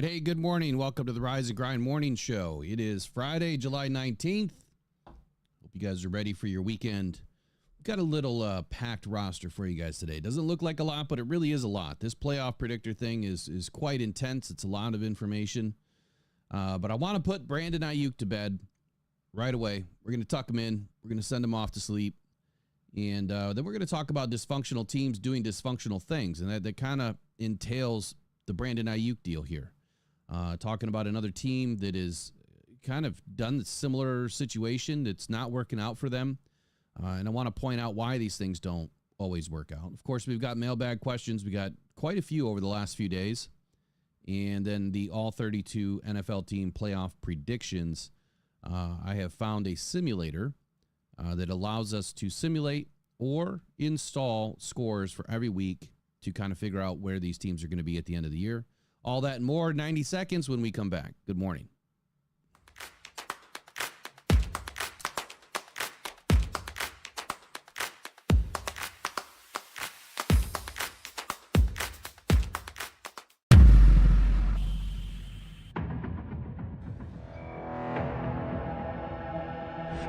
right. Hey, good morning. Welcome to the Rise and Grind Morning Show. It is Friday, July 19th. Hope you guys are ready for your weekend. We've got a little packed roster for you guys today. Doesn't look like a lot, but it really is a lot. This playoff predictor thing is quite intense. It's a lot of information. But I want to put Brandon Aiyuk to bed right away. We're going to tuck him in. We're going to send him off to sleep. And then we're going to talk about dysfunctional teams doing dysfunctional things. And that kind of entails the Brandon Aiyuk deal here. Talking about another team that is kind of done a similar situation that's not working out for them. And I want to point out why these things don't always work out. Of course, we've got mailbag questions. We got quite a few over the last few days. And then the all 32 NFL team playoff predictions. I have found a simulator that allows us to simulate or install scores for every week to kind of figure out where these teams are going to be at the end of the year. All that and more, 90 seconds when we come back. Good morning.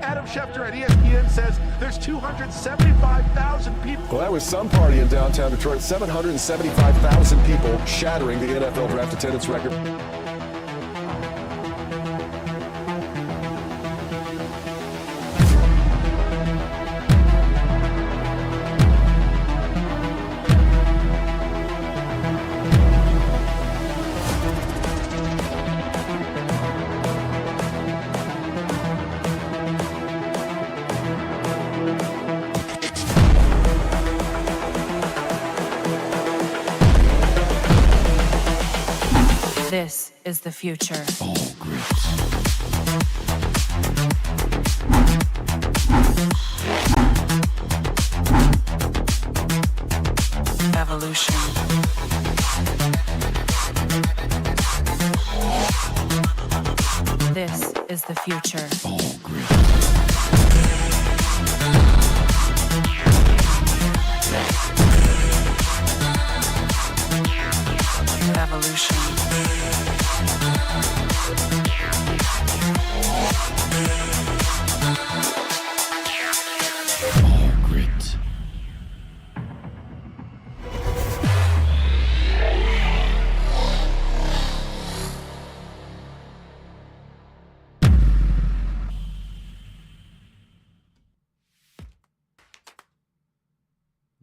Adam Schefter at ESPN says there's 275,000 people. Well, that was some party in downtown Detroit. 775,000 people, shattering the NFL draft attendance record. This is the future. Evolution. This is the future. Evolution. Grit.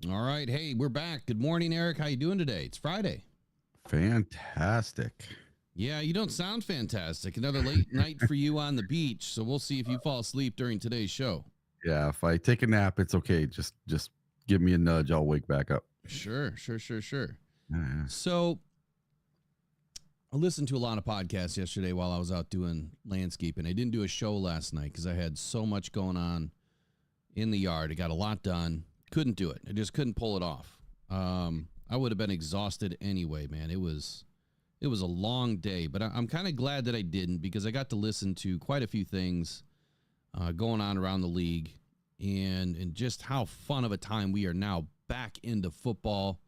All right. Hey, we're back. Good morning, Eric. How you doing today? It's Friday. Fantastic. Yeah, you don't sound fantastic. Another late night for you on the beach. So we'll see if you fall asleep during today's show. Yeah, if I take a nap, it's okay. Just give me a nudge. I'll wake back up. Sure. Yeah. So I listened to a lot of podcasts yesterday while I was out doing landscaping. I didn't do a show last night because I had so much going on in the yard. I got a lot done. Couldn't do it. I just couldn't pull it off. I would have been exhausted anyway, man. It was a long day, but I'm kind of glad that I didn't because I got to listen to quite a few things going on around the league and just how fun of a time we are now back into football.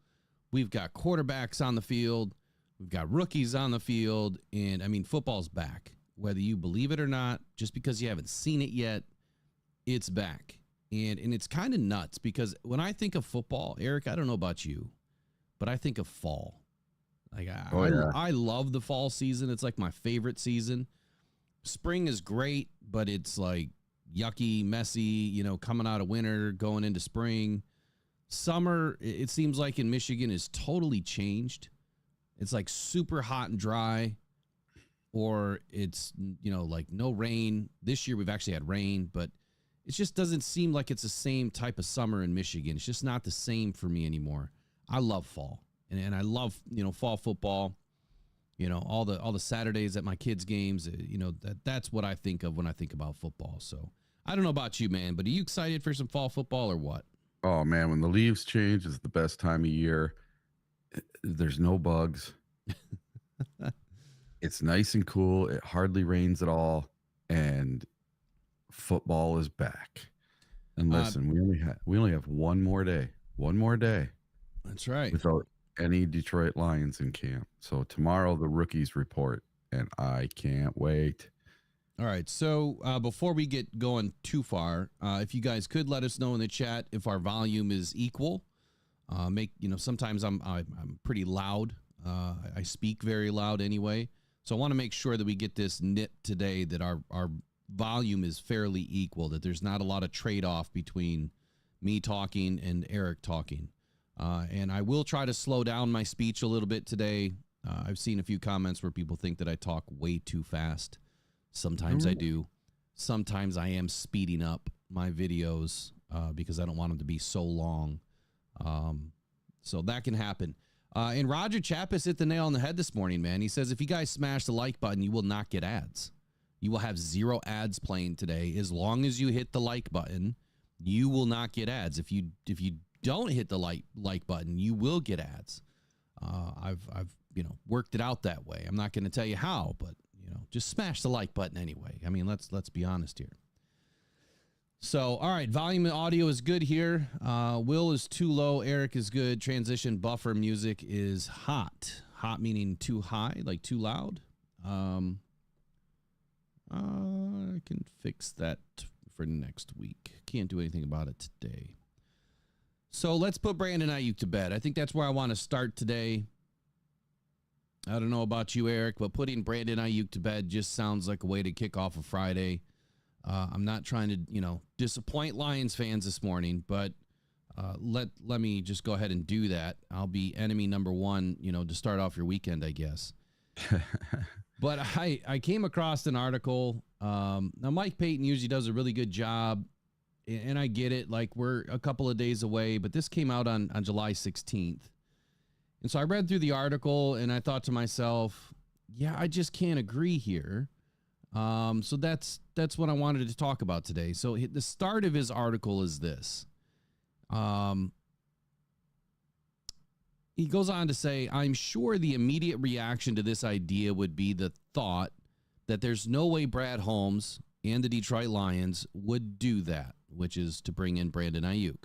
We've got quarterbacks on the field. We've got rookies on the field. And, I mean, football's back. Whether you believe it or not, just because you haven't seen it yet, it's back. And it's kind of nuts because when I think of football, Eric, I don't know about you, but I think of fall. Like I love the fall season. It's like my favorite season. Spring is great, but it's like yucky, messy, coming out of winter, going into spring. Summer, it seems like in Michigan is totally changed. It's like super hot and dry, or it's, like no rain. This year we've actually had rain, but it just doesn't seem like it's the same type of summer in Michigan. It's just not the same for me anymore. I love fall. And I love, fall football, all the Saturdays at my kids' games, that's what I think of when I think about football. So I don't know about you, man, but are you excited for some fall football or what? Oh, man, when the leaves change, it's the best time of year. There's no bugs. It's nice and cool. It hardly rains at all. And football is back. And listen, we only have one more day. One more day. That's right. any Detroit Lions in camp. So tomorrow the rookies report, and I can't wait. All right. So before we get going too far, if you guys could let us know in the chat if our volume is equal. Sometimes I'm pretty loud. I speak very loud anyway. So I want to make sure that we get this knit today, that our volume is fairly equal, that there's not a lot of trade-off between me talking and Eric talking. And I will try to slow down my speech a little bit today. I've seen a few comments where people think that I talk way too fast. Sometimes I do. Sometimes I am speeding up my videos because I don't want them to be so long. So that can happen. And Roger Chappis hit the nail on the head this morning, man. He says, if you guys smash the like button, you will not get ads. You will have 0 ads playing today. As long as you hit the like button, you will not get ads. If you don't hit the like button, you will get ads. I've worked it out that way. I'm not going to tell you how, but just smash the like button anyway. I mean, let's be honest here. So, all right, volume and audio is good here. Will is too low. Eric is good. Transition buffer music is hot. Hot meaning too high, like too loud. I can fix that for next week. Can't do anything about it today. So let's put Brandon Aiyuk to bed. I think that's where I want to start today. I don't know about you, Eric, but putting Brandon Aiyuk to bed just sounds like a way to kick off a Friday. I'm not trying to, disappoint Lions fans this morning, but let me just go ahead and do that. I'll be enemy number one, to start off your weekend, I guess. But I came across an article. Now, Mike Payton usually does a really good job, and I get it. Like, we're a couple of days away, but this came out on July 16th. And so I read through the article, and I thought to myself, yeah, I just can't agree here. So that's what I wanted to talk about today. So the start of his article is this. He goes on to say, I'm sure the immediate reaction to this idea would be the thought that there's no way Brad Holmes and the Detroit Lions would do that, which is to bring in Brandon Aiyuk.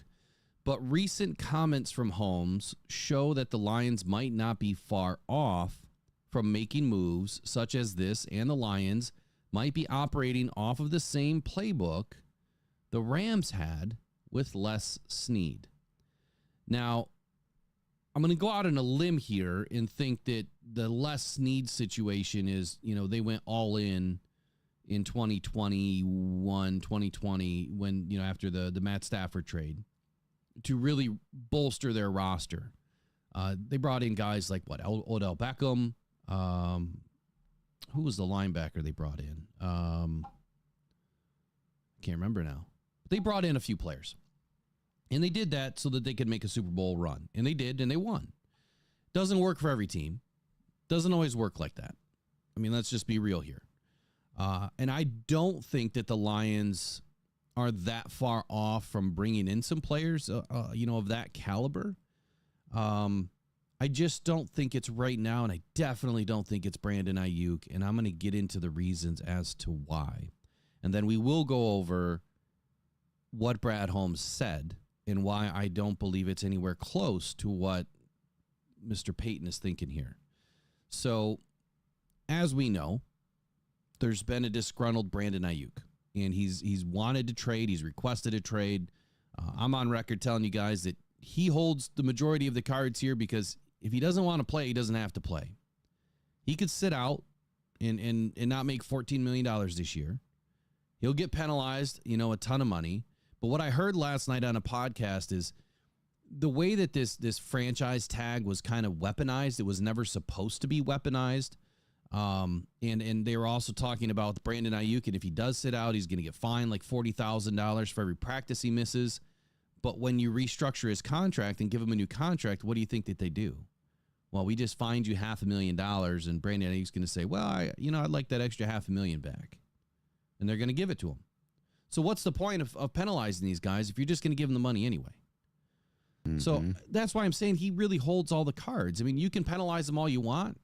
But recent comments from Holmes show that the Lions might not be far off from making moves such as this, and the Lions might be operating off of the same playbook the Rams had with Les Snead. Now, I'm going to go out on a limb here and think that the Les Snead situation is, they went all in 2021, 2020, when, after the Matt Stafford trade, to really bolster their roster. They brought in guys like Odell Beckham. Who was the linebacker they brought in? I can't remember now. But they brought in a few players. And they did that so that they could make a Super Bowl run. And they did, and they won. Doesn't work for every team. Doesn't always work like that. I mean, let's just be real here. And I don't think that the Lions are that far off from bringing in some players, of that caliber. I just don't think it's right now, and I definitely don't think it's Brandon Aiyuk, and I'm going to get into the reasons as to why. And then we will go over what Brad Holmes said and why I don't believe it's anywhere close to what Mr. Payton is thinking here. So, as we know, there's been a disgruntled Brandon Aiyuk, and he's wanted to trade. He's requested a trade. I'm on record telling you guys that he holds the majority of the cards here, because if he doesn't want to play, he doesn't have to play. He could sit out and not make $14 million this year. He'll get penalized, a ton of money. But what I heard last night on a podcast is the way that this franchise tag was kind of weaponized. It was never supposed to be weaponized. And they were also talking about Brandon Aiyuk, and if he does sit out, he's going to get fined like $40,000 for every practice he misses. But when you restructure his contract and give him a new contract, what do you think that they do? Well, we just fined you $500,000, and Brandon Aiyuk's going to say, well, I'd like that extra $500,000 back. And they're going to give it to him. So what's the point of penalizing these guys if you're just going to give them the money anyway? Mm-hmm. So that's why I'm saying he really holds all the cards. I mean, you can penalize them all you want.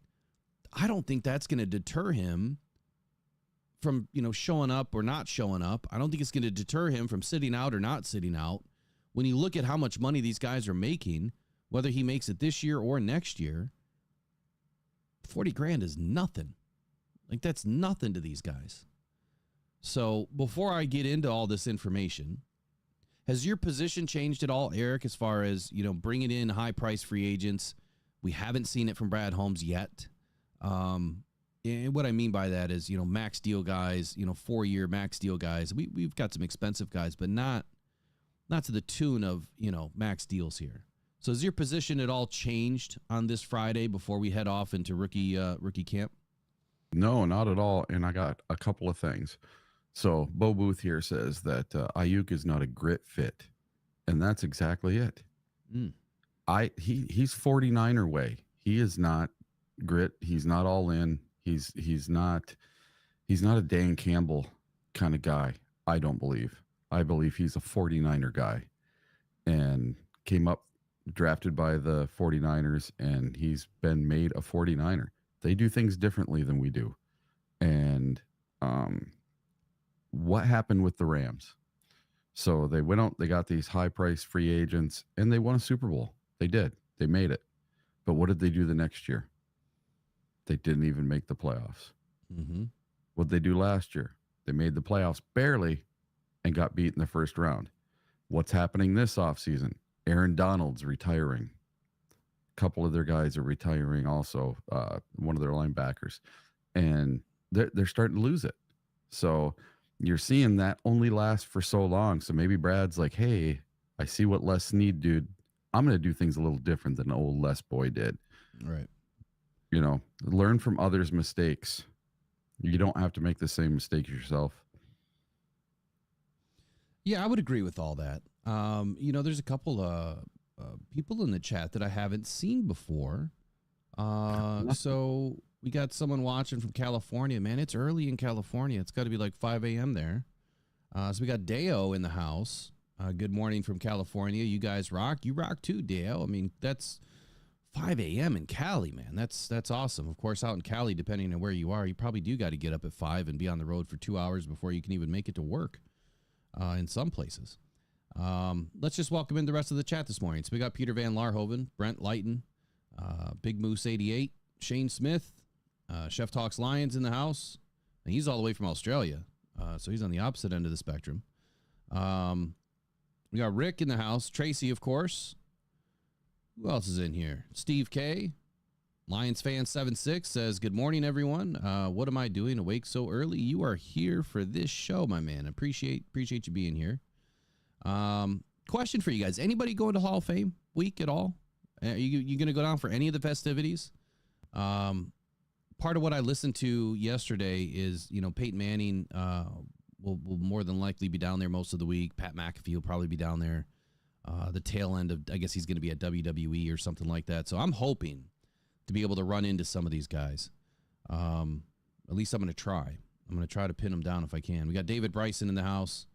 I don't think that's going to deter him from, showing up or not showing up. I don't think it's going to deter him from sitting out or not sitting out. When you look at how much money these guys are making, whether he makes it this year or next year, 40 grand is nothing. Like, that's nothing to these guys. So before I get into all this information, has your position changed at all, Eric, as far as, bringing in high-price free agents? We haven't seen it from Brad Holmes yet. And what I mean by that is, max deal guys, 4-year max deal guys. We've got some expensive guys, but not to the tune of, max deals here. So has your position at all changed on this Friday before we head off into rookie camp? No, not at all. And I got a couple of things. So Bo Booth here says that Aiyuk is not a grit fit. And that's exactly it. He's 49er way. He is not grit. He's not all in. He's not a Dan Campbell kind of guy. I don't believe. I believe he's a 49er guy and came up drafted by the 49ers, and he's been made a 49er. They do things differently than we do. And what happened with the Rams? So they went out, they got these high-priced free agents, and they won a Super Bowl. They did. They made it. But what did they do the next year? They didn't even make the playoffs. What did they do last year? They made the playoffs barely and got beat in the first round. What's happening this offseason? Aaron Donald's retiring. A couple of their guys are retiring also, one of their linebackers. And they're starting to lose it. So you're seeing that only last for so long. So maybe Brad's like, hey, I see what Les Snead did. I'm going to do things a little different than old Les Boy did. Right. Learn from others' mistakes. You don't have to make the same mistakes yourself. Yeah, I would agree with all that. There's a couple of people in the chat that I haven't seen before. So we got someone watching from California. Man, it's early in California. It's got to be like 5 a.m. there. So we got Deo in the house. Good morning from California. You guys rock. You rock too, Deo. I mean, that's 5 a.m. in Cali, man. That's awesome. Of course, out in Cali, depending on where you are, you probably do got to get up at 5 and be on the road for 2 hours before you can even make it to work in some places. Let's just welcome in the rest of the chat this morning. So we got Peter Van Larhoven, Brent Lighton, Big Moose 88, Shane Smith, Chef Talks Lions in the house. And he's all the way from Australia, so he's on the opposite end of the spectrum. We got Rick in the house, Tracy, of course. Who else is in here? Steve K. Lions fan 76 says, good morning, everyone. What am I doing awake so early? You are here for this show, my man. Appreciate you being here. Question for you guys. Anybody going to Hall of Fame week at all? You going to go down for any of the festivities? Part of what I listened to yesterday is, Peyton Manning will more than likely be down there most of the week. Pat McAfee will probably be down there. The tail end of, I guess he's going to be at WWE or something like that. So I'm hoping to be able to run into some of these guys. At least I'm going to try. I'm going to try to pin them down if I can. We got David Bryson in the house.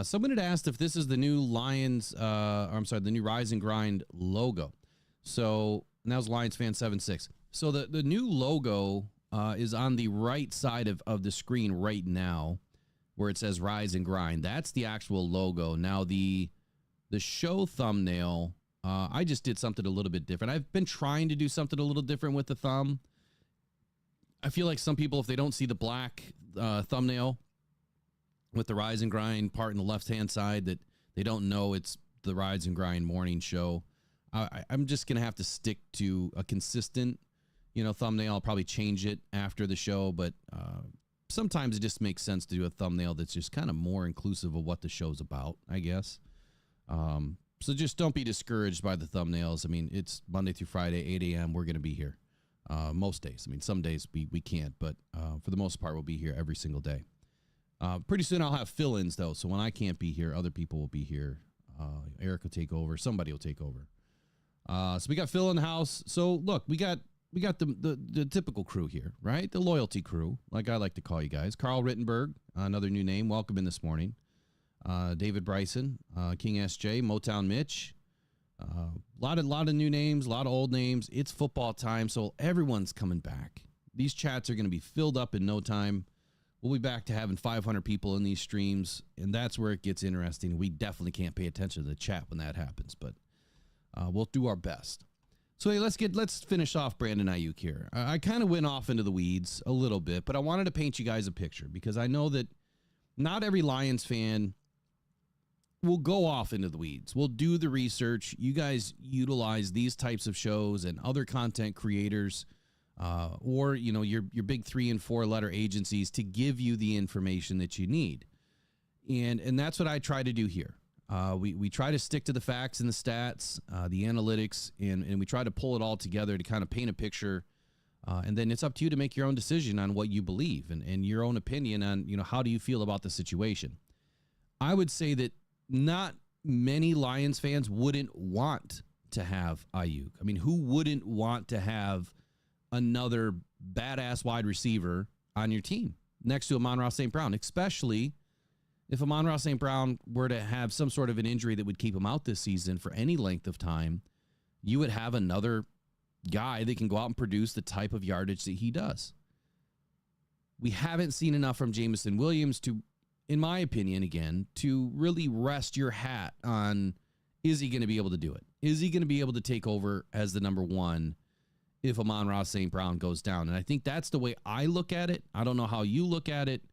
Someone had asked if this is the new the new Rise and Grind logo. So, and that was Lions fan 76. So the new logo is on the right side of the screen right now, where it says Rise and Grind. That's the actual logo. Now the show thumbnail, I just did something a little bit different. I've been trying to do something a little different with the thumb. I feel like some people, if they don't see the black thumbnail with the Rise and Grind part in the left-hand side, that they don't know it's the Rise and Grind morning show. I'm just going to have to stick to a consistent, thumbnail. I'll probably change it after the show, but sometimes it just makes sense to do a thumbnail that's just kind of more inclusive of what the show's about, I guess. So just don't be discouraged by the thumbnails. I mean, it's Monday through Friday, 8 a.m. We're going to be here most days. I mean, some days we can't, but for the most part, we'll be here every single day. Pretty soon I'll have fill-ins, though. So when I can't be here, other people will be here. Eric will take over. Somebody will take over. So we got Phil in the house. So look, we got the typical crew here, right? The loyalty crew, like I like to call you guys. Carl Rittenberg, another new name. Welcome in this morning. David Bryson, King SJ, Motown Mitch. Lot of new names, a lot of old names. It's football time, so everyone's coming back. These chats are going to be filled up in no time. We'll be back to having 500 people in these streams, and that's where it gets interesting. We definitely can't pay attention to the chat when that happens, but We'll do our best. So hey, let's finish off Brandon Aiyuk here. I kind of went off into the weeds a little bit, but I wanted to paint you guys a picture because I know that not every Lions fan will go off into the weeds. We'll do the research. You guys utilize these types of shows and other content creators, or your big 3 and 4 letter agencies to give you the information that you need, and that's what I try to do here. We try to stick to the facts and the stats, the analytics, and we try to pull it all together to kind of paint a picture. And then it's up to you to make your own decision on what you believe and your own opinion on, how do you feel about the situation. I would say that not many Lions fans wouldn't want to have Aiyuk. I mean, who wouldn't want to have another badass wide receiver on your team next to Amon-Ra St. Brown, especially if Amon-Ra St. Brown were to have some sort of an injury that would keep him out this season for any length of time. You would have another guy that can go out and produce the type of yardage that he does. We haven't seen enough from Jameson Williams to, in my opinion, again, to really rest your hat on, is he going to be able to do it? Is he going to be able to take over as the number one if Amon-Ra St. Brown goes down? And I think that's the way I look at it. I don't know how you look at it,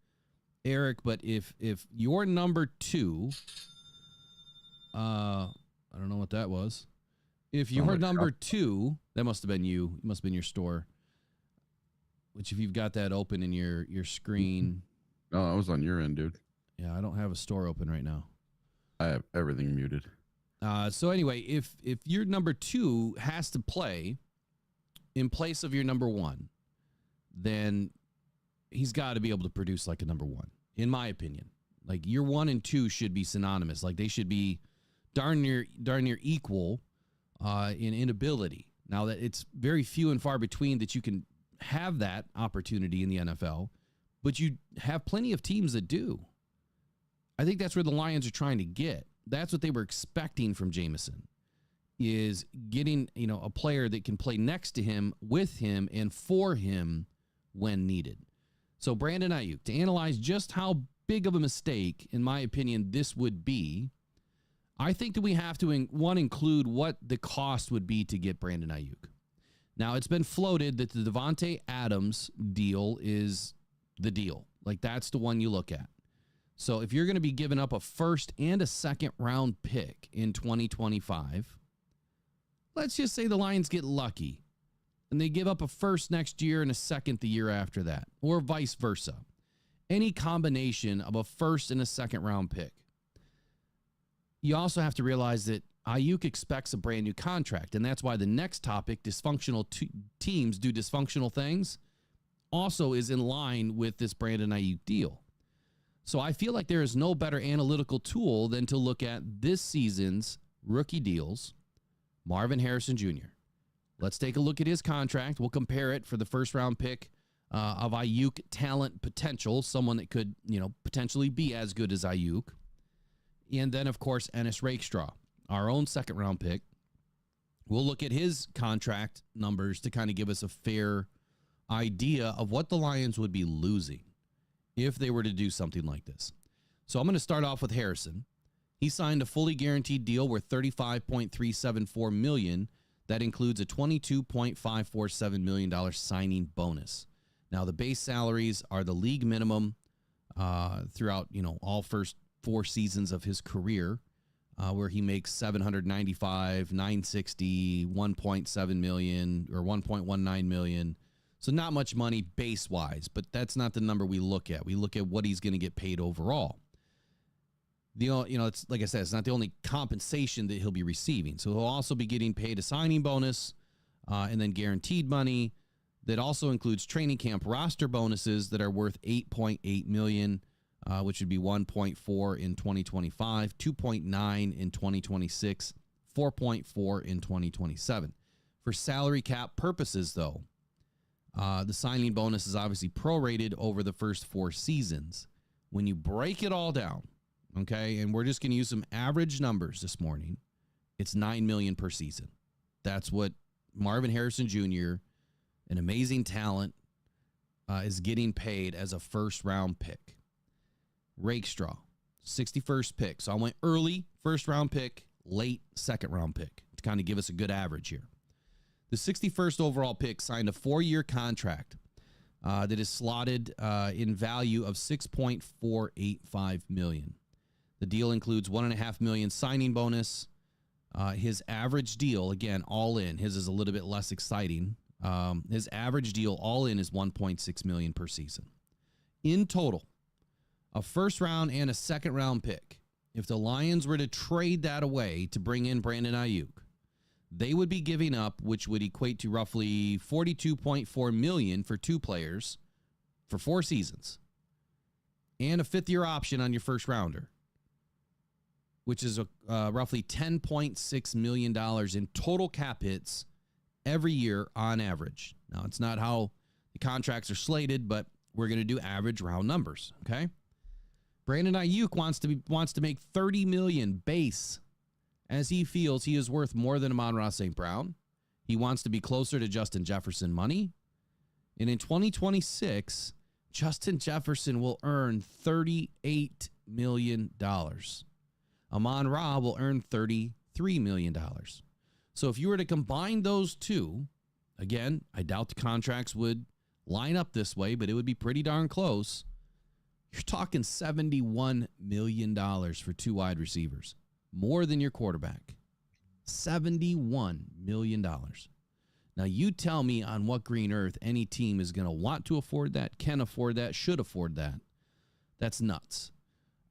Eric, but if you're number 2, I don't know what that was. If you're number 2, that must have been you. It must have been your store. Which, if you've got that open in your screen. No, I was on your end, dude. Yeah, I don't have a store open right now. I have everything muted. So anyway, if your number 2 has to play in place of your number 1, then he's got to be able to produce like a number 1, in my opinion. Like, your 1 and 2 should be synonymous. Like, they should be darn near equal in ability. Now, that it's very few and far between that you can have that opportunity in the NFL, but you have plenty of teams that do. I think that's where the Lions are trying to get. That's what they were expecting from Jameson, is getting, a player that can play next to him, with him, and for him when needed. So Brandon Aiyuk, to analyze just how big of a mistake, in my opinion, this would be, I think that we have to, include what the cost would be to get Brandon Aiyuk. Now, it's been floated that the Devontae Adams deal is the deal. Like, that's the one you look at. So if you're going to be giving up a first and a second round pick in 2025, let's just say the Lions get lucky and they give up a first next year and a second the year after that, or vice versa. Any combination of a first and a second round pick. You also have to realize that Aiyuk expects a brand new contract, and that's why the next topic, dysfunctional teams do dysfunctional things, also is in line with this Brandon Aiyuk deal. So I feel like there is no better analytical tool than to look at this season's rookie deals, Marvin Harrison Jr. Let's take a look at his contract. We'll compare it for the first round pick of Aiyuk talent potential, someone that could, potentially be as good as Aiyuk. And then, of course, Ennis Rakestraw, our own second round pick. We'll look at his contract numbers to kind of give us a fair idea of what the Lions would be losing if they were to do something like this. So I'm going to start off with Harrison. He signed a fully guaranteed deal worth $35.374 million. That includes a $22.547 million signing bonus. Now, the base salaries are the league minimum throughout, all first 4 seasons of his career, where he makes $795, $960, $1.7 million, or $1.19 million. So not much money base-wise, but that's not the number we look at. We look at what he's going to get paid overall. It's like I said, it's not the only compensation that he'll be receiving. So he'll also be getting paid a signing bonus and then guaranteed money that also includes training camp roster bonuses that are worth $8.8 million, which would be 1.4 in 2025, 2.9 in 2026, 4.4 in 2027. For salary cap purposes, though, the signing bonus is obviously prorated over the first 4 seasons. When you break it all down, okay, and we're just going to use some average numbers this morning, it's $9 million per season. That's what Marvin Harrison Jr., an amazing talent, is getting paid as a first-round pick. Rakestraw, 61st pick. So I went early first-round pick, late second-round pick to kind of give us a good average here. The 61st overall pick signed a 4-year contract that is slotted in value of $6.485 million. The deal includes $1.5 million signing bonus. His average deal, again, all in, his is a little bit less exciting. His average deal all in is $1.6 million per season. In total, a first round and a second round pick. If the Lions were to trade that away to bring in Brandon Aiyuk, they would be giving up, which would equate to roughly $42.4 million for 2 players for 4 seasons, and a 5th-year option on your first rounder, which is roughly $10.6 million in total cap hits every year on average. Now, it's not how the contracts are slated, but we're going to do average round numbers, okay? Brandon Aiyuk wants to make $30 million base, as he feels he is worth more than Amon-Ra St. Brown. He wants to be closer to Justin Jefferson money. And in 2026, Justin Jefferson will earn $38 million. Amon-Ra will earn $33 million. So if you were to combine those two, again, I doubt the contracts would line up this way, but it would be pretty darn close. You're talking $71 million for 2 wide receivers. More than your quarterback. $71 million. Now, you tell me on what green earth any team is going to want to afford that, can afford that, should afford that. That's nuts.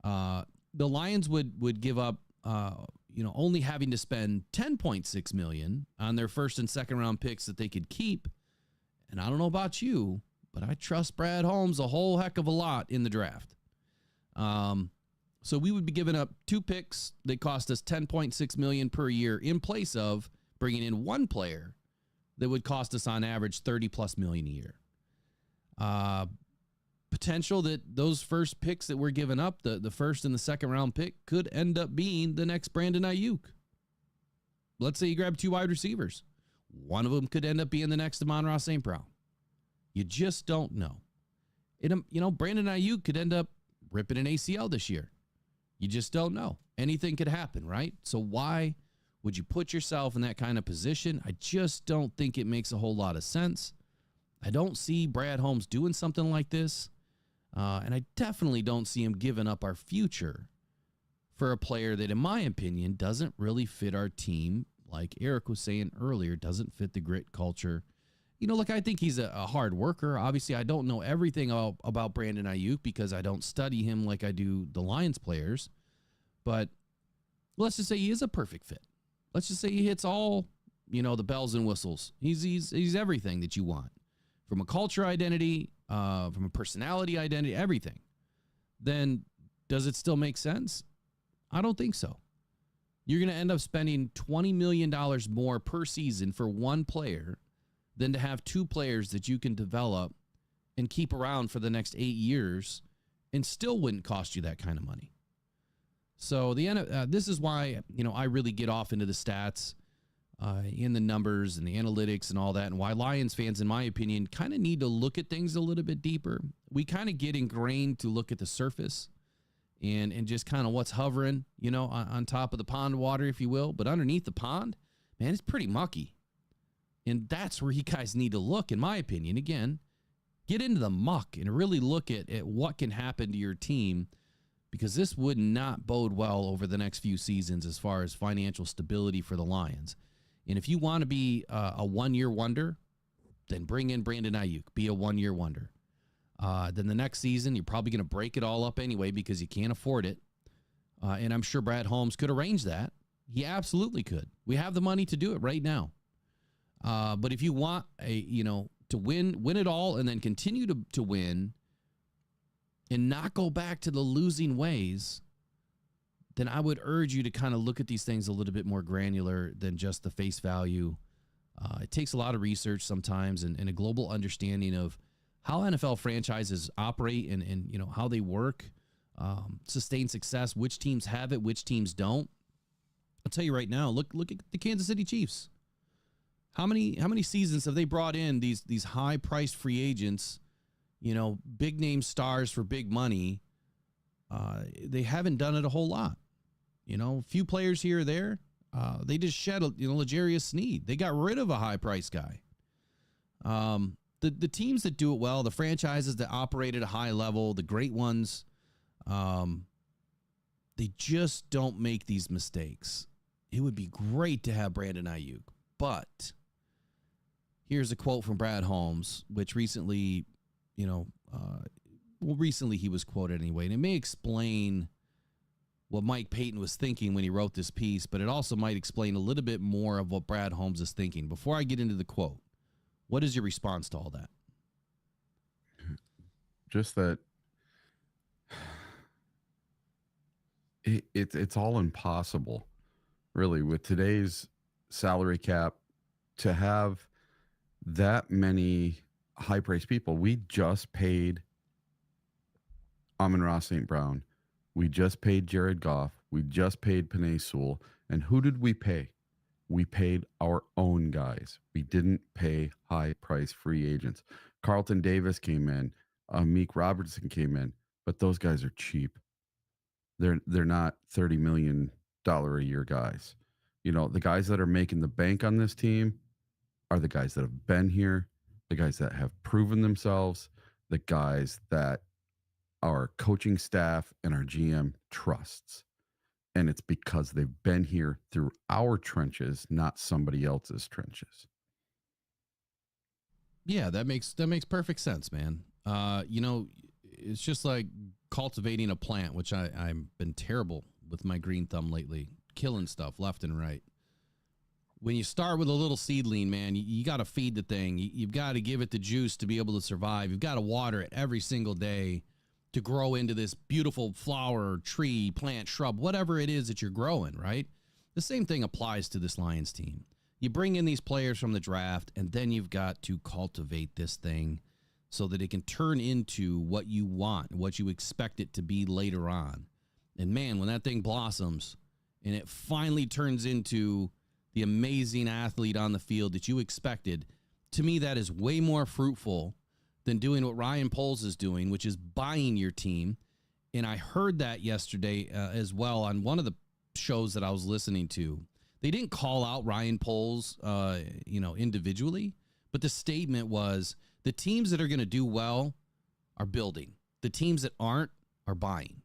The Lions would give up, only having to spend $10.6 million on their first and second round picks that they could keep. And I don't know about you, but I trust Brad Holmes a whole heck of a lot in the draft. So we would be giving up 2 picks that cost us $10.6 million per year in place of bringing in 1 player that would cost us on average $30+ million a year. Potential that those first picks that we're giving up, the first and the second round pick, could end up being the next Brandon Aiyuk. Let's say you grab 2 wide receivers. One of them could end up being the next Amon-Ra St. Brown. You just don't know. Brandon Aiyuk could end up ripping an ACL this year. You just don't know. Anything could happen, right? So why would you put yourself in that kind of position? I just don't think it makes a whole lot of sense. I don't see Brad Holmes doing something like this. And I definitely don't see him giving up our future for a player that, in my opinion, doesn't really fit our team. Like Eric was saying earlier, doesn't fit the grit culture. Look, I think he's a hard worker. Obviously, I don't know everything about Brandon Aiyuk because I don't study him like I do the Lions players. But let's just say he is a perfect fit. Let's just say he hits all, the bells and whistles. He's everything that you want. From a culture identity, from a personality identity, everything. Then does it still make sense? I don't think so. You're going to end up spending $20 million more per season for 1 player than to have 2 players that you can develop and keep around for the next 8 years and still wouldn't cost you that kind of money. So this is why, I really get off into the stats in the numbers and the analytics and all that, and why Lions fans, in my opinion, kind of need to look at things a little bit deeper. We kind of get ingrained to look at the surface and just kind of what's hovering, on top of the pond water, if you will. But underneath the pond, man, it's pretty mucky. And that's where you guys need to look, in my opinion. Again, get into the muck and really look at what can happen to your team, because this would not bode well over the next few seasons as far as financial stability for the Lions. And if you want to be a 1-year wonder, then bring in Brandon Aiyuk. Be a 1-year wonder. Then the next season, you're probably going to break it all up anyway because you can't afford it. And I'm sure Brad Holmes could arrange that. He absolutely could. We have the money to do it right now. But if you want to win it all and then continue to win and not go back to the losing ways, then I would urge you to kind of look at these things a little bit more granular than just the face value. It takes a lot of research sometimes and a global understanding of how NFL franchises operate and how they work, sustain success, which teams have it, which teams don't. I'll tell you right now, look at the Kansas City Chiefs. How many seasons have they brought in these high-priced free agents, big name stars for big money? They haven't done it a whole lot. A few players here or there. They just shed L'Jarius Sneed. They got rid of a high price guy. The teams that do it well, the franchises that operate at a high level, the great ones, they just don't make these mistakes. It would be great to have Brandon Aiyuk, but here's a quote from Brad Holmes, which recently, recently he was quoted anyway, and it may explain what Mike Payton was thinking when he wrote this piece, but it also might explain a little bit more of what Brad Holmes is thinking. Before I get into the quote, what is your response to all that? Just that it's all impossible, really, with today's salary cap to have that many high-priced people. We just paid Amon-Ra St. Brown. We just paid Jared Goff. We just paid Penei Sewell. And who did we pay? We paid our own guys. We didn't pay high-priced free agents. Carlton Davis came in. Meek Robertson came in. But those guys are cheap. They're not $30 million a year guys. The guys that are making the bank on this team are the guys that have been here, the guys that have proven themselves, the guys that our coaching staff and our GM trusts. And it's because they've been here through our trenches, not somebody else's trenches. Yeah, that makes perfect sense, man. It's just like cultivating a plant, which I've been terrible with my green thumb lately, killing stuff left and right. When you start with a little seedling, man, you got to feed the thing. You've got to give it the juice to be able to survive. You've got to water it every single day to grow into this beautiful flower, tree, plant, shrub, whatever it is that you're growing, right? The same thing applies to this Lions team. You bring in these players from the draft, and then you've got to cultivate this thing so that it can turn into what you want, what you expect it to be later on. And man, when that thing blossoms and it finally turns into the amazing athlete on the field that you expected, to me, that is way more fruitful than doing what Ryan Poles is doing, which is buying your team. And I heard that yesterday as well on one of the shows that I was listening to. They didn't call out Ryan Poles, individually, but the statement was the teams that are going to do well are building. The teams that aren't are buying.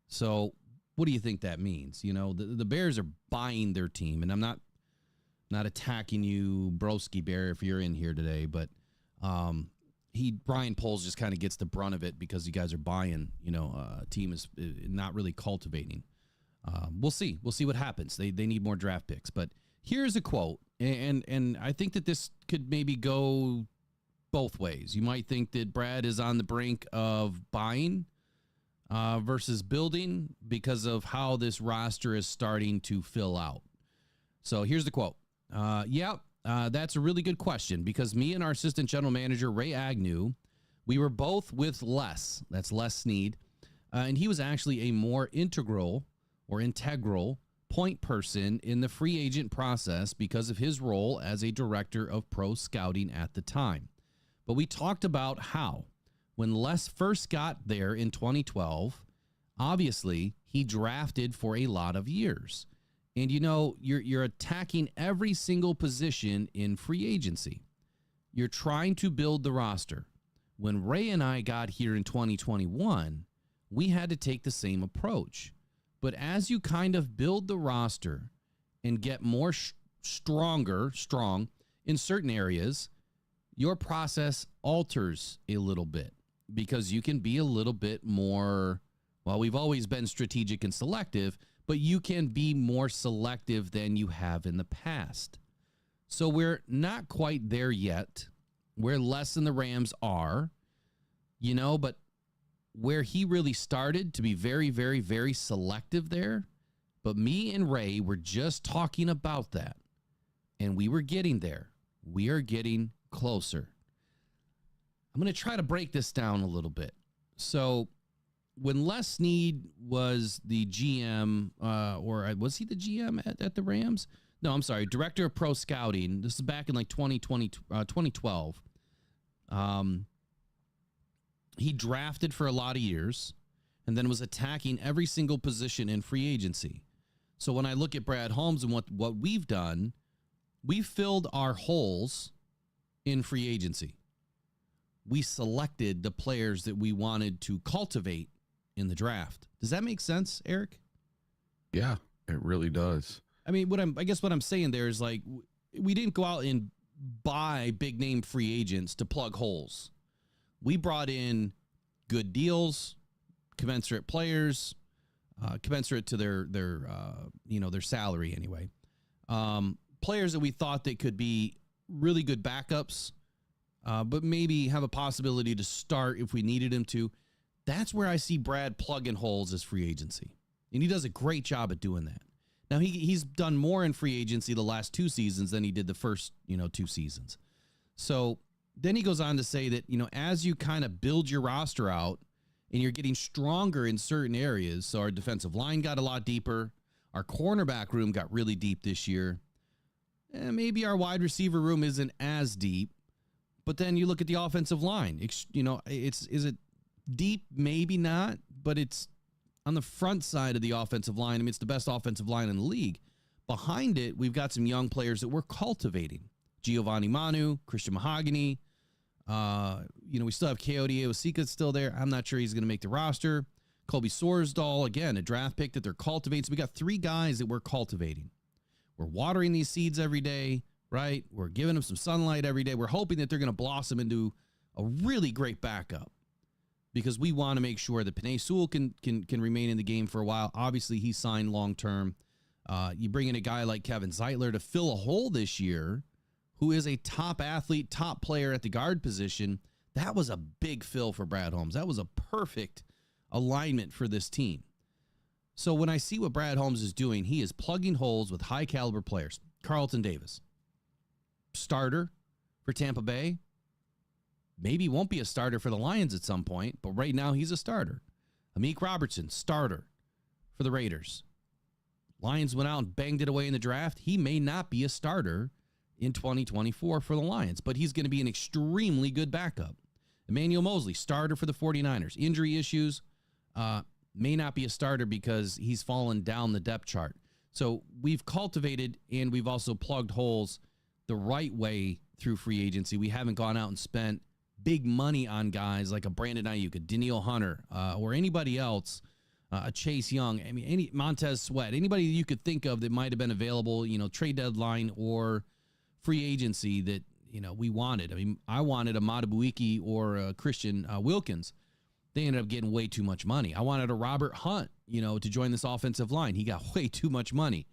So what do you think that means? The Bears are buying their team, and I'm not attacking you, Broski Bear, if you're in here today, but Ryan Poles just kind of gets the brunt of it because you guys are buying. A team is not really cultivating. We'll see. We'll see what happens. They need more draft picks. But here's a quote, and I think that this could maybe go both ways. You might think that Brad is on the brink of buying versus building because of how this roster is starting to fill out. So here's the quote. That's a really good question because me and our assistant general manager, Ray Agnew, we were both with Les. That's Les Snead. And he was actually a more integral point person in the free agent process because of his role as a director of pro scouting at the time. But we talked about how when Les first got there in 2012, obviously he drafted for a lot of years. And you're attacking every single position in free agency. You're trying to build the roster. When Ray and I got here in 2021, we had to take the same approach. But as you kind of build the roster and get more strong in certain areas, your process alters a little bit because you can be a little bit more, we've always been strategic and selective, but you can be more selective than you have in the past. So we're not quite there yet. Where Les and the Rams are, but where he really started to be very, very, very selective there. But me and Ray were just talking about that, and we were getting there. We are getting closer. I'm going to try to break this down a little bit. So when Les Snead was the GM, or was he the GM at the Rams? No, I'm sorry, director of pro scouting. This is back in like 2012. He drafted for a lot of years and then was attacking every single position in free agency. So when I look at Brad Holmes and what we've done, we filled our holes in free agency. We selected the players that we wanted to cultivate in the draft. Does that make sense, Eric? Yeah, it really does. I mean, I guess what I'm saying there is like we didn't go out and buy big name free agents to plug holes. We brought in good deals, commensurate players, commensurate to their salary anyway. Players that we thought that could be really good backups, but maybe have a possibility to start if we needed him to. That's where I see Brad plugging holes as free agency. And he does a great job at doing that. Now, he's done more in free agency the last 2 seasons than he did the first, 2 seasons. So then he goes on to say that, as you kind of build your roster out and you're getting stronger in certain areas, so our defensive line got a lot deeper, our cornerback room got really deep this year, maybe our wide receiver room isn't as deep, but then you look at the offensive line. Is it deep? Maybe not, but it's on the front side of the offensive line. I mean, it's the best offensive line in the league. Behind it, we've got some young players that we're cultivating. Giovanni Manu, Christian Mahogany. We still have Keodi Osika still there. I'm not sure he's going to make the roster. Colby Sorsdahl, again, a draft pick that they're cultivating. So we got 3 guys that we're cultivating. We're watering these seeds every day, right? We're giving them some sunlight every day. We're hoping that they're going to blossom into a really great backup, because we want to make sure that Penei Sewell can remain in the game for a while. Obviously, he signed long-term. You bring in a guy like Kevin Zeitler to fill a hole this year, who is a top athlete, top player at the guard position. That was a big fill for Brad Holmes. That was a perfect alignment for this team. So when I see what Brad Holmes is doing, he is plugging holes with high-caliber players. Carlton Davis, starter for Tampa Bay. Maybe won't be a starter for the Lions at some point, but right now he's a starter. Amik Robertson, starter for the Raiders. Lions went out and banged it away in the draft. He may not be a starter in 2024 for the Lions, but he's going to be an extremely good backup. Emmanuel Mosley, starter for the 49ers. Injury issues, may not be a starter because he's fallen down the depth chart. So we've cultivated and we've also plugged holes the right way through free agency. We haven't gone out and spent big money on guys like a Brandon Aiyuk, a Daniil Hunter, or anybody else, a Chase Young. I mean, any Montez Sweat, anybody you could think of that might have been available, trade deadline or free agency that, we wanted. I mean, I wanted a Matabuiki or a Christian Wilkins. They ended up getting way too much money. I wanted a Robert Hunt, to join this offensive line. He got way too much money.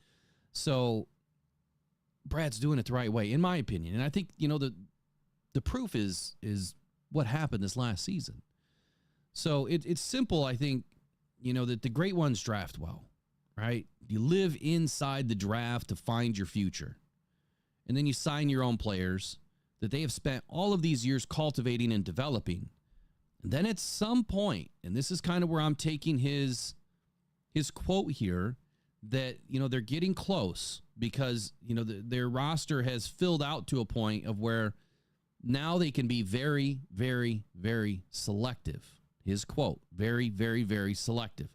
So Brad's doing it the right way, in my opinion. And I think, the proof is what happened this last season. So it's simple, I think, that the great ones draft well, right? You live inside the draft to find your future. And then you sign your own players that they have spent all of these years cultivating and developing. And then at some point, and this is kind of where I'm taking his quote here, that, they're getting close because, their roster has filled out to a point of where now they can be very, very, very selective. His quote, very, very, very selective.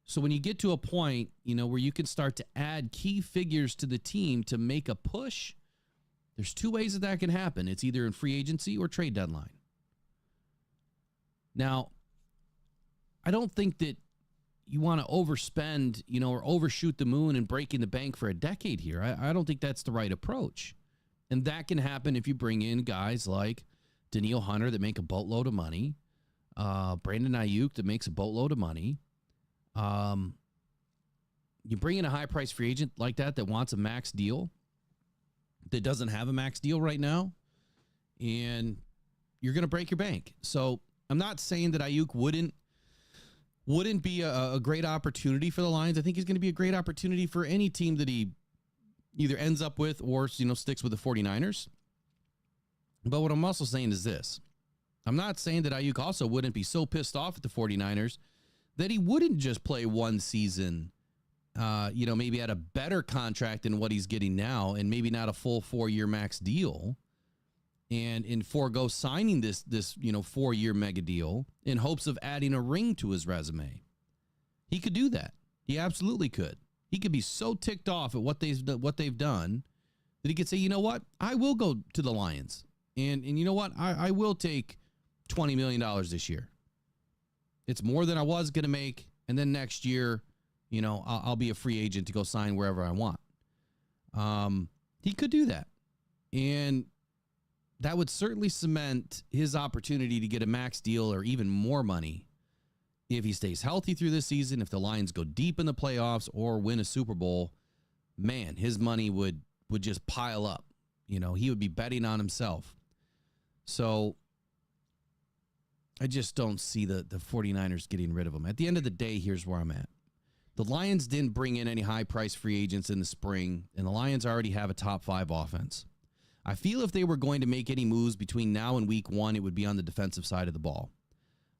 So when you get to a point, where you can start to add key figures to the team to make a push, there's 2 ways that can happen. It's either in free agency or trade deadline. Now, I don't think that you want to overspend, or overshoot the moon and breaking the bank for a decade here. I don't think that's the right approach. And that can happen if you bring in guys like Daniil Hunter that make a boatload of money, Brandon Aiyuk that makes a boatload of money. You bring in a high-priced free agent like that wants a max deal, that doesn't have a max deal right now, and you're going to break your bank. So I'm not saying that Aiyuk wouldn't be a great opportunity for the Lions. I think he's going to be a great opportunity for any team that he either ends up with or, sticks with the 49ers. But what I'm also saying is this. I'm not saying that Aiyuk also wouldn't be so pissed off at the 49ers that he wouldn't just play one season, maybe at a better contract than what he's getting now and maybe not a full 4-year max deal and forego signing this 4-year mega deal in hopes of adding a ring to his resume. He could do that. He absolutely could. He could be so ticked off at what they've done that he could say, you know what? I will go to the Lions. And you know what? I will take $20 million this year. It's more than I was going to make. And then next year, you know, I'll be a free agent to go sign wherever I want. He could do that. And that would certainly cement his opportunity to get a max deal or even more money if he stays healthy through this season, if the Lions go deep in the playoffs or win a Super Bowl. Man, his money would just pile up. You know, he would be betting on himself. So I just don't see the 49ers getting rid of him. At the end of the day, here's where I'm at. The Lions didn't bring in any high-priced free agents in the spring, and the Lions already have a top-5 offense. I feel if they were going to make any moves between now and week 1, it would be on the defensive side of the ball.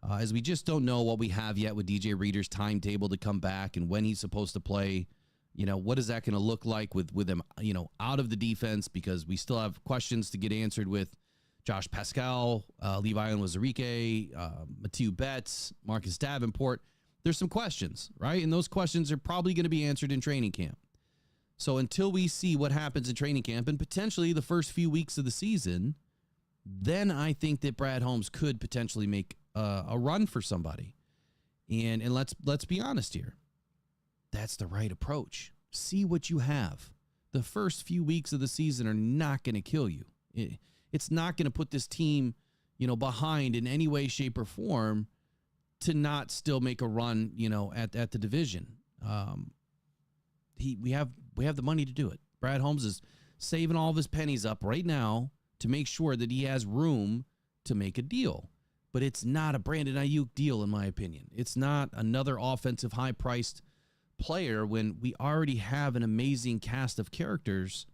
As we just don't know what we have yet with DJ Reader's timetable to come back and when he's supposed to play. You know, what is that going to look like with him, you know, out of the defense? Because we still have questions to get answered with Josh Pascal, Levi Onwuzurike, Mathieu Betts, Marcus Davenport. There's some questions, right? And those questions are probably going to be answered in training camp. So until we see what happens in training camp and potentially the first few weeks of the season, then I think that Brad Holmes could potentially make a run for somebody. And let's be honest here. That's the right approach. See what you have. The first few weeks of the season are not going to kill you. It's not going to put this team, you know, behind in any way, shape, or form to not still make a run, you know, at the division. We have the money to do it. Brad Holmes is saving all of his pennies up right now to make sure that he has room to make a deal. But it's not a Brandon Aiyuk deal, in my opinion. It's not another offensive high-priced player when we already have an amazing cast of characters.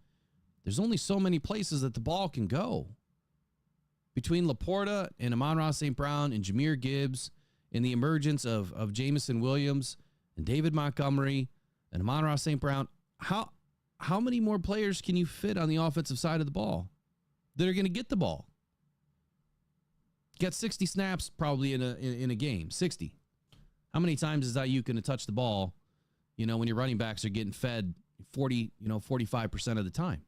There's only so many places that the ball can go. Between Laporta and Amon-Ra St. Brown and Jahmyr Gibbs and the emergence of Jameson Williams and David Montgomery and Amon-Ra St. Brown, how many more players can you fit on the offensive side of the ball that are going to get the ball? Get 60 snaps probably in a game. 60. How many times is Aiyuk going to touch the ball, you know, when your running backs are getting fed 45% of the time?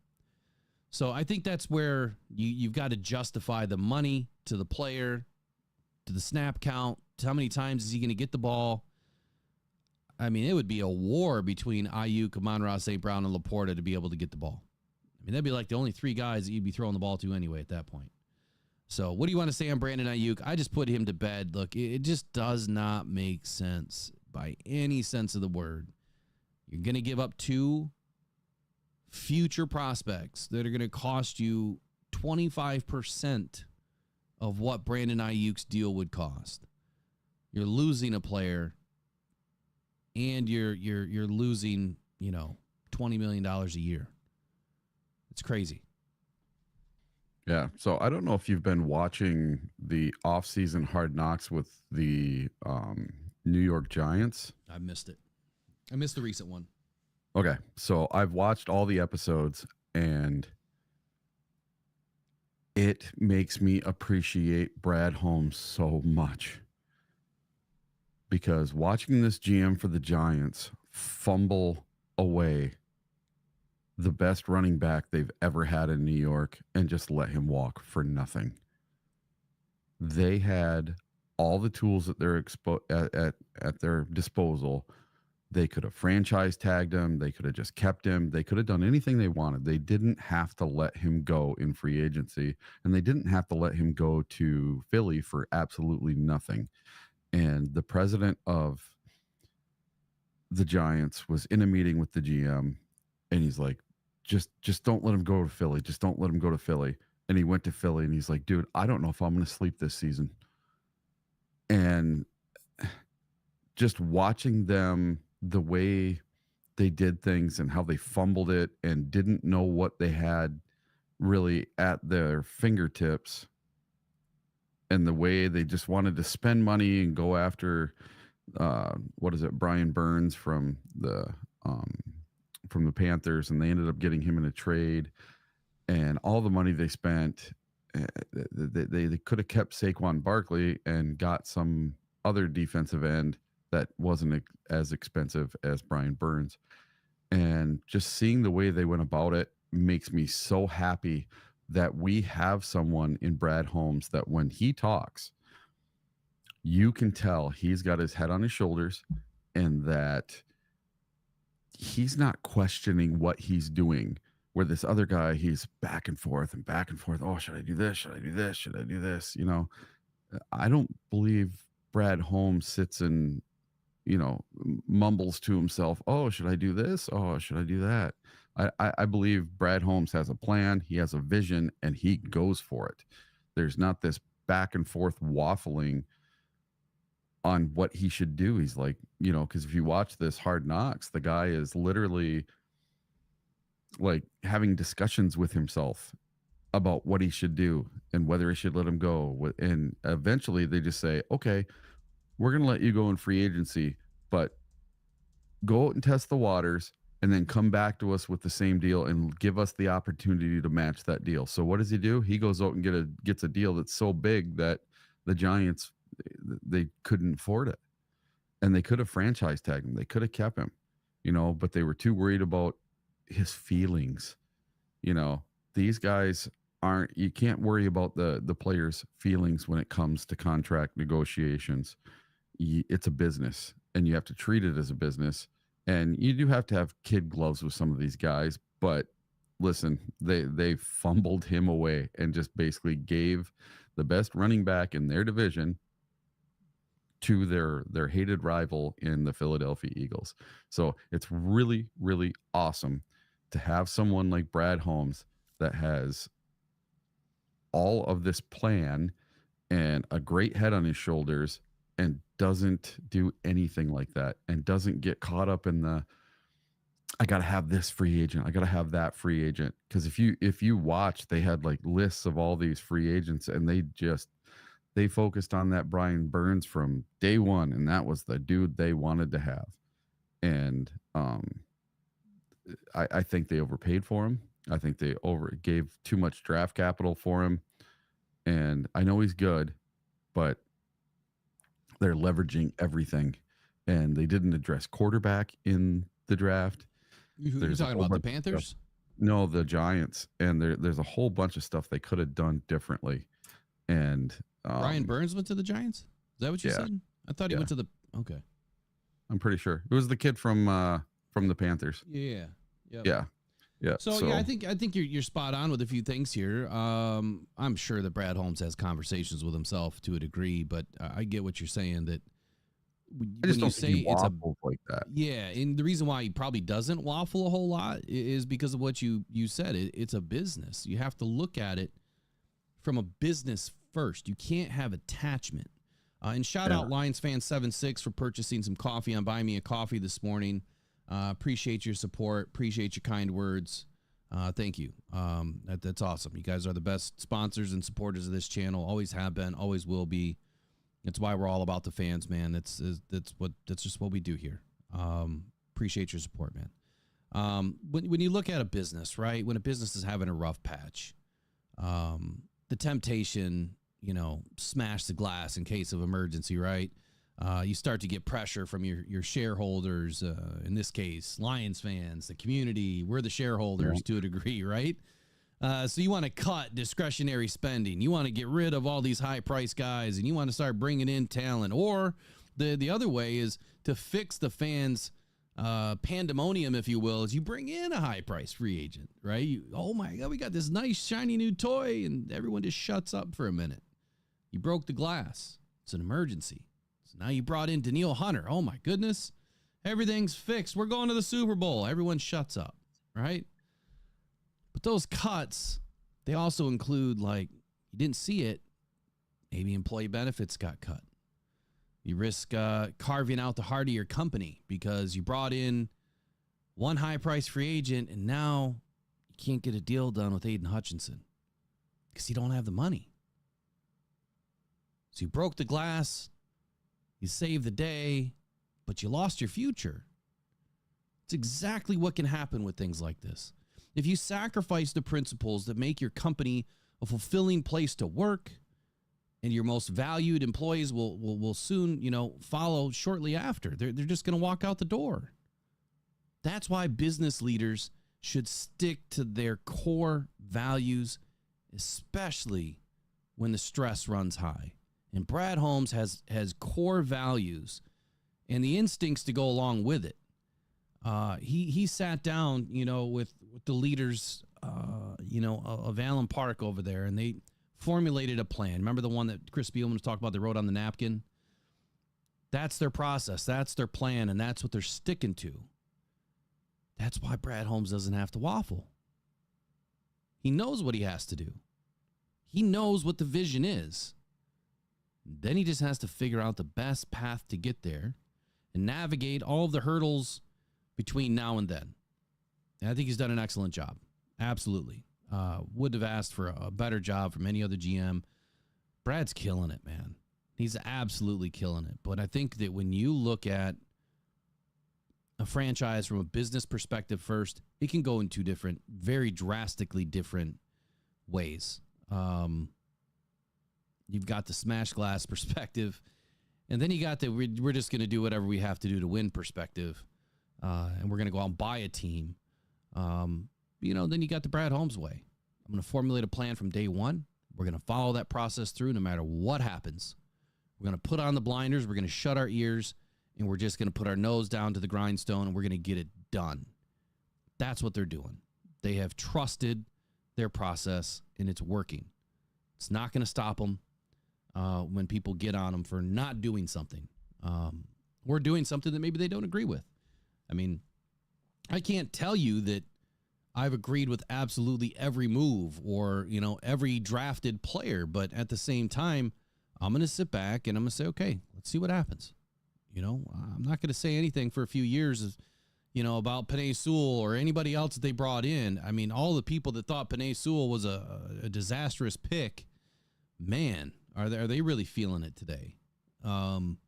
So I think that's where you've got to justify the money to the player, to the snap count, to how many times is he going to get the ball. I mean, it would be a war between Aiyuk, Amon-Ra St. Brown, and Laporta to be able to get the ball. I mean, that'd be like the only 3 guys that you'd be throwing the ball to anyway at that point. So what do you want to say on Brandon Aiyuk? I just put him to bed. Look, it just does not make sense by any sense of the word. You're going to give up 2 future prospects that are going to cost you 25% of what Brandon Aiyuk's deal would cost. You're losing a player, and you're losing, you know, $20 million a year. It's crazy. Yeah. So I don't know if you've been watching the offseason Hard Knocks with the New York Giants. I missed it. I missed the recent one. Okay. So I've watched all the episodes, and it makes me appreciate Brad Holmes so much. Because watching this GM for the Giants fumble away the best running back they've ever had in New York and just let him walk for nothing. They had all the tools at their at their disposal. They could have franchise tagged him. They could have just kept him. They could have done anything they wanted. They didn't have to let him go in free agency, and they didn't have to let him go to Philly for absolutely nothing. And the president of the Giants was in a meeting with the GM, and he's like, just don't let him go to Philly. Just don't let him go to Philly. And he went to Philly, and he's like, dude, I don't know if I'm going to sleep this season. And just watching them, the way they did things and how they fumbled it and didn't know what they had really at their fingertips, and the way they just wanted to spend money and go after, Brian Burns from the Panthers, and they ended up getting him in a trade, and all the money they spent, they could have kept Saquon Barkley and got some other defensive end that wasn't as expensive as Brian Burns. And just seeing the way they went about it makes me so happy that we have someone in Brad Holmes that when he talks, you can tell he's got his head on his shoulders and that he's not questioning what he's doing. Where this other guy, he's back and forth and back and forth. Oh, should I do this? Should I do this? Should I do this? You know, I don't believe Brad Holmes sits and, you know, mumbles to himself, oh, should I do this? Oh, should I do that? I believe Brad Holmes has a plan. He has a vision and he goes for it. There's not this back and forth waffling on what he should do. He's like, you know, because if you watch this Hard Knocks, the guy is literally like having discussions with himself about what he should do and whether he should let him go. And eventually they just say, okay, we're going to let you go in free agency, but go out and test the waters and then come back to us with the same deal and give us the opportunity to match that deal. So what does he do? He goes out and gets a deal that's so big that the Giants, they couldn't afford it. And they could have franchise tagged him. They could have kept him, you know, but they were too worried about his feelings. You know, these guys you can't worry about the players' feelings when it comes to contract negotiations. It's a business and you have to treat it as a business. And you do have to have kid gloves with some of these guys, but listen, they fumbled him away and just basically gave the best running back in their division to their hated rival in the Philadelphia Eagles. So it's really, really awesome to have someone like Brad Holmes that has all of this plan and a great head on his shoulders and doesn't do anything like that and doesn't get caught up in I got to have this free agent. I got to have that free agent. Because if you watch, they had like lists of all these free agents and they focused on that Brian Burns from day one. And that was the dude they wanted to have. And I think they overpaid for him. I think they gave too much draft capital for him. And I know he's good, but they're leveraging everything. And they didn't address quarterback in the draft. You're talking about the Panthers? No, the Giants. And there's a whole bunch of stuff they could have done differently. And Brian Burns went to the Giants? Is that what you said? I thought he went to the okay. I'm pretty sure. It was the kid from the Panthers. Yeah. Yep. Yeah. Yeah. So yeah, I think you're spot on with a few things here. I'm sure that Brad Holmes has conversations with himself to a degree, but I get what you're saying that I just don't say it's like that. Yeah, and the reason why he probably doesn't waffle a whole lot is because of what you said. It's a business. You have to look at it from a business first. You can't have attachment. And shout out Lions fan 76 for purchasing some coffee on Buy Me a Coffee this morning. Appreciate your support. Appreciate your kind words. Thank you. That's awesome. You guys are the best sponsors and supporters of this channel. Always have been. Always will be. That's why we're all about the fans, man. That's just what we do here. Appreciate your support, man. When you look at a business, right? When a business is having a rough patch, the temptation, smash the glass in case of emergency, right? You start to get pressure from your shareholders, in this case, Lions fans, the community. We're the shareholders to a degree, right? So you want to cut discretionary spending. You want to get rid of all these high-priced guys, and you want to start bringing in talent. Or the other way is to fix the fans' pandemonium, if you will, is you bring in a high-priced free agent, right? Oh, my God, we got this nice, shiny new toy, and everyone just shuts up for a minute. You broke the glass. It's an emergency. So now you brought in Danielle Hunter. Oh, my goodness. Everything's fixed. We're going to the Super Bowl. Everyone shuts up, right? But those cuts, they also include, like, you didn't see it, maybe employee benefits got cut. You risk carving out the heart of your company because you brought in one high-priced free agent, and now you can't get a deal done with Aiden Hutchinson because you don't have the money. So you broke the glass, you saved the day, but you lost your future. It's exactly what can happen with things like this. If you sacrifice the principles that make your company a fulfilling place to work, and your most valued employees will soon, follow shortly after. They're just going to walk out the door. That's why business leaders should stick to their core values, especially when the stress runs high. And Brad Holmes has core values and the instincts to go along with it. He sat down, with the leaders, of Allen Park over there, and they formulated a plan. Remember the one that Chris Spielman was talking about? They wrote on the napkin. That's their process. That's their plan, and that's what they're sticking to. That's why Brad Holmes doesn't have to waffle. He knows what he has to do. He knows what the vision is. Then he just has to figure out the best path to get there and navigate all of the hurdles between now and then. And I think he's done an excellent job. Absolutely. Would have asked for a better job from any other GM. Brad's killing it, man. He's absolutely killing it. But I think that when you look at a franchise from a business perspective first, it can go in two different, very drastically different ways. You've got the smash glass perspective, and then you got the we're just going to do whatever we have to do to win perspective, and we're going to go out and buy a team. Then you got the Brad Holmes way. I'm going to formulate a plan from day one. We're going to follow that process through no matter what happens. We're going to put on the blinders. We're going to shut our ears, and we're just going to put our nose down to the grindstone, and we're going to get it done. That's what they're doing. They have trusted their process, and it's working. It's not going to stop them when people get on them for not doing something or doing something that maybe they don't agree with. I mean, I can't tell you that I've agreed with absolutely every move or, every drafted player. But at the same time, I'm going to sit back and I'm going to say, okay, let's see what happens. I'm not going to say anything for a few years, about Penei Sewell or anybody else that they brought in. I mean, all the people that thought Penei Sewell was a disastrous pick, man, are they really feeling it today? And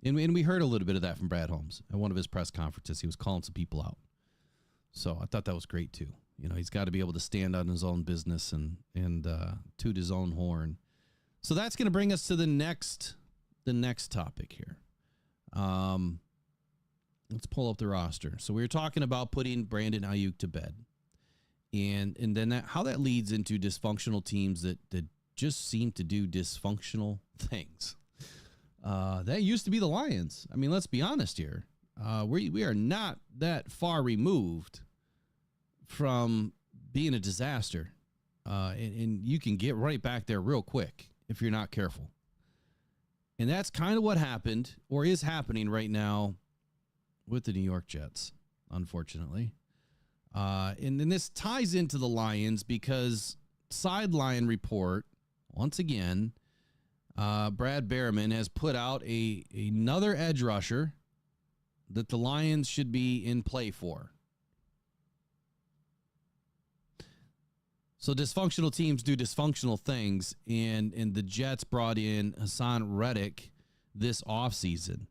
we heard a little bit of that from Brad Holmes at one of his press conferences. He was calling some people out. So I thought that was great too. He's got to be able to stand on his own business and toot his own horn. So that's going to bring us to the next topic here. Let's pull up the roster. So we were talking about putting Brandon Aiyuk to bed, and then how that leads into dysfunctional teams that just seem to do dysfunctional things. That used to be the Lions. I mean, let's be honest here. We are not that far removed from being a disaster, and you can get right back there real quick if you're not careful. And that's kind of what happened or is happening right now with the New York Jets, unfortunately. And then this ties into the Lions because sideline report, once again, Brad Behrman has put out another edge rusher that the Lions should be in play for. So dysfunctional teams do dysfunctional things, and the Jets brought in Hassan Reddick this offseason.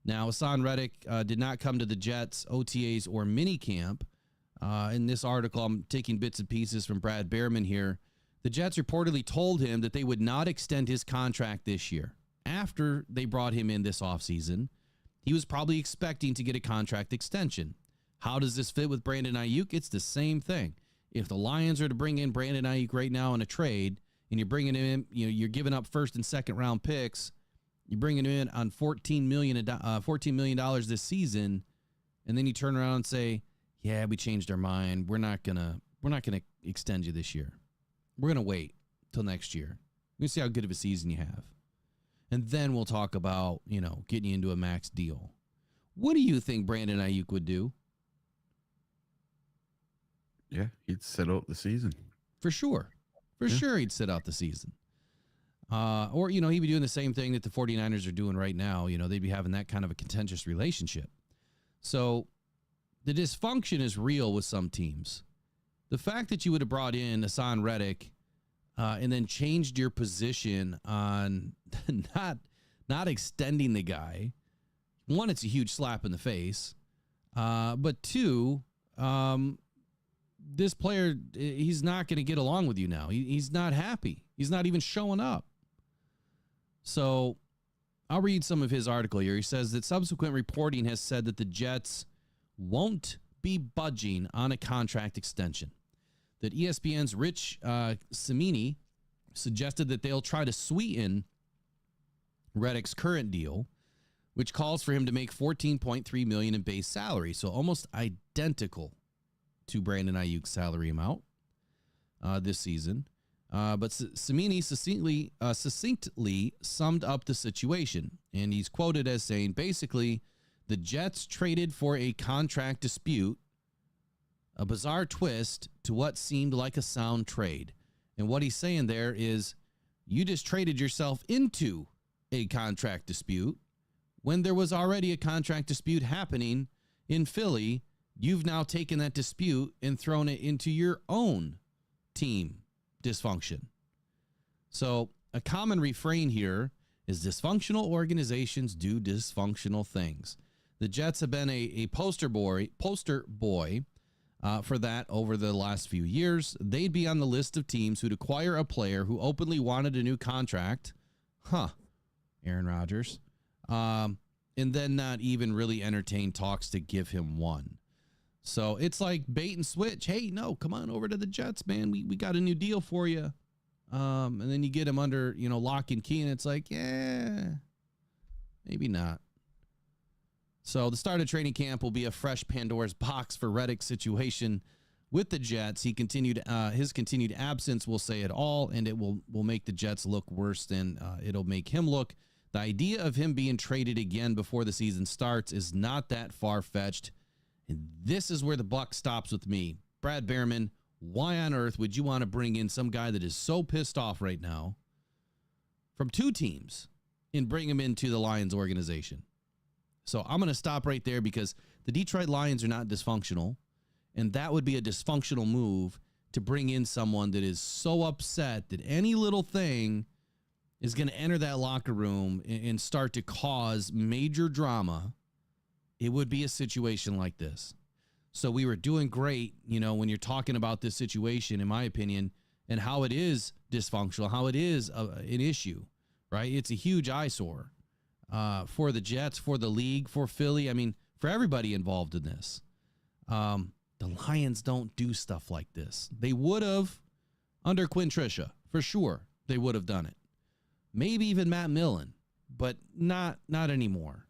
Now, Hassan Reddick did not come to the Jets, OTAs, or minicamp. In this article, I'm taking bits and pieces from Brad Behrman here. The Jets reportedly told him that they would not extend his contract this year. After they brought him in this offseason, he was probably expecting to get a contract extension. How does this fit with Brandon Aiyuk? It's the same thing. If the Lions are to bring in Brandon Aiyuk right now in a trade, and you're bringing him in, you're giving up first and second round picks, you're bringing him in on $14 million this season, and then you turn around and say, "Yeah, we changed our mind. We're not gonna extend you this year. We're gonna wait till next year. We're gonna see how good of a season you have, and then we'll talk about getting you into a max deal." What do you think Brandon Aiyuk would do? Yeah, he'd sit out the season. For sure. For sure he'd sit out the season. Or, he'd be doing the same thing that the 49ers are doing right now. They'd be having that kind of a contentious relationship. So the dysfunction is real with some teams. The fact that you would have brought in Hassan Reddick and then changed your position on not extending the guy, one, it's a huge slap in the face. But two, this player, he's not going to get along with you now. He's not happy. He's not even showing up. So I'll read some of his article here. He says that subsequent reporting has said that the Jets won't be budging on a contract extension. That ESPN's Rich Cimini suggested that they'll try to sweeten Reddick's current deal, which calls for him to make $14.3 million in base salary, so almost identical to Brandon Aiyuk's salary amount this season. But Cimini succinctly summed up the situation, and he's quoted as saying, basically, the Jets traded for a contract dispute, a bizarre twist to what seemed like a sound trade. And what he's saying there is, you just traded yourself into a contract dispute when there was already a contract dispute happening in Philly. You've now taken that dispute and thrown it into your own team dysfunction. So a common refrain here is dysfunctional organizations do dysfunctional things. The Jets have been a poster boy for that over the last few years. They'd be on the list of teams who'd acquire a player who openly wanted a new contract. Aaron Rodgers. And then not even really entertain talks to give him one. So it's like bait and switch. Hey, no, come on over to the Jets, man. We got a new deal for you. And then you get him under, lock and key, and it's like, yeah, maybe not. So the start of training camp will be a fresh Pandora's box for Reddick's situation with the Jets. His continued absence will say it all, and it will make the Jets look worse than it'll make him look. The idea of him being traded again before the season starts is not that far-fetched. And this is where the buck stops with me. Brad Behrman, why on earth would you want to bring in some guy that is so pissed off right now from two teams and bring him into the Lions organization? So I'm going to stop right there because the Detroit Lions are not dysfunctional, and that would be a dysfunctional move to bring in someone that is so upset that any little thing is going to enter that locker room and start to cause major drama. It would be a situation like this. So we were doing great, when you're talking about this situation, in my opinion, and how it is dysfunctional, how it is an issue, right? It's a huge eyesore for the Jets, for the league, for Philly. I mean, for everybody involved in this. The Lions don't do stuff like this. They would have under Quinn Trisha, for sure. They would have done it. Maybe even Matt Millen, but not anymore.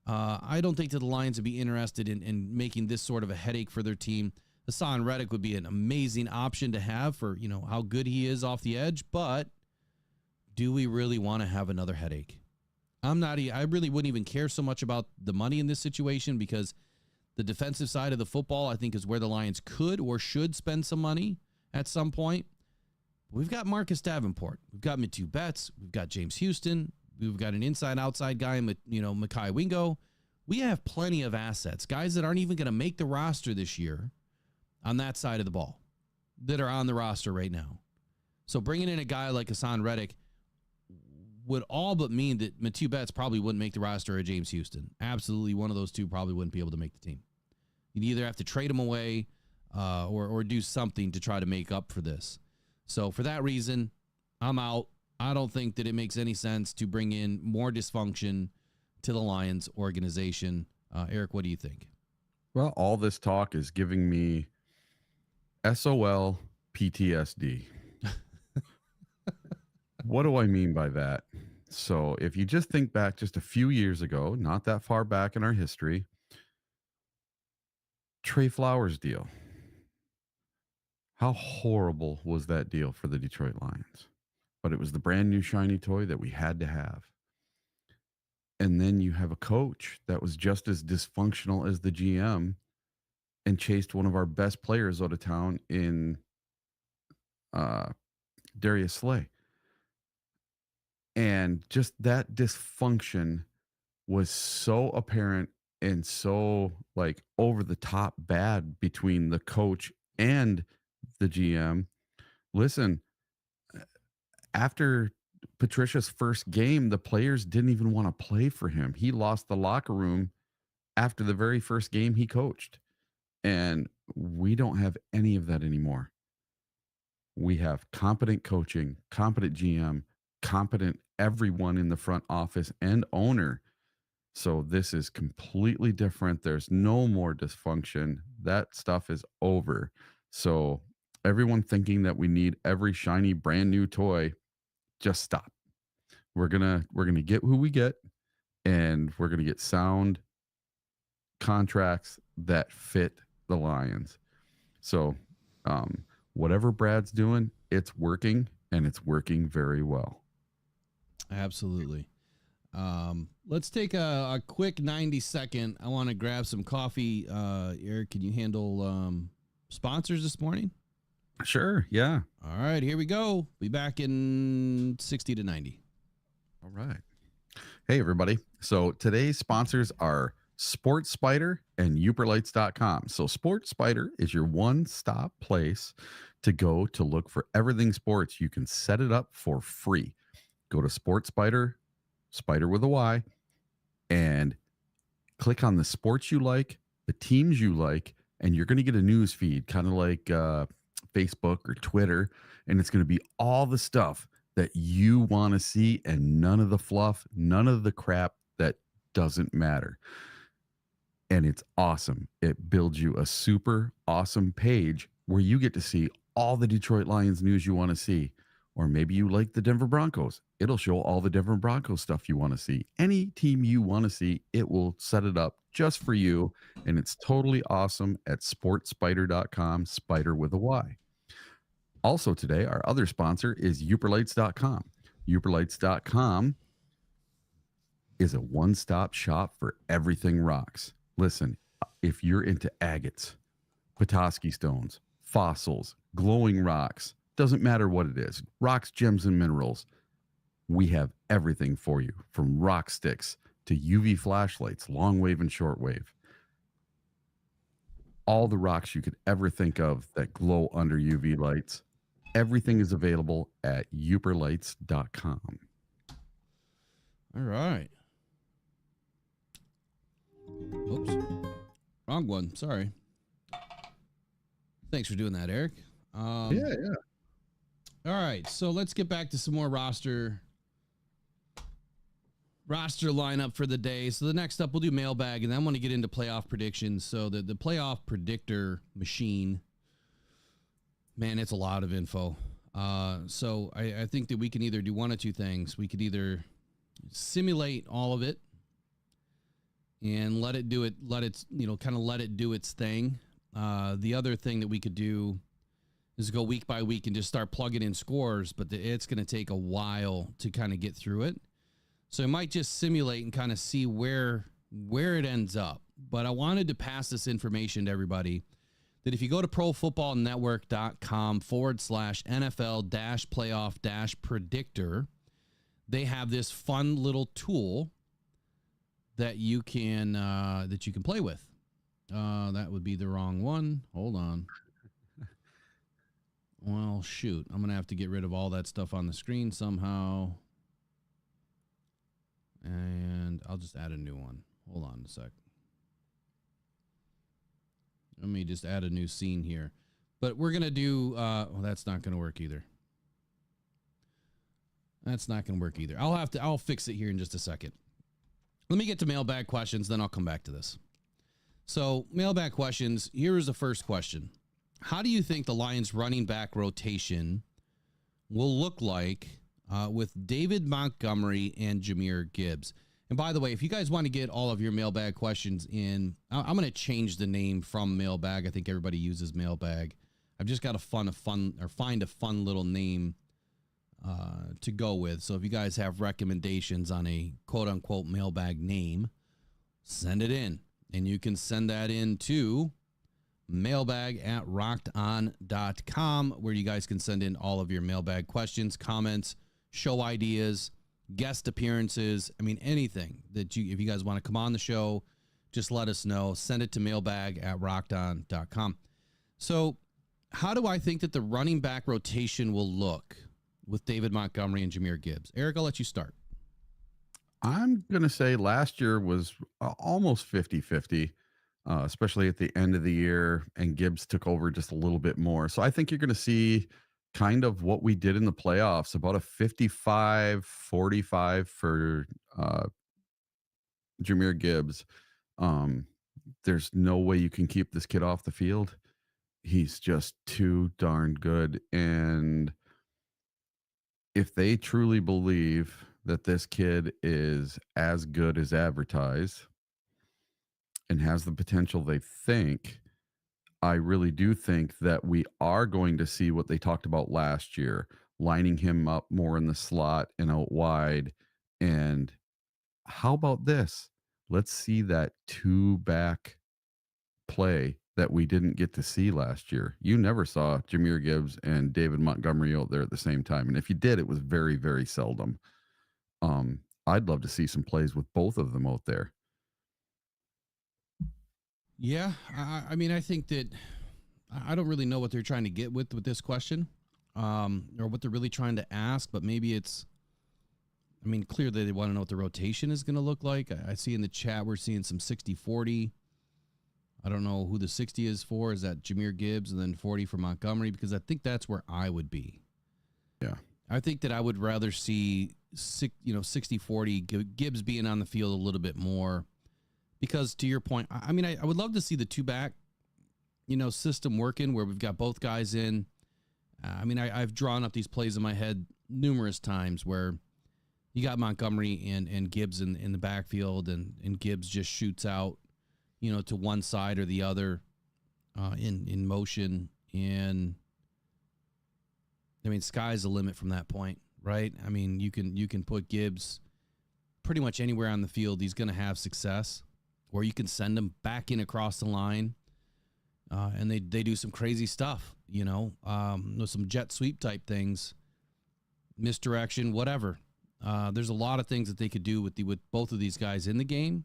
I don't think that the Lions would be interested in making this sort of a headache for their team. Hassan Reddick would be an amazing option to have for, how good he is off the edge, but do we really want to have another headache? I really wouldn't even care so much about the money in this situation because the defensive side of the football, I think, is where the Lions could or should spend some money at some point. We've got Marcus Davenport. We've got Metu Betts. We've got James Houston. We've got an inside-outside guy, Mekhi Wingo. We have plenty of assets, guys that aren't even going to make the roster this year on that side of the ball that are on the roster right now. So bringing in a guy like Hassan Reddick would all but mean that Metu Betts probably wouldn't make the roster or James Houston. Absolutely, one of those two probably wouldn't be able to make the team. You'd either have to trade him away or do something to try to make up for this. So for that reason, I'm out. I don't think that it makes any sense to bring in more dysfunction to the Lions organization. Eric, what do you think? Well, all this talk is giving me SOL PTSD. What do I mean by that? So if you just think back just a few years ago, not that far back in our history, Trey Flowers deal. How horrible was that deal for the Detroit Lions? But it was the brand new shiny toy that we had to have. And then you have a coach that was just as dysfunctional as the GM and chased one of our best players out of town in Darius Slay. And just that dysfunction was so apparent and so over the top bad between the coach and the GM. Listen, after Patricia's first game, the players didn't even want to play for him. He lost the locker room after the very first game he coached. And we don't have any of that anymore. We have competent coaching, competent GM, competent everyone in the front office and owner. So this is completely different. There's no more dysfunction. That stuff is over. So everyone thinking that we need every shiny brand new toy, just stop. We're gonna get who we get, and we're gonna get sound contracts that fit the Lions. So whatever Brad's doing, it's working, and it's working very well. Absolutely. Let's take a quick 90-second. I want to grab some coffee. Eric, can you handle sponsors this morning? Sure. Yeah. All right, here we go. Be back in 60 to 90. All right. Hey, everybody. So today's sponsors are Sports Spider and UperLights.com. So Sports Spider is your one-stop place to go to look for everything sports. You can set it up for free. Go to Sports Spider, Spider with a Y, and click on the sports you like, the teams you like, and you're going to get a news feed, kind of like Facebook or Twitter, and it's going to be all the stuff that you want to see and none of the fluff, none of the crap that doesn't matter. And it's awesome. It builds you a super awesome page where you get to see all the Detroit Lions news you want to see. Or maybe you like the Denver Broncos. It'll show all the Denver Broncos stuff you want to see. Any team you want to see, it will set it up just for you. And it's totally awesome at sportspider.com, spider with a Y. Also today, our other sponsor is UperLights.com. UperLights.com is a one-stop shop for everything rocks. Listen, if you're into agates, Petoskey stones, fossils, glowing rocks, doesn't matter what it is, rocks, gems, and minerals, we have everything for you, from rock sticks to UV flashlights, long wave and short wave. All the rocks you could ever think of that glow under UV lights, everything is available at UperLights.com. All right. Oops. Wrong one. Sorry. Thanks for doing that, Eric. Yeah. All right, so let's get back to some more roster lineup for the day. So the next up, we'll do mailbag, and then I want to get into playoff predictions. So the playoff predictor machine, man, it's a lot of info. So I think that we can either do one of two things. We could either simulate all of it and let it do its thing. The other thing that we could do is go week by week and just start plugging in scores, but it's going to take a while to kind of get through it. So I might just simulate and kind of see where it ends up. But I wanted to pass this information to everybody that if you go to profootballnetwork.com/NFL-playoff-predictor, they have this fun little tool that you can play with. That would be the wrong one. Hold on. Well, shoot. I'm going to have to get rid of all that stuff on the screen somehow. And I'll just add a new one. Hold on a sec. Let me just add a new scene here. But we're going to do... that's not going to work either. That's not going to work either. I'll fix it here in just a second. Let me get to mailbag questions, then I'll come back to this. So, mailbag questions. Here is the first question. How do you think the Lions running back rotation will look like with David Montgomery and Jahmyr Gibbs? And by the way, if you guys want to get all of your mailbag questions in, I'm going to change the name from mailbag. I think everybody uses mailbag. I've just got to find a fun little name to go with. So if you guys have recommendations on a quote unquote mailbag name, send it in. And you can send that in to mailbag@rockedon.com, where you guys can send in all of your mailbag questions, comments, show ideas, guest appearances. I mean, anything that if you guys want to come on the show, just let us know. Send it to mailbag@rockedon.com. So how do I think that the running back rotation will look with David Montgomery and Jahmyr Gibbs? Eric, I'll let you start. I'm going to say last year was almost 50-50. Especially at the end of the year, and Gibbs took over just a little bit more. So I think you're going to see kind of what we did in the playoffs, about a 55-45 for Jahmyr Gibbs. There's no way you can keep this kid off the field. He's just too darn good. And if they truly believe that this kid is as good as advertised and has the potential they think, I really do think that we are going to see what they talked about last year, lining him up more in the slot and out wide. And how about this? Let's see that two back play that we didn't get to see last year. You never saw Jahmyr Gibbs and David Montgomery out there at the same time. And if you did, it was very, very seldom. I'd love to see some plays with both of them out there. Yeah, I mean, I think that I don't really know what they're trying to get with this question, or what they're really trying to ask, but maybe it's, I mean, clearly they want to know what the rotation is going to look like. I see in the chat we're seeing some 60-40. I don't know who the 60 is for. Is that Jahmyr Gibbs and then 40 for Montgomery? Because I think that's where I would be. Yeah. I think that I would rather see 60-40, Gibbs being on the field a little bit more. Because to your point, I mean, I would love to see the two back, system working where we've got both guys in. I mean, I've drawn up these plays in my head numerous times where you got Montgomery and Gibbs in the backfield, and Gibbs just shoots out, to one side or the other in motion. And I mean, sky's the limit from that point, right? I mean, you can put Gibbs pretty much anywhere on the field. He's going to have success. Or you can send him back in across the line, and they do some crazy stuff, some jet sweep type things, misdirection, whatever. There's a lot of things that they could do with both of these guys in the game.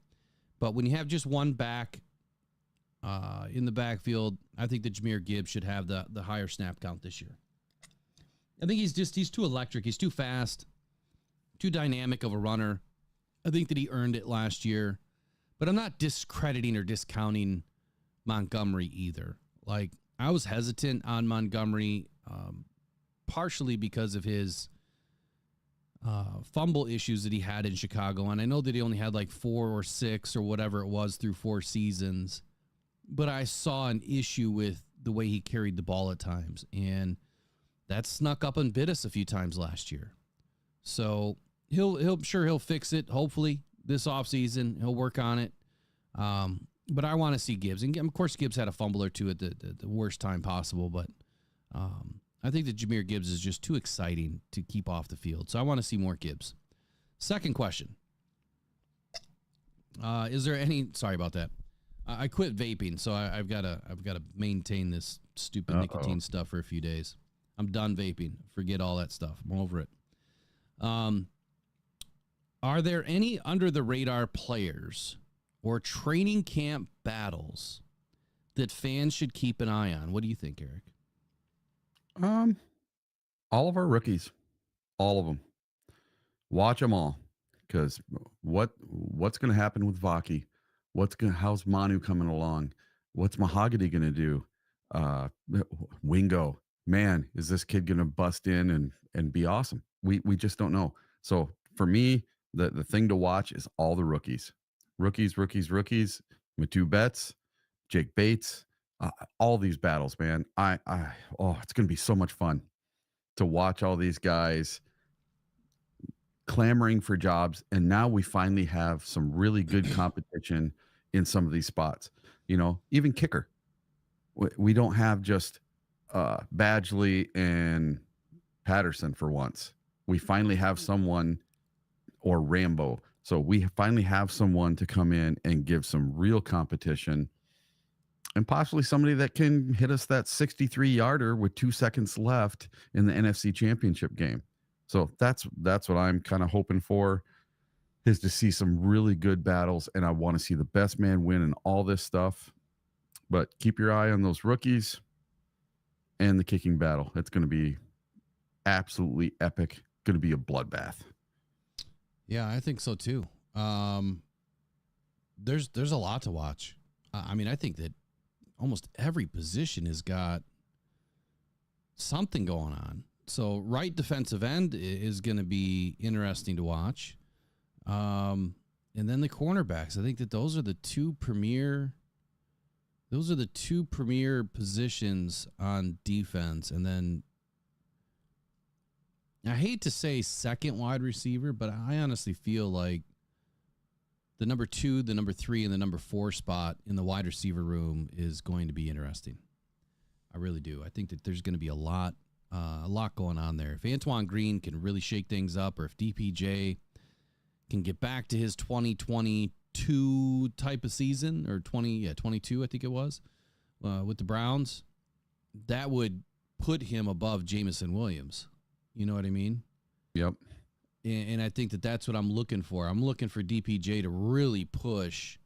But when you have just one back in the backfield, I think that Jahmyr Gibbs should have the higher snap count this year. I think he's too electric. He's too fast, too dynamic of a runner. I think that he earned it last year. But I'm not discrediting or discounting Montgomery either. Like, I was hesitant on Montgomery, partially because of his fumble issues that he had in Chicago. And I know that he only had like 4 or 6 or whatever it was through 4 seasons. But I saw an issue with the way he carried the ball at times. And that snuck up and bit us a few times last year. So he'll fix it, hopefully. This offseason, he'll work on it. But I want to see Gibbs. And, of course, Gibbs had a fumble or two at the worst time possible. But I think that Jahmyr Gibbs is just too exciting to keep off the field. So I want to see more Gibbs. Second question. Is there any... Sorry about that. I quit vaping, so I've got to maintain this stupid nicotine stuff for a few days. I'm done vaping. Forget all that stuff. I'm over it. Are there any under-the-radar players or training camp battles that fans should keep an eye on? What do you think, Eric? All of our rookies. All of them. Watch them all. Because what's going to happen with Vaki? How's Manu coming along? What's Mahogany going to do? Wingo. Man, is this kid going to bust in and be awesome? We just don't know. So for me, the thing to watch is all the rookies. Rookies. Matu Betts, Jake Bates, all these battles, man. It's going to be so much fun to watch all these guys clamoring for jobs. And now we finally have some really good competition in some of these spots. Even kicker. We don't have just Badgley and Patterson for once. We finally have someone, or Rambo. So we finally have someone to come in and give some real competition, and possibly somebody that can hit us that 63-yarder with 2 seconds left in the NFC Championship game. So that's what I'm kind of hoping for, is to see some really good battles, and I want to see the best man win and all this stuff. But keep your eye on those rookies and the kicking battle. It's going to be absolutely epic. Going to be a bloodbath. Yeah, I think so too. There's a lot to watch. I mean, I think that almost every position has got something going on. So right defensive end is going to be interesting to watch. And then the cornerbacks. I think that those are the two premier positions on defense. And then I hate to say second wide receiver, but I honestly feel like the number 2, the number 3, and the number 4 spot in the wide receiver room is going to be interesting. I really do. I think that there's going to be a lot going on there. If Antoine Green can really shake things up, or if DPJ can get back to his 2022 type of season, or 22, I think it was, with the Browns, that would put him above Jameson Williams. You know what I mean? Yep. And I think that that's what I'm looking for. I'm looking for DPJ to really push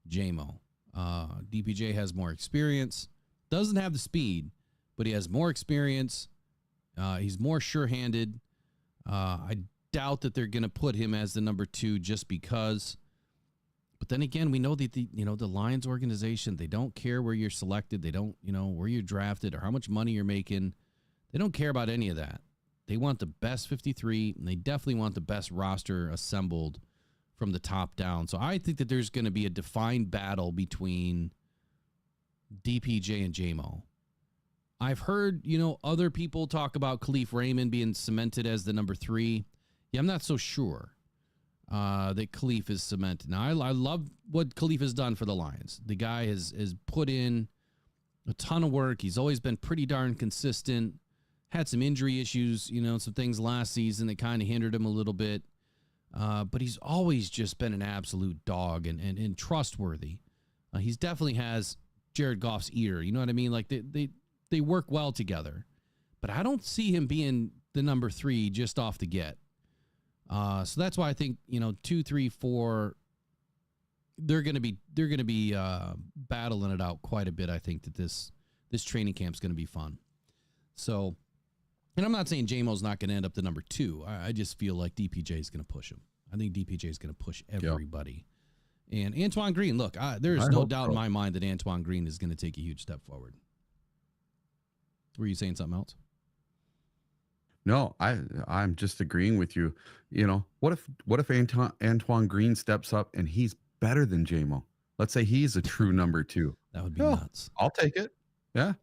JMO. DPJ has more experience, doesn't have the speed, but he has more experience. He's more sure-handed. I doubt that they're going to put him as the number 2 just because. But then again, we know that the Lions organization, they don't care where you're selected. They don't, where you're drafted or how much money you're making. They don't care about any of that. They want the best 53, and they definitely want the best roster assembled from the top down. So I think that there's going to be a defined battle between DPJ and JMO. I've heard, other people talk about Khalif Raymond being cemented as the number 3. Yeah, I'm not so sure that Khalif is cemented. Now, I love what Khalif has done for the Lions. The guy has put in a ton of work. He's always been pretty darn consistent. Had some injury issues, some things last season that kind of hindered him a little bit. But he's always just been an absolute dog and trustworthy. He's definitely has Jared Goff's ear. You know what I mean? Like they work well together. But I don't see him being the number 3 just off the get. So that's why I think, 2, 3, 4, they're going to be battling it out quite a bit. I think that this training camp is going to be fun. So, and I'm not saying JMO's not going to end up the number 2. I just feel like DPJ is going to push him. I think DPJ is going to push everybody. Yep. And Antoine Green, look, there's no doubt in my mind that Antoine Green is going to take a huge step forward. Were you saying something else? No, I'm just agreeing with you. What if Antoine Green steps up and he's better than JMO? Let's say he's a true number 2. That would be nuts. I'll take it. Yeah.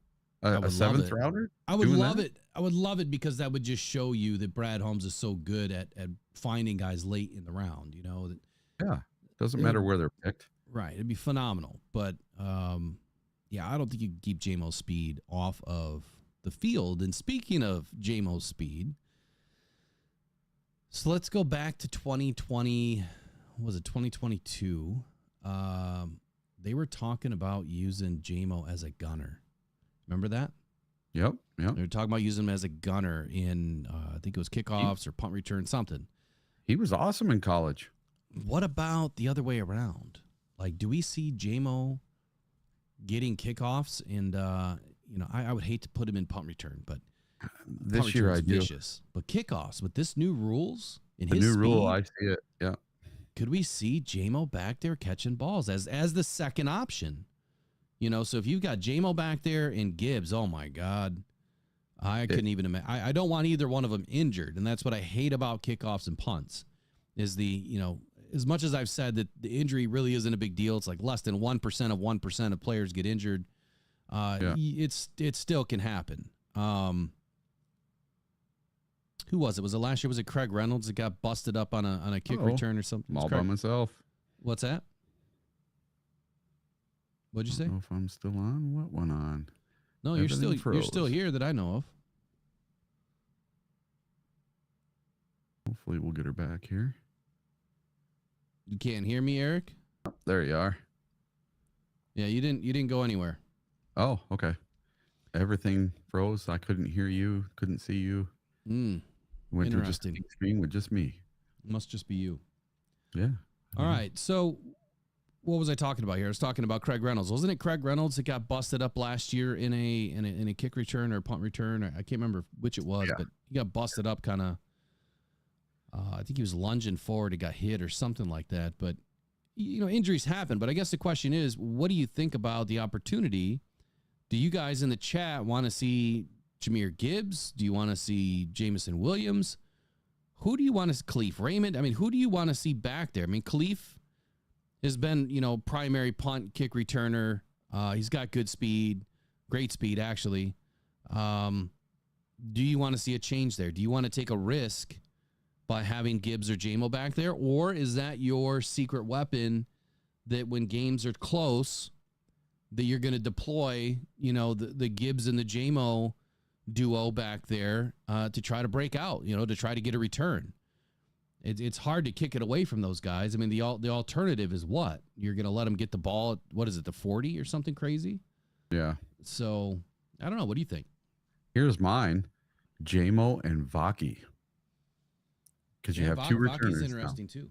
A 7th rounder? I would love it. I would love it because that would just show you that Brad Holmes is so good at finding guys late in the round, Yeah. Doesn't matter where they're picked. Right. It'd be phenomenal. But, yeah, I don't think you can keep JMO's speed off of the field. And speaking of JMO's speed, so let's go back to 2020. Was it 2022? They were talking about using JMO as a gunner. Remember that? Yep. They were talking about using him as a gunner in, I think it was kickoffs or punt return, something. He was awesome in college. What about the other way around? Like, do we see JMO getting kickoffs? And, I would hate to put him in punt return, but this year I do. Vicious. But kickoffs with this new rules in the his new speed, rule, I see it. Yeah. Could we see JMO back there catching balls as the second option? So if you've got JMO back there and Gibbs, oh my God, I couldn't even imagine. I don't want either one of them injured, and that's what I hate about kickoffs and punts. Is as much as I've said that the injury really isn't a big deal, it's like less than 1% of players get injured. It still can happen. Who was it? Was it last year? Was it Craig Reynolds that got busted up on a kick return or something? All by myself. What's that? What'd you say? I don't know if I'm still on. What went on? No, you're still here that I know of. Hopefully we'll get her back here. You can't hear me, Eric? Oh, there you are. Yeah, you didn't go anywhere. Oh, okay. Everything froze. I couldn't hear you, couldn't see you. Went to just a screen with just me. Must just be you. Yeah. All right. So what was I talking about here? I was talking about Craig Reynolds. Wasn't it Craig Reynolds that got busted up last year in a kick return or punt return? I can't remember which it was, but he got busted up kind of. I think he was lunging forward. He got hit or something like that. But, injuries happen. But I guess the question is, what do you think about the opportunity? Do you guys in the chat want to see Jahmyr Gibbs? Do you want to see Jameson Williams? Who do you want to see? Khalif Raymond? I mean, who do you want to see back there? I mean, Khalif, has been, primary punt kick returner. He's got good speed, great speed, actually. Do you want to see a change there? Do you want to take a risk by having Gibbs or JMO back there? Or is that your secret weapon that when games are close, that you're going to deploy, the Gibbs and the JMO duo back there to try to break out, to try to get a return? It's hard to kick it away from those guys. I mean, the alternative is what? You're going to let them get the ball at, what is it, the 40 or something crazy? Yeah. So, I don't know. What do you think? Here's mine, JMO and Vaki. Because you have two returners. Vaki's interesting too.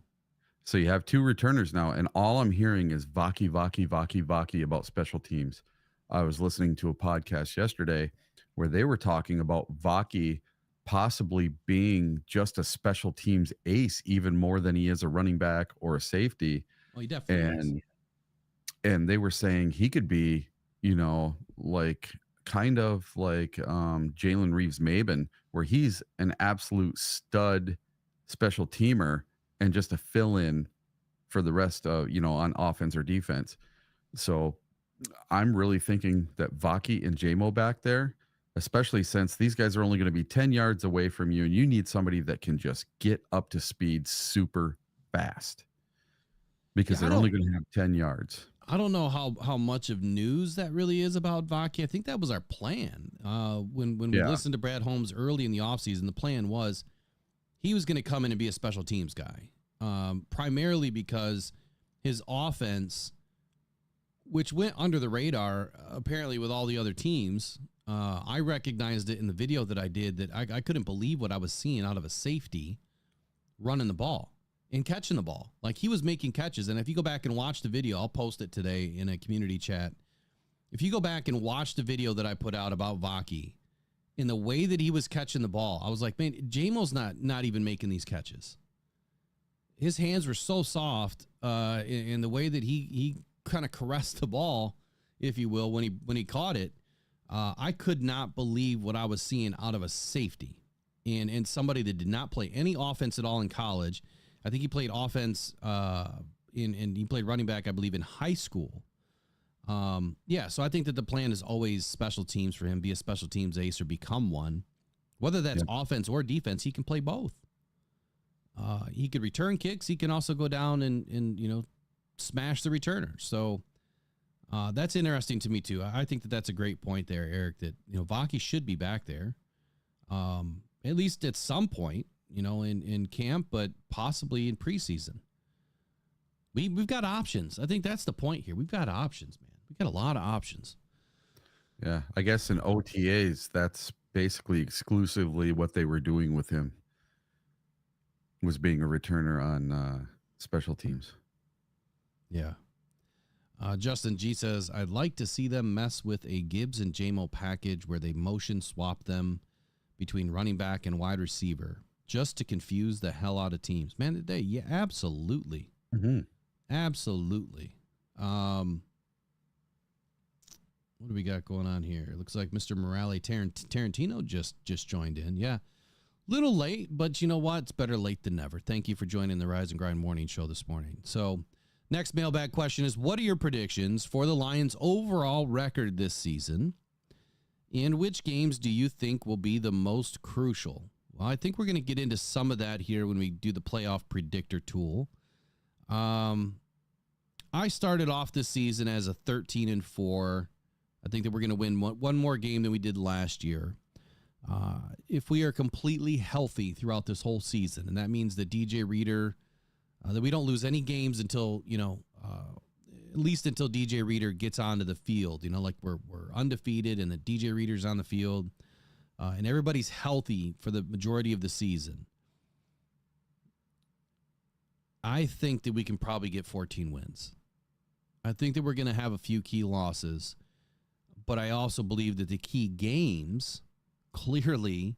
So you have two returners now, and all I'm hearing is Vaki about special teams. I was listening to a podcast yesterday where they were talking about Vaki possibly being just a special teams ace, even more than he is a running back or a safety. Oh, he definitely is. And they were saying he could be, like kind of like Jalen Reeves-Maben, where he's an absolute stud special teamer and just a fill-in for the rest of, on offense or defense. So I'm really thinking that Vaki and JMO back there, especially since these guys are only going to be 10 yards away from you, and you need somebody that can just get up to speed super fast because they're only going to have 10 yards. I don't know how much of news that really is about Vaki. I think that was our plan. When we listened to Brad Holmes early in the offseason, the plan was he was going to come in and be a special teams guy, primarily because his offense, which went under the radar, apparently with all the other teams, I recognized it in the video that I did that I couldn't believe what I was seeing out of a safety running the ball and catching the ball. Like, he was making catches. And if you go back and watch the video, I'll post it today in a community chat. If you go back and watch the video that I put out about Vaki, in the way that he was catching the ball, I was like, man, JMO's not even making these catches. His hands were so soft in the way that he kind of caressed the ball, if you will, when he caught it. I could not believe what I was seeing out of a safety and somebody that did not play any offense at all in college. I think he played offense and he played running back, I believe, in high school. So I think that the plan is always special teams for him, be a special teams ace or become one. Whether that's offense or defense, he can play both. He could return kicks. He can also go down and smash the returner. So that's interesting to me too. I think that that's a great point there, Eric, that, Vaki should be back there, at least at some point, in camp, but possibly in preseason. We've got options. I think that's the point here. We've got options, man. We've got a lot of options. Yeah, I guess in OTAs, that's basically exclusively what they were doing with him, was being a returner on special teams. Yeah. Justin G says, I'd like to see them mess with a Gibbs and JMO package where they motion swap them between running back and wide receiver just to confuse the hell out of teams. Man, yeah, absolutely. Mm-hmm. Absolutely. What do we got going on here? It looks like Mr. Morale Tarantino just joined in. Yeah. Little late, but you know what? It's better late than never. Thank you for joining the Rise and Grind morning show this morning. So, next mailbag question is, what are your predictions for the Lions' overall record this season? And which games do you think will be the most crucial? Well, I think we're going to get into some of that here when we do the playoff predictor tool. I started off this season as a 13-4. I think that we're going to win one more game than we did last year. If we are completely healthy throughout this whole season, and that means that DJ Reader, that we don't lose any games until, at least until DJ Reader gets onto the field, like we're undefeated and the DJ Reader's on the field, and everybody's healthy for the majority of the season. I think that we can probably get 14 wins. I think that we're going to have a few key losses, but I also believe that the key games, clearly,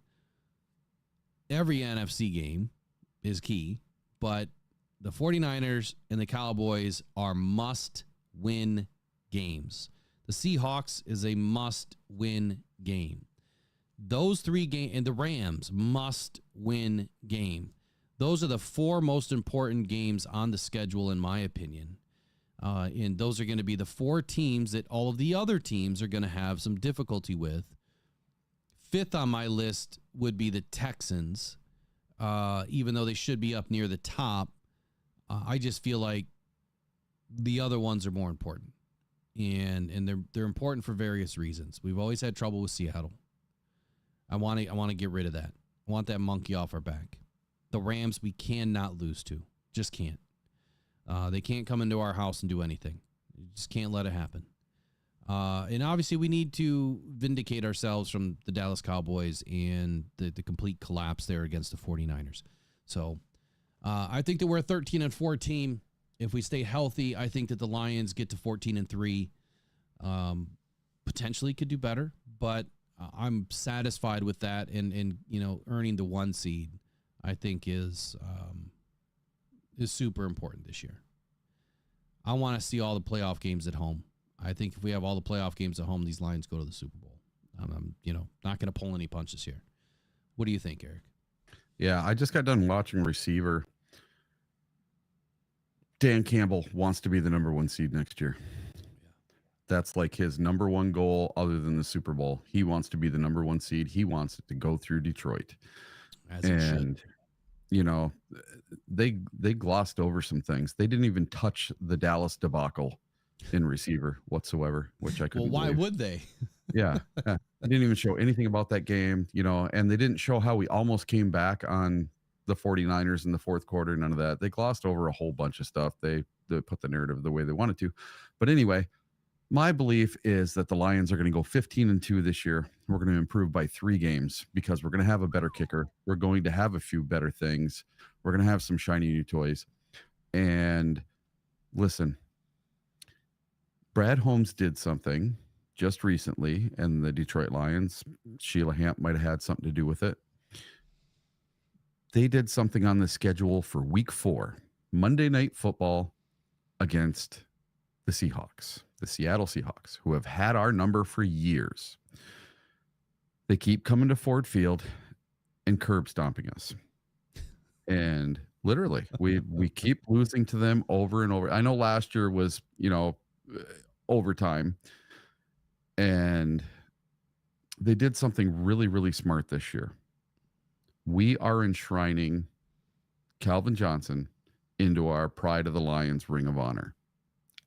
every NFC game is key, but the 49ers and the Cowboys are must-win games. The Seahawks is a must-win game. Those three games, and the Rams, must-win game. Those are the four most important games on the schedule, in my opinion. And those are going to be the 4 teams that all of the other teams are going to have some difficulty with. 5th on my list would be the Texans, even though they should be up near the top. I just feel like the other ones are more important, and they're important for various reasons. We've always had trouble with Seattle. I want to get rid of that. I want that monkey off our back. The Rams we cannot lose to, just can't. They can't come into our house and do anything. You just can't let it happen. And obviously we need to vindicate ourselves from the Dallas Cowboys and the complete collapse there against the 49ers. So I think that we're a 13-4 team. If we stay healthy, I think that the Lions get to 14-3. Potentially could do better, but I'm satisfied with that. And earning the 1 seed, I think is super important this year. I want to see all the playoff games at home. I think if we have all the playoff games at home, these Lions go to the Super Bowl. I'm not going to pull any punches here. What do you think, Eric? Yeah, I just got done watching receiver. Dan Campbell wants to be the number 1 seed next year. That's like his number 1 goal other than the Super Bowl. He wants to be the number 1 seed. He wants it to go through Detroit. As it should. They glossed over some things. They didn't even touch the Dallas debacle in receiver whatsoever, which I couldn't Well, why believe. would they? Yeah. They didn't even show anything about that game, and they didn't show how we almost came back on the 49ers in the 4th quarter. None of that. They glossed over a whole bunch of stuff. They put the narrative the way they wanted to. But anyway, my belief is that the Lions are going to go 15-2 this year. We're going to improve by 3 games because we're going to have a better kicker. We're going to have a few better things. We're going to have some shiny new toys. And listen, Brad Holmes did something just recently, and the Detroit Lions, Sheila Hamp might have had something to do with it. They did something on the schedule for week 4, Monday Night Football against the Seahawks, the Seattle Seahawks, who have had our number for years. They keep coming to Ford Field and curb stomping us. And literally, we keep losing to them over and over. I know last year was, overtime. And they did something really, really smart this year. We are enshrining Calvin Johnson into our Pride of the Lions Ring of Honor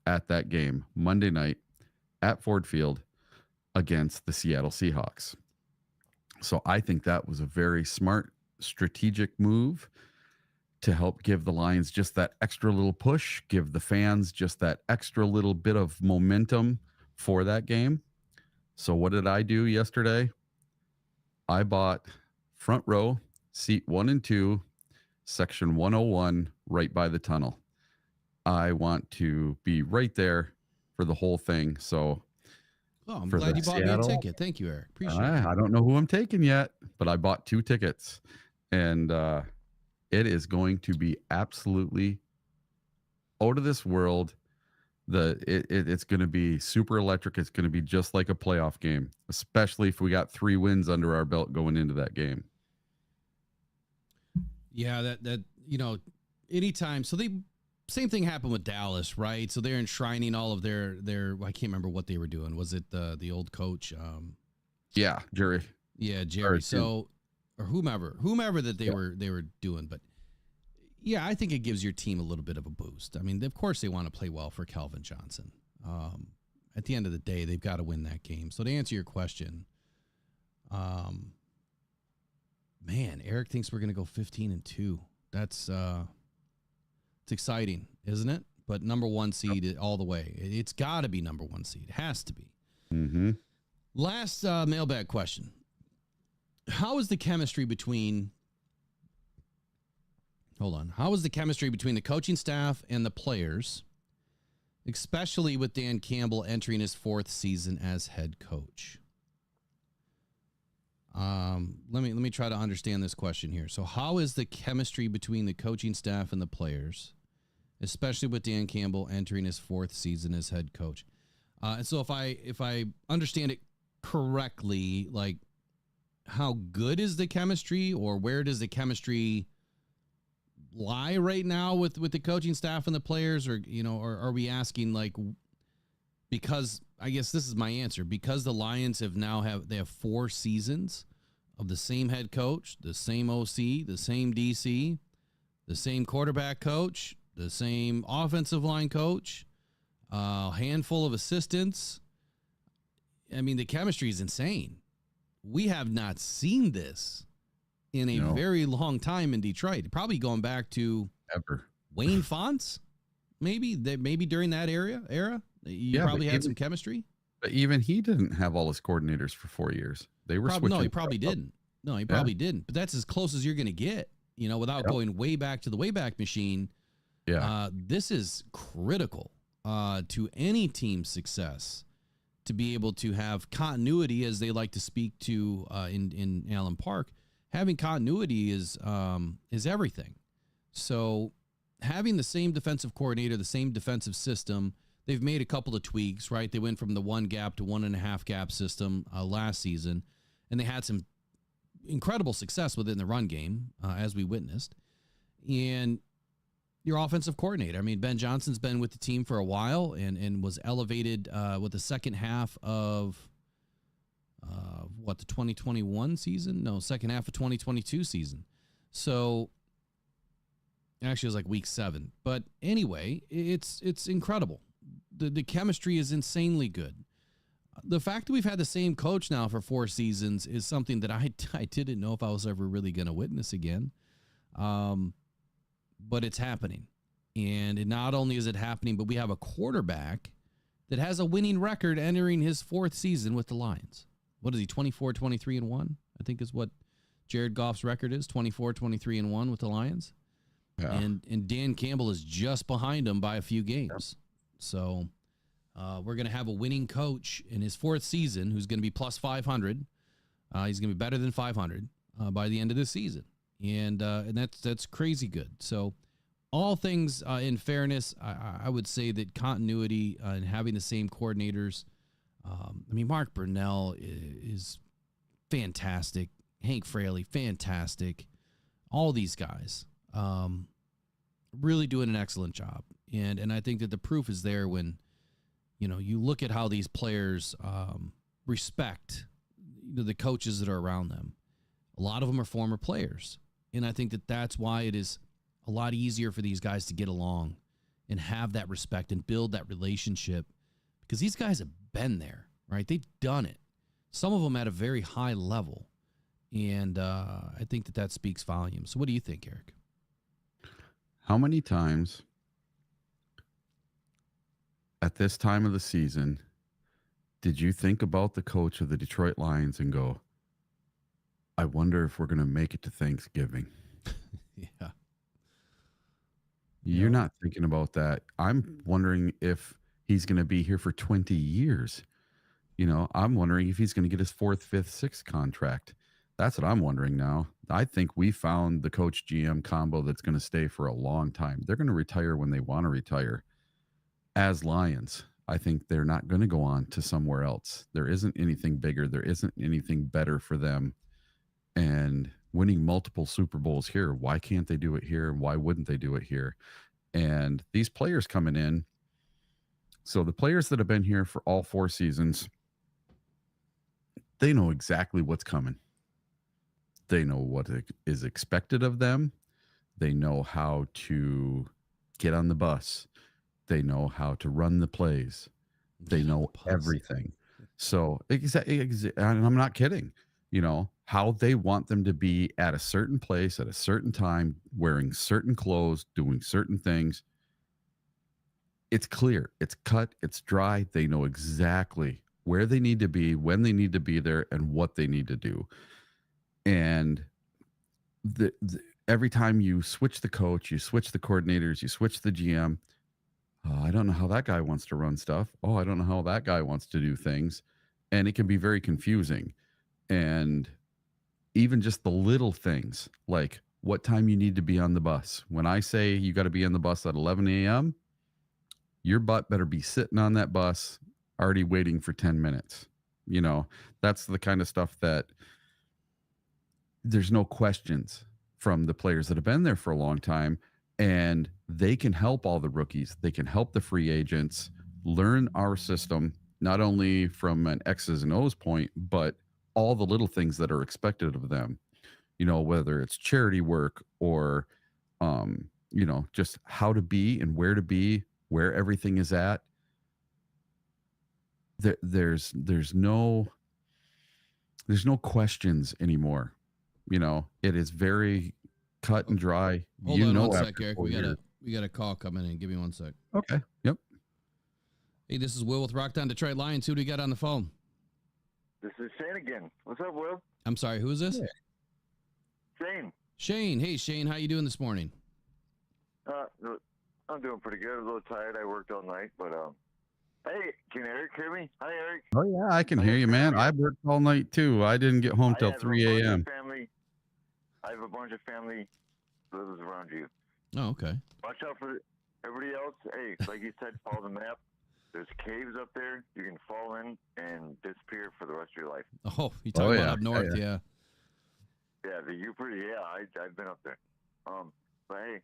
at that game Monday night at Ford Field against the Seattle Seahawks. So I think that was a very smart strategic move to help give the Lions just that extra little push, give the fans just that extra little bit of momentum for that game. So what did I do yesterday? I bought front row, seat 1 and 2, section 101, right by the tunnel. I want to be right there for the whole thing. So I'm glad you bought me a ticket. Thank you, Eric. Appreciate it. I don't know who I'm taking yet, but I bought 2 tickets, and it is going to be absolutely out of this world. It's going to be super electric. It's going to be just like a playoff game, especially if we got 3 wins under our belt going into that game. Yeah, that anytime. So same thing happened with Dallas, right? So they're enshrining all of their I can't remember what they were doing. Was it the old coach? Yeah, Jerry. Yeah, Jerry. So or whomever that they were doing, but yeah, I think it gives your team a little bit of a boost. I mean, of course they want to play well for Calvin Johnson. At the end of the day, they've got to win that game. So to answer your question, man, Eric thinks we're going to go 15-2. That's it's exciting, isn't it? But number 1 seed all the way. It's got to be number 1 seed. It has to be. Mm-hmm. Last mailbag question. How is the chemistry between the coaching staff and the players, especially with Dan Campbell entering his 4th season as head coach? Let me try to understand this question here. So how is the chemistry between the coaching staff and the players, especially with Dan Campbell entering his 4th season as head coach? And so if I understand it correctly, like, how good is the chemistry, or where does the chemistry lie right now with the coaching staff and the players, or or are we asking like, because I guess this is my answer, because the Lions have 4 seasons of the same head coach, the same OC, the same DC, the same quarterback coach, the same offensive line coach, a handful of assistants. I mean, the chemistry is insane. We have not seen this in a very long time in Detroit. Probably going back to ever Wayne Fonts, maybe during that era. You probably had some chemistry. But even he didn't have all his coordinators for 4 years. They were switching. No, he probably didn't. No, he probably didn't. But that's as close as you're going to get, without going way back to the Wayback Machine. Yeah. This is critical to any team's success, to be able to have continuity, as they like to speak to in Allen Park. Having continuity is everything. So having the same defensive coordinator, the same defensive system, they've made a couple of tweaks, right? They went from the 1 gap to 1.5 gap system last season, and they had some incredible success within the run game, as we witnessed. And your offensive coordinator, I mean, Ben Johnson's been with the team for a while and was elevated with the second half of the 2021 season? No, second half of 2022 season. So actually it was like week 7. But anyway, it's incredible. The chemistry is insanely good. The fact that we've had the same coach now for 4 seasons is something that I didn't know if I was ever really going to witness again. But it's happening. And not only is it happening, but we have a quarterback that has a winning record entering his 4th season with the Lions. What is he, 24, 23-1? I think is what Jared Goff's record is, 24, 23-1 with the Lions. Yeah. And Dan Campbell is just behind him by a few games. Yep. So we're going to have a winning coach in his 4th season who's going to be plus 500. He's going to be better than 500 by the end of this season. And that's crazy good. So all things in fairness, I would say that continuity and having the same coordinators. I mean, Mark Brunell is fantastic. Hank Fraley, fantastic. All these guys really doing an excellent job. And I think that the proof is there when, you look at how these players respect the coaches that are around them. A lot of them are former players. And I think that that's why it is a lot easier for these guys to get along and have that respect and build that relationship, because these guys have been there, right? They've done it. Some of them at a very high level. And I think that speaks volumes. So what do you think, Eric? How many times at this time of the season did you think about the coach of the Detroit Lions and go, I wonder if we're going to make it to Thanksgiving? Yeah. You're not thinking about that. I'm wondering if he's going to be here for 20 years. I'm wondering if he's going to get his 4th, 5th, 6th contract. That's what I'm wondering now. I think we found the coach GM combo that's going to stay for a long time. They're going to retire when they want to retire. As Lions, I think they're not going to go on to somewhere else. There isn't anything bigger. There isn't anything better for them. And winning multiple Super Bowls here, why can't they do it here? And why wouldn't they do it here? And these players coming in. So the players that have been here for all 4 seasons, they know exactly what's coming. They know what is expected of them. They know how to get on the bus. They know how to run the plays. They know everything. So, and I'm not kidding, how they want them to be at a certain place at a certain time, wearing certain clothes, doing certain things. It's clear. It's cut. It's dry. They know exactly where they need to be, when they need to be there, and what they need to do. And every time you switch the coach, you switch the coordinators, you switch the GM. I don't know how that guy wants to run stuff. Oh, I don't know how that guy wants to do things. And it can be very confusing. And even just the little things, like what time you need to be on the bus. When I say you got to be on the bus at 11 a.m., your butt better be sitting on that bus already waiting for 10 minutes. That's the kind of stuff that there's no questions. from the players that have been there for a long time, and they can help all the rookies. They can help the free agents learn our system, not only from an X's and O's point, but all the little things that are expected of them, whether it's charity work or, just how to be and where to be, where everything is at. There's no questions anymore. It is very cut and dry. Hold on one sec, Eric. We got a call coming in. Give me 1 sec. Okay. Yep. Hey, this is Will with Rockdown Detroit Lions. Who do we got on the phone? This is Shane again. What's up, Will? I'm sorry, who is this? Shane. Shane. Hey, Shane, how you doing this morning? I'm doing pretty good. I'm a little tired. I worked all night, but hey, can Eric hear me? Hi, Eric. Oh yeah, I can hear you, man. I worked all night too. I didn't get home till 3 a.m. I have a bunch of family that lives around you. Oh, okay. Watch out for everybody else. Hey, like you said, follow the map. There's caves up there. You can fall in and disappear for the rest of your life. Oh, you talking about up north, yeah. Yeah, I've been up there. But hey,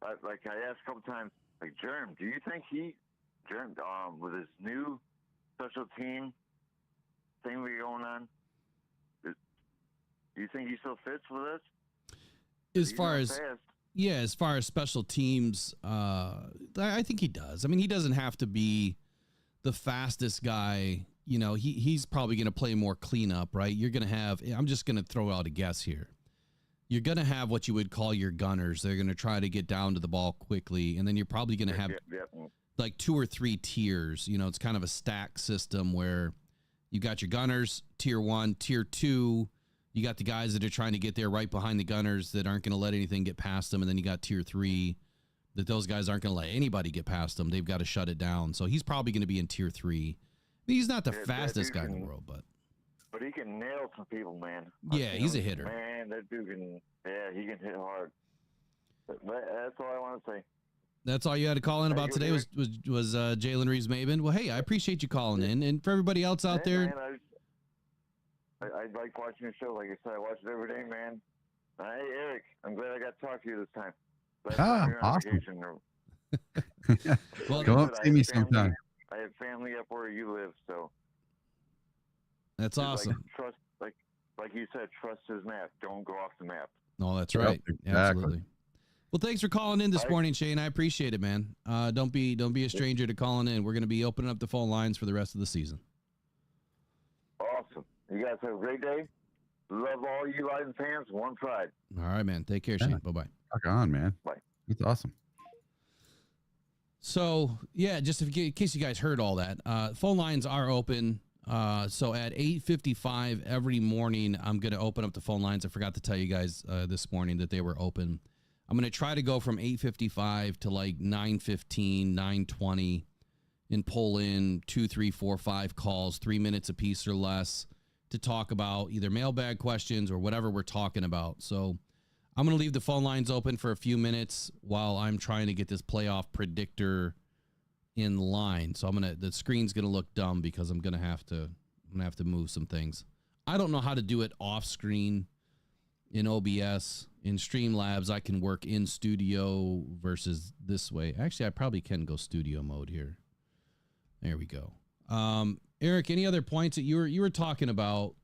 I asked a couple times, like, Jerm, do you think with his new special team thing we going on, do you think he still fits with us? As far as special teams, I think he does. I mean, he doesn't have to be the fastest guy. He's probably going to play more cleanup, right? You're going to have, I'm just going to throw out a guess here. You're going to have what you would call your gunners. They're going to try to get down to the ball quickly. And then you're probably going to have like 2 or 3 tiers. It's kind of a stack system where you got your gunners, tier 1, tier 2. You got the guys that are trying to get there right behind the gunners that aren't going to let anything get past them. And then you got tier 3 that those guys aren't going to let anybody get past them. They've got to shut it down. So he's probably going to be in tier 3. I mean, he's not the fastest guy in the world, but he can nail some people, man. Yeah, he's a hitter. Man, that dude he can hit hard. But that's all I want to say. That's all you had to call in about today was Jalen Reeves-Maben. Well, hey, I appreciate you calling in. And for everybody else out there. Man, I like watching your show. Like I said, I watch it every day, man. Hey, Eric, I'm glad I got to talk to you this time. Awesome. Well, come up see me sometime. I have family up where you live, so that's awesome. Like you said, trust his map. Don't go off the map. No, that's right. Yep, exactly. Absolutely. Well, thanks for calling in this morning, Shane. I appreciate it, man. Don't be a stranger to calling in. We're going to be opening up the phone lines for the rest of the season. Awesome. You guys have a great day. Love all you Lions fans. One pride. All right, man. Take care, Shane. Bye-bye. Rock on, man. Bye. That's awesome. So, yeah, just in case you guys heard all that, phone lines are open. So at 8:55 every morning, I'm going to open up the phone lines. I forgot to tell you guys this morning that they were open. I'm going to try to go from 8:55 to like 9:15, 9:20 and pull in 2, 3, 4, 5 calls, 3 minutes a piece or less to talk about either mailbag questions or whatever we're talking about. So I'm going to leave the phone lines open for a few minutes while I'm trying to get this playoff predictor in line. So the screen's going to look dumb because I'm going to have to move some things. I don't know how to do it off screen in OBS. In Streamlabs, I can work in studio versus this way. Actually, I probably can go studio mode here. There we go. Eric, any other points that you were talking about,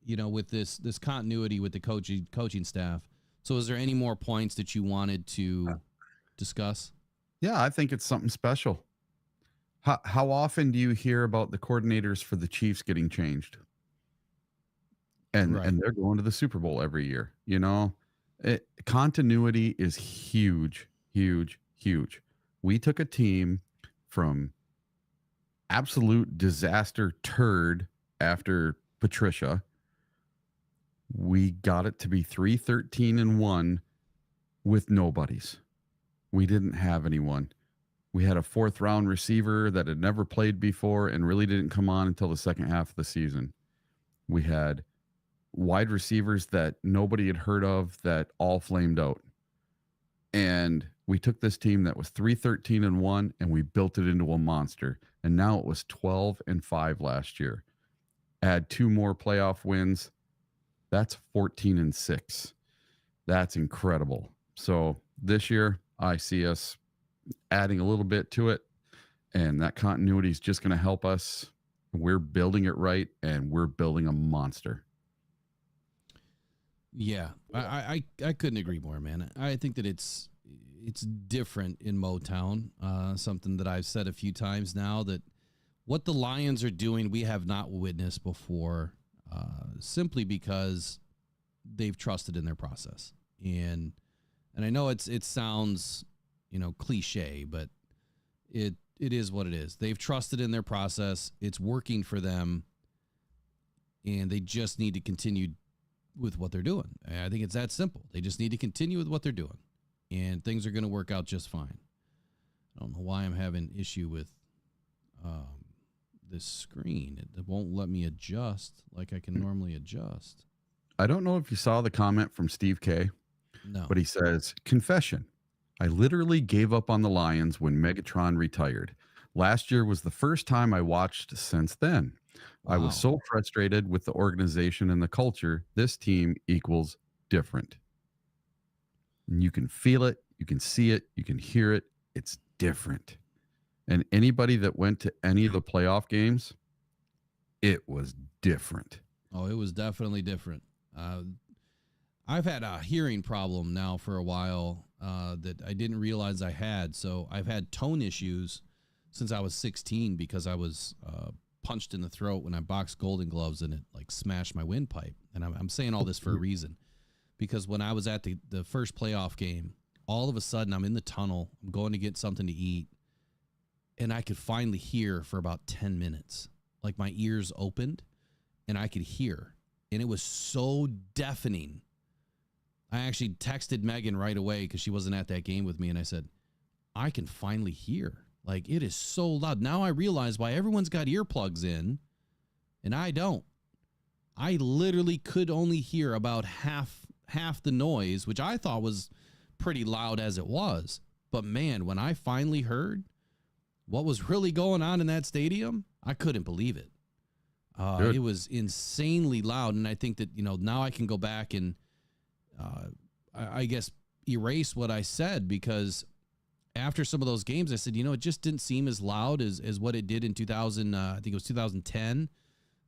with this continuity with the coaching staff? So is there any more points that you wanted to discuss? Yeah, I think it's something special. How often do you hear about the coordinators for the Chiefs getting changed? And they're going to the Super Bowl every year. Continuity is huge, huge, huge. We took a team from absolute disaster turd after Patricia. We got it to be 3-13-1 with nobodies. We didn't have anyone. We had a 4th round receiver that had never played before and really didn't come on until the second half of the season. We had wide receivers that nobody had heard of that all flamed out. And we took this team that was 3-13-1 and we built it into a monster. And now it was 12-5 last year. Add 2 more playoff wins. That's 14-6. That's incredible. So this year, I see us adding a little bit to it, and that continuity is just going to help us. We're building it right, and we're building a monster. Yeah, I couldn't agree more, man. I think that it's different in Motown. Something that I've said a few times now, that what the Lions are doing, we have not witnessed before, simply because they've trusted in their process. And I know it sounds, cliche, but it is what it is. They've trusted in their process. It's working for them, and they just need to continue with what they're doing. I think it's that simple. They just need to continue with what they're doing, and things are going to work out just fine. I don't know why I'm having issue with this screen. It won't let me adjust like I can normally adjust. I don't know if you saw the comment from Steve K. No. But he says, confession. I literally gave up on the Lions when Megatron retired. Last year was the first time I watched since then. I was so frustrated with the organization and the culture. This team equals different. And you can feel it. You can see it. You can hear it. It's different. And anybody that went to any of the playoff games, it was different. Oh, it was definitely different. I've had a hearing problem now for a while that I didn't realize I had. So I've had tone issues since I was 16 because I was punched in the throat when I boxed Golden Gloves, and it like smashed my windpipe. And I'm saying all this for a reason, because when I was at the first playoff game, all of a sudden I'm in the tunnel. I'm going to get something to eat, and I could finally hear for about 10 minutes. Like my ears opened and I could hear, and it was so deafening. I actually texted Megan right away because she wasn't at that game with me, and I said, I can finally hear. Like, it is so loud. Now I realize why everyone's got earplugs in, and I don't. I literally could only hear about half the noise, which I thought was pretty loud as it was. But, man, when I finally heard what was really going on in that stadium, I couldn't believe it. It was insanely loud, and I think that, now I can go back and I guess erase what I said, because after some of those games I said, it just didn't seem as loud as what it did in 2000. I think it was 2010,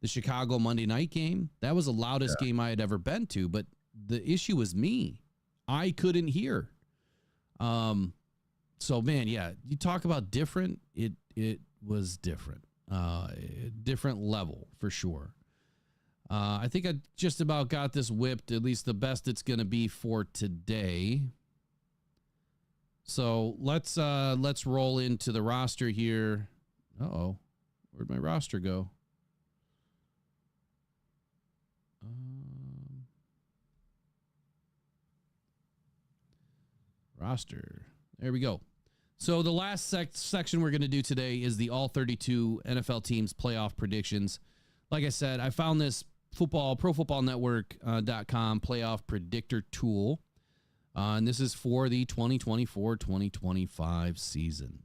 the Chicago Monday night game. That was the loudest game I had ever been to, but the issue was me. I couldn't hear. So man, yeah, you talk about different. It was different, different level for sure. I think I just about got this whipped, at least the best it's going to be for today. So let's roll into the roster here. Uh-oh. Where'd my roster go? Roster. There we go. So the last section we're going to do today is the all 32 NFL teams playoff predictions. Like I said, I found this ProFootballNetwork.com playoff predictor tool. And this is for the 2024-2025 season.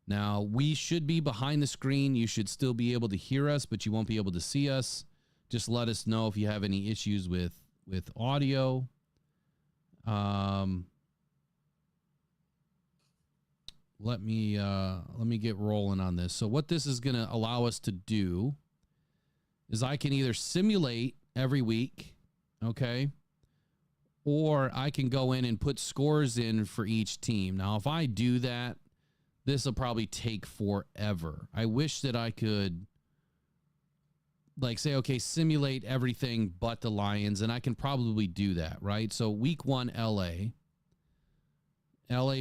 Now, we should be behind the screen. You should still be able to hear us, but you won't be able to see us. Just let us know if you have any issues with audio. Let me get rolling on this. So what this is going to allow us to do is I can either simulate every week, okay, or I can go in and put scores in for each team. Now, if I do that, this will probably take forever. I wish that I could say, okay, simulate everything but the Lions, and I can probably do that, right? So week 1, LA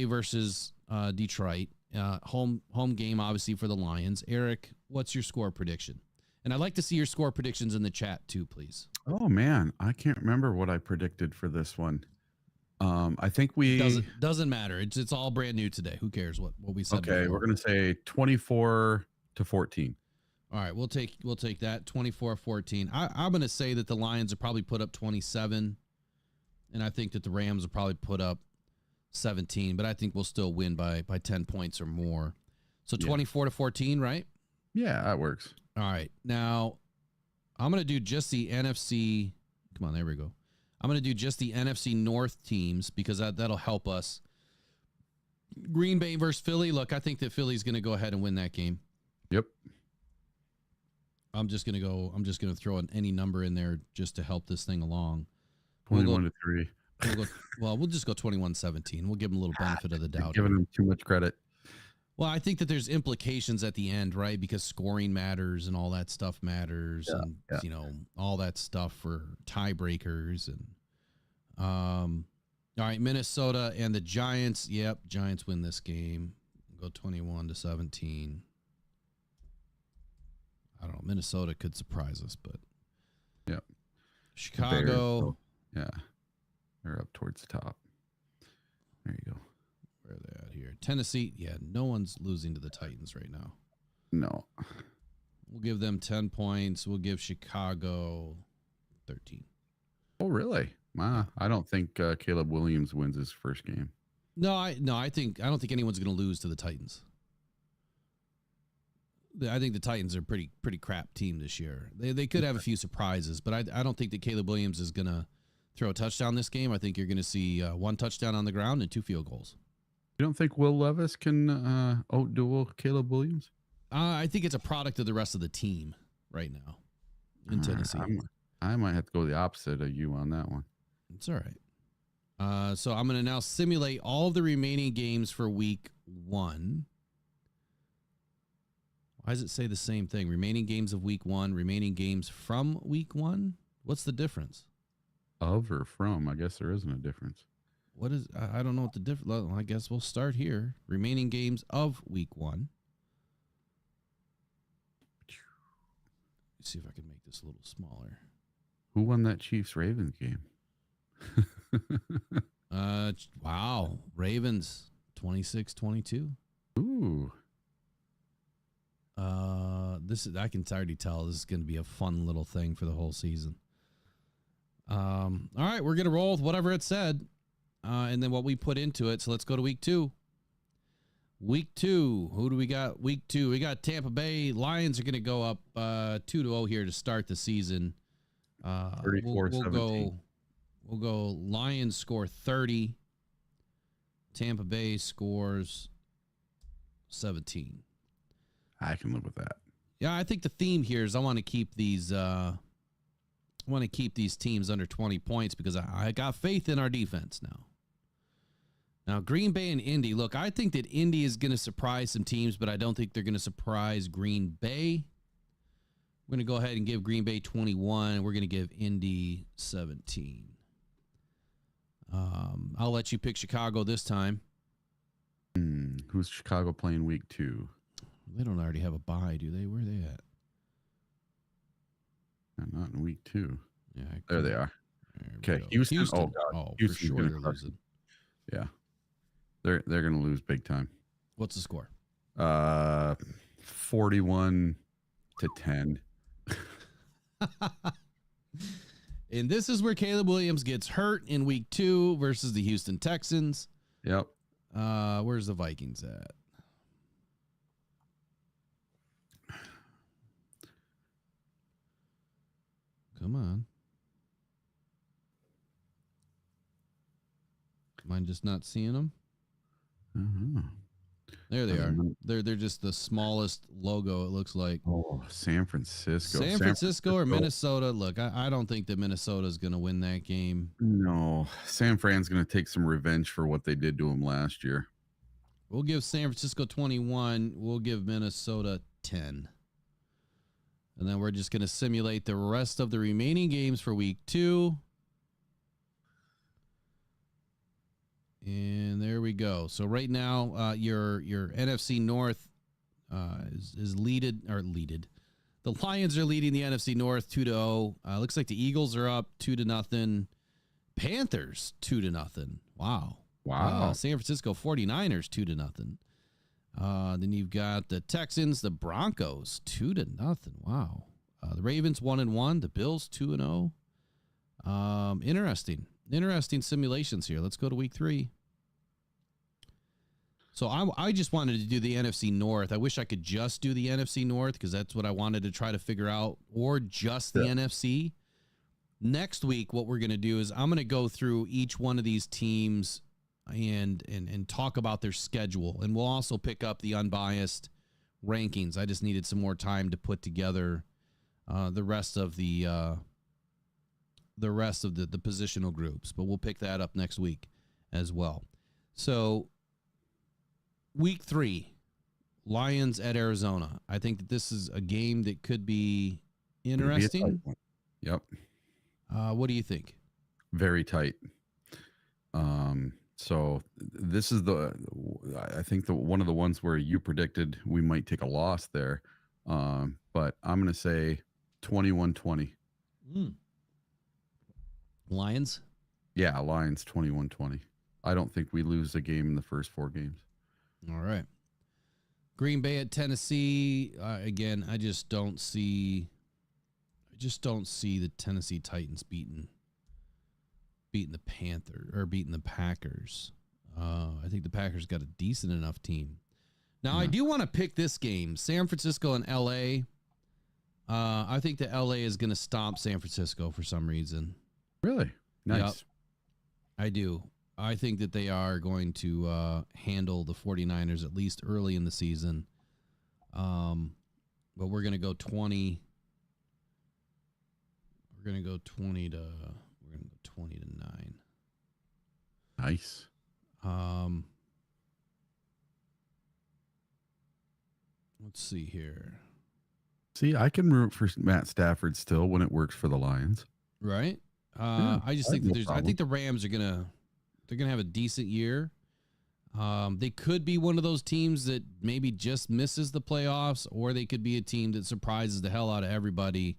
versus Detroit, home game, obviously, for the Lions. Eric, what's your score prediction? And I'd like to see your score predictions in the chat too, please. Oh man, I can't remember what I predicted for this one. I think doesn't matter. It's all brand new today. Who cares what we said? Okay, before. we're gonna say 24-14. All right, we'll take that 24-14. I'm gonna say that the Lions will probably put up 27, and I think that the Rams will probably put up 17. But I think we'll still win by 10 points or more. So 24-14, right? Yeah, that works. All right. Now, I'm going to do just the NFC. Come on, there we go. I'm going to do just the NFC North teams because that'll help us. Green Bay versus Philly. Look, I think that Philly's going to go ahead and win that game. Yep. I'm just going to throw any number in there just to help this thing along. 21-3. We'll just go 21-17. We'll give them a little benefit of the doubt. Giving them too much credit. Well, I think that there's implications at the end, right? Because scoring matters and all that stuff matters, and you know, all that stuff for tiebreakers. And all right, Minnesota and the Giants. Yep, Giants win this game. Go 21-17. I don't know. Minnesota could surprise us, but yep. Chicago. Yeah, they're up towards the top. There you go. Where are they at here? Tennessee. Yeah, no one's losing to the Titans right now. No. We'll give them 10 points. We'll give Chicago 13. Oh, really? Wow. I don't think Caleb Williams wins his first game. No, I don't think anyone's going to lose to the Titans. I think the Titans are pretty crap team this year. They could have a few surprises, but I don't think that Caleb Williams is going to throw a touchdown this game. I think you're going to see 1 touchdown on the ground and 2 field goals. You don't think Will Levis can outduel Caleb Williams? I think it's a product of the rest of the team right now in Tennessee. I might have to go the opposite of you on that one. It's all right. So I'm going to now simulate all of the remaining games for week 1. Why does it say the same thing? Remaining games of week 1, remaining games from week 1? What's the difference? Of or from? I guess there isn't a difference. What is, I don't know what the difference, well, I guess we'll start here. Remaining games of week 1. Let's see if I can make this a little smaller. Who won that Chiefs-Ravens game? Wow. Ravens 26-22. Ooh. I can already tell this is going to be a fun little thing for the whole season. All right, we're going to roll with whatever it said. And then what we put into it. So let's go to week 2. Week 2. Who do we got? Week 2. We got Tampa Bay. Lions are going to go up 2-0 here to start the season. 34-17. We'll go Lions score 30. Tampa Bay scores 17. I can live with that. Yeah, I think the theme here is I want to keep these teams under 20 points because I got faith in our defense now. Now, Green Bay and Indy. Look, I think that Indy is going to surprise some teams, but I don't think they're going to surprise Green Bay. We're going to go ahead and give Green Bay 21. We're going to give Indy 17. I'll let you pick Chicago this time. Who's Chicago playing week 2? They don't already have a bye, do they? Where are they at? Not in week 2. Yeah, there they are. There okay, Houston. Oh, God. Oh, Houston's for sure they're losing. Yeah, they're going to lose big time. What's the score? 41-10. And this is where Caleb Williams gets hurt in week 2 versus the Houston Texans. Yep. Where's the Vikings at? Come on. Am I just not seeing them? There they are. They're just the smallest logo, it looks like. Oh, San Francisco. San Francisco or Minnesota. Look, I don't think that Minnesota is going to win that game. No. San Fran's going to take some revenge for what they did to him last year. We'll give San Francisco 21. We'll give Minnesota 10. And then we're just going to simulate the rest of the remaining games for week 2. And there we go. So right now, your NFC North is leaded. The Lions are leading the NFC North 2-0. Looks like the Eagles are up 2-0. Panthers 2-0. Wow. San Francisco 49ers 2-0. Then you've got the Texans, the Broncos 2-0. Wow. The Ravens 1-1. The Bills 2-0. Interesting simulations here. Let's go to week 3. So I just wanted to do the NFC North. I wish I could just do the NFC North because that's what I wanted to try to figure out, or just the NFC. Next week, what we're going to do is I'm going to go through each one of these teams and talk about their schedule. And we'll also pick up the unbiased rankings. I just needed some more time to put together the rest of the positional groups. But we'll pick that up next week as well. So week 3, Lions at Arizona. I think that this is a game that could be interesting. Yep. What do you think? Very tight. So this is I think one of the ones where you predicted we might take a loss there. But I'm going to say 21-20. Lions? Yeah, Lions 21-20. I don't think we lose a game in the first 4 games. All right. Green Bay at Tennessee. Again, I just don't see the Tennessee Titans beating the beating the Packers. I think the Packers got a decent enough team. Now, I do want to pick this game, San Francisco and LA. I think that LA is going to stomp San Francisco for some reason. Really? Nice. Yep, I do. I think that they are going to handle the 49ers at least early in the season. But we're going to go 20. We're going to go 20 to 9. Nice. Let's see here. See, I can root for Matt Stafford still when it works for the Lions. Right? I just think that I think the Rams are they're gonna have a decent year. They could be one of those teams that maybe just misses the playoffs, or they could be a team that surprises the hell out of everybody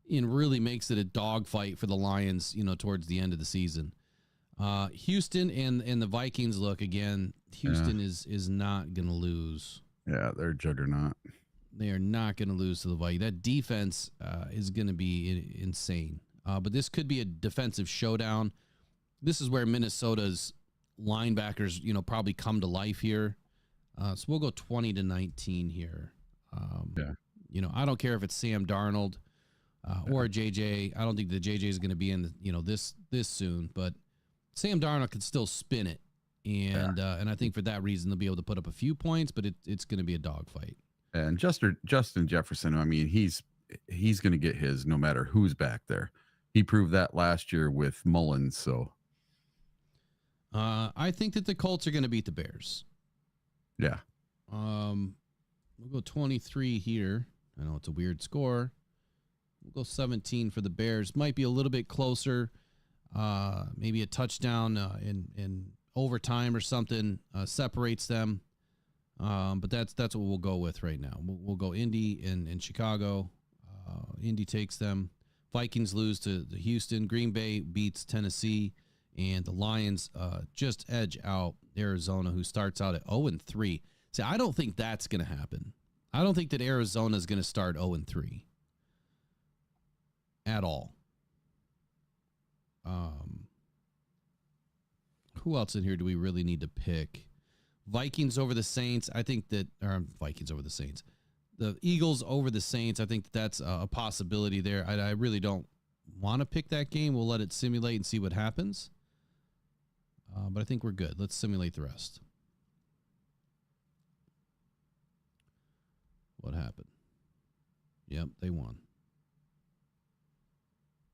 and really makes it a dogfight for the Lions, towards the end of the season. Houston and the Vikings look again. Houston is not gonna lose. Yeah, they're a juggernaut. They are not going to lose to the Vikings. That defense is going to be insane. But this could be a defensive showdown. This is where Minnesota's linebackers, probably come to life here. So we'll go 20-19 here. I don't care if it's Sam Darnold or JJ. I don't think the JJ is going to be in this soon, but Sam Darnold can still spin it. And I think for that reason, they'll be able to put up a few points, but it's going to be a dogfight. And Justin Jefferson, I mean, he's going to get his no matter who's back there. He proved that last year with Mullins. So I think that the Colts are going to beat the Bears. Yeah. We'll go 23 here. I know it's a weird score. We'll go 17 for the Bears. Might be a little bit closer. Maybe a touchdown in overtime or something separates them. But that's what we'll go with right now. We'll go Indy and Chicago. Indy takes them. Vikings lose to Houston. Green Bay beats Tennessee. And the Lions just edge out Arizona, who starts out at 0-3. See, I don't think that's going to happen. I don't think that Arizona is going to start 0-3 at all. Who else in here do we really need to pick? Vikings over the Saints. I think that, or Vikings over the Saints. The Eagles over the Saints. I think that's a possibility there. I really don't want to pick that game. We'll let it simulate and see what happens. But I think we're good. Let's simulate the rest. What happened? Yep, they won.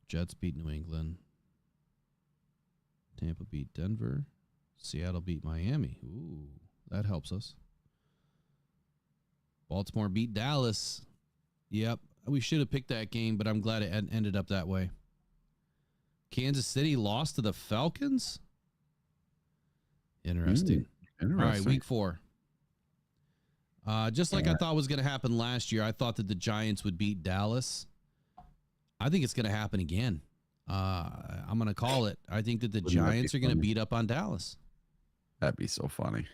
Jets beat New England. Tampa beat Denver. Seattle beat Miami. Ooh, that helps us. Baltimore beat Dallas. Yep, we should have picked that game, but I'm glad it ended up that way. Kansas City lost to the Falcons. Interesting. All right, week 4. Just like I thought was going to happen last year, I thought that the Giants would beat Dallas. I think it's going to happen again. I'm going to call it. I think that the Giants are going to beat up on Dallas. That'd be so funny.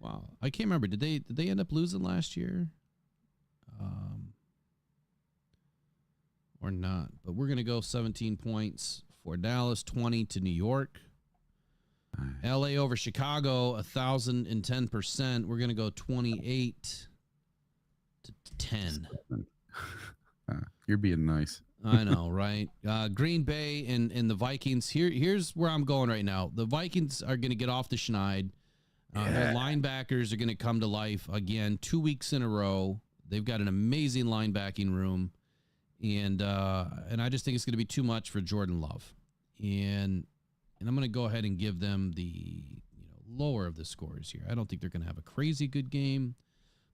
Wow. I can't remember. Did they end up losing last year? Or not. But we're going to go 17 points for Dallas, 20 to New York. LA over Chicago, 1,010%. We're going to go 28 to 10. You're being nice. I know, right? Green Bay and the Vikings. Here's where I'm going right now. The Vikings are going to get off the schneid. Their linebackers are going to come to life again 2 weeks in a row. They've got an amazing linebacking room, and I just think it's going to be too much for Jordan Love, and I'm going to go ahead and give them the lower of the scores here. I don't think they're going to have a crazy good game,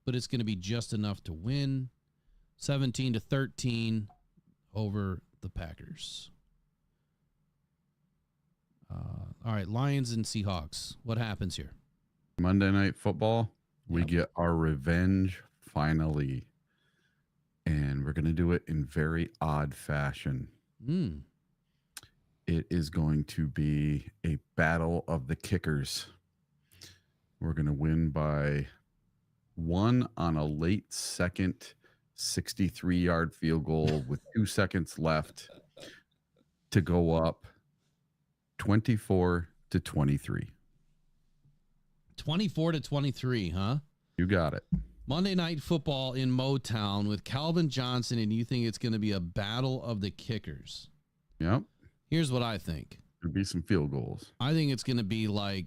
but it's going to be just enough to win. 17-13 over the Packers. All right, Lions and Seahawks. What happens here? Monday Night Football. We get our revenge finally. And we're going to do it in very odd fashion. It is going to be a battle of the kickers. We're going to win by 1 on a late second 63-yard field goal with 2 seconds left to go up 24-23. 24-23, huh? You got it. Monday Night Football in Motown with Calvin Johnson, and you think it's going to be a battle of the kickers? Yep. Here's what I think. There'll be some field goals. I think it's going to be like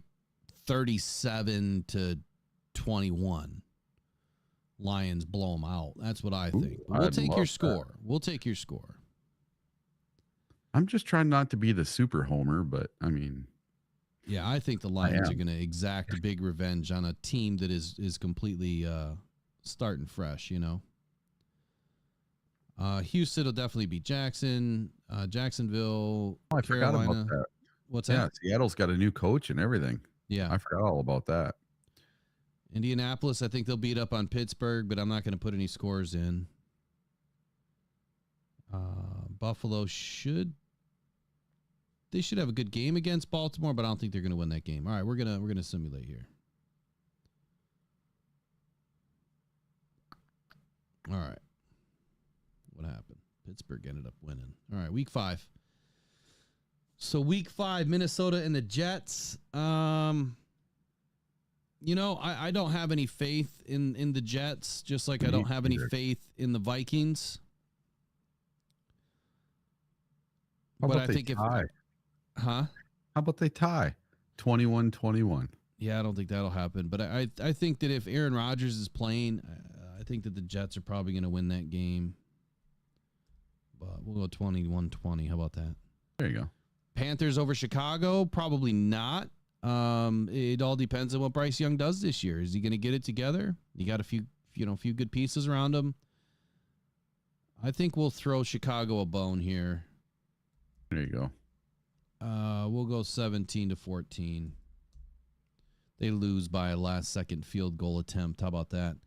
37-21. Lions blow them out. That's what I think. We'll take your score. We'll take your score. I'm just trying not to be the super homer, but I mean, yeah, I think the Lions are going to exact a big revenge on a team that is completely starting fresh, Houston will definitely beat Jackson. Jacksonville, I Carolina. forgot about that. What's yeah, that? Seattle's got a new coach and everything. Yeah. I forgot all about that. Indianapolis, I think they'll beat up on Pittsburgh, but I'm not going to put any scores in. Buffalo should have a good game against Baltimore, but I don't think they're going to win that game. All right, we're gonna simulate here. All right, what happened? Pittsburgh ended up winning. All right, week 5. So week 5, Minnesota and the Jets. I don't have any faith in the Jets, just like I don't have any faith in the Vikings. How but about I think tie? How about they tie 21-21? Yeah, I don't think that'll happen. But I think that if Aaron Rodgers is playing, I think that the Jets are probably going to win that game. But we'll go 21-20. How about that? There you go. Panthers over Chicago? Probably not. It all depends on what Bryce Young does this year. Is he going to get it together? You got a few good pieces around him. I think we'll throw Chicago a bone here. There you go. We'll go 17-14. They lose by a last-second field goal attempt. How about that?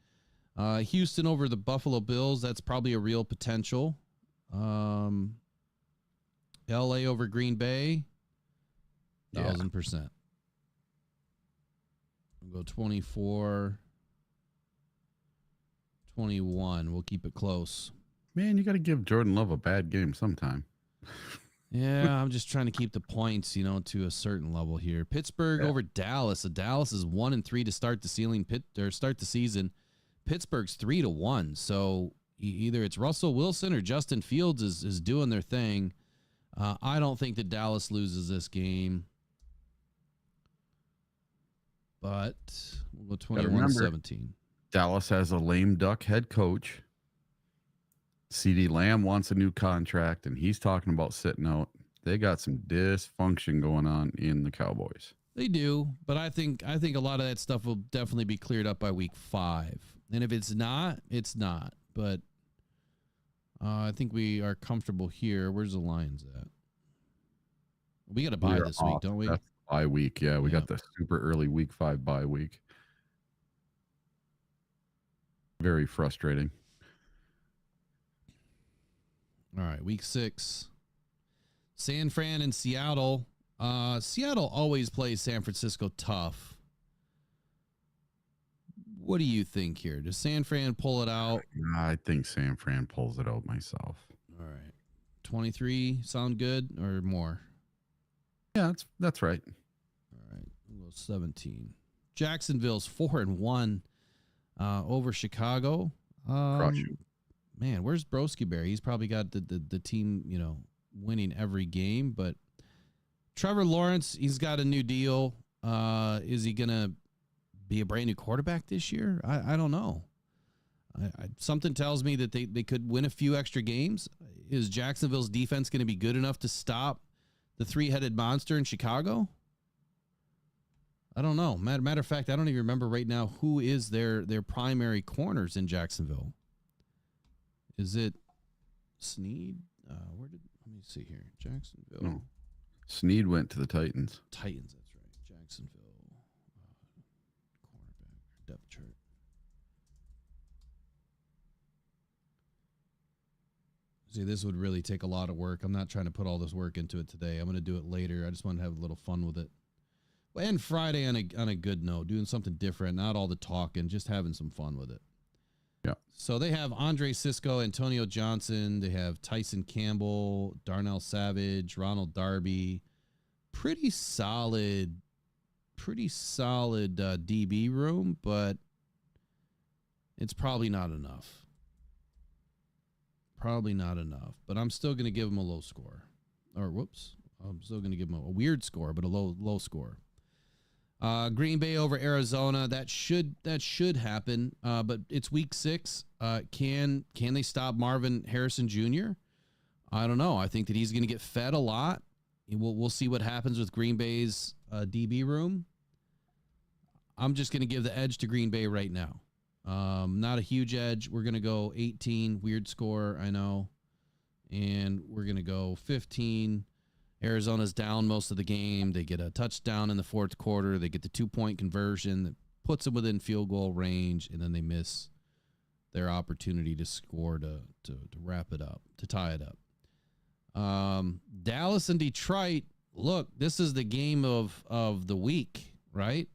Houston over the Buffalo Bills. That's probably a real potential. L.A. over Green Bay. 1,000%. We'll go 24-21. We'll keep it close. Man, you got to give Jordan Love a bad game sometime. Yeah, I'm just trying to keep the points, to a certain level here. Pittsburgh over Dallas. Dallas is 1-3 to start the season. Pittsburgh's 3-1. So either it's Russell Wilson or Justin Fields is doing their thing. I don't think that Dallas loses this game. But we'll go 21-17. Dallas has a lame duck head coach. CeeDee Lamb wants a new contract, and he's talking about sitting out. They got some dysfunction going on in the Cowboys. They do, but I think a lot of that stuff will definitely be cleared up by week 5. And if it's not, it's not. But I think we are comfortable here. Where's the Lions at? We got to buy this week, don't we? That's bye week. Yeah, we got the super early week 5 bye week. Very frustrating. All right, week 6. San Fran and Seattle. Seattle always plays San Francisco tough. What do you think here? Does San Fran pull it out? I think San Fran pulls it out myself. All right. 23 sound good or more? Yeah, that's right. All right. We'll go 17. Jacksonville's 4-1 over Chicago. Crush you. man, where's Broski Bear? He's probably got the team, winning every game. But Trevor Lawrence, he's got a new deal. Is he going to be a brand new quarterback this year? I don't know. Something tells me that they could win a few extra games. Is Jacksonville's defense going to be good enough to stop the three-headed monster in Chicago? I don't know. Matter of fact, I don't even remember right now who is their primary corners in Jacksonville. Is it Snead? Let me see here. Jacksonville. No. Snead went to the Titans. Titans, that's right. Jacksonville. Cornerback depth chart. See, this would really take a lot of work. I'm not trying to put all this work into it today. I'm going to do it later. I just want to have a little fun with it. And Friday on a good note, doing something different, not all the talking, just having some fun with it. Yeah. So they have Andre Sisco, Antonio Johnson. They have Tyson Campbell, Darnell Savage, Ronald Darby. Pretty solid DB room, but it's probably not enough. But I'm still going to give them a low score. I'm still going to give them a weird score, but a low score. Green Bay over Arizona. That should happen. But it's week 6. Can they stop Marvin Harrison Jr.? I don't know. I think that he's going to get fed a lot. We'll see what happens with Green Bay's DB room. I'm just going to give the edge to Green Bay right now. Not a huge edge. We're going to go 18. Weird score, I know. And we're going to go 15. Arizona's down most of the game. They get a touchdown in the fourth quarter. They get the 2-point conversion that puts them within field goal range, and then they miss their opportunity to score to wrap it up, to tie it up. Dallas and Detroit, look, this is the game of the week, right?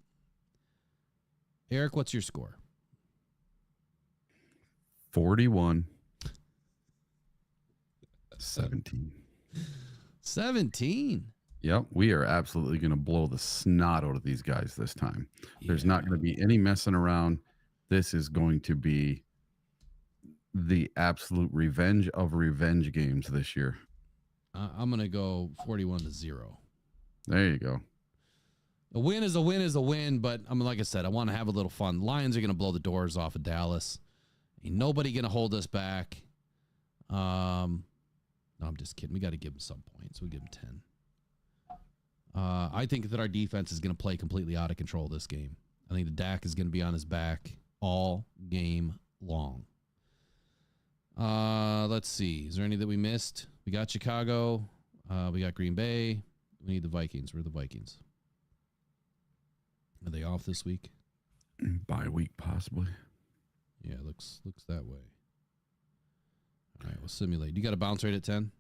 Eric, what's your score? 41-17. 17. Yep, we are absolutely going to blow the snot out of these guys this time. There's not going to be any messing around. This is going to be the absolute revenge of revenge games this year. I'm going to go 41-0. There you go. A win is a win, but like I said, I want to have a little fun. Lions are going to blow the doors off of Dallas. Ain't nobody going to hold us back. No, I'm just kidding. We got to give them some points. We'll give them 10. I think that our defense is going to play completely out of control this game. I think the Dak is going to be on his back all game long. Let's see. Is there any that we missed? We got Chicago. We got Green Bay. We need the Vikings. We're the Vikings. Are they off this week? Bye week, possibly. Yeah, looks that way. All right, we'll simulate. You got a bounce rate at 10?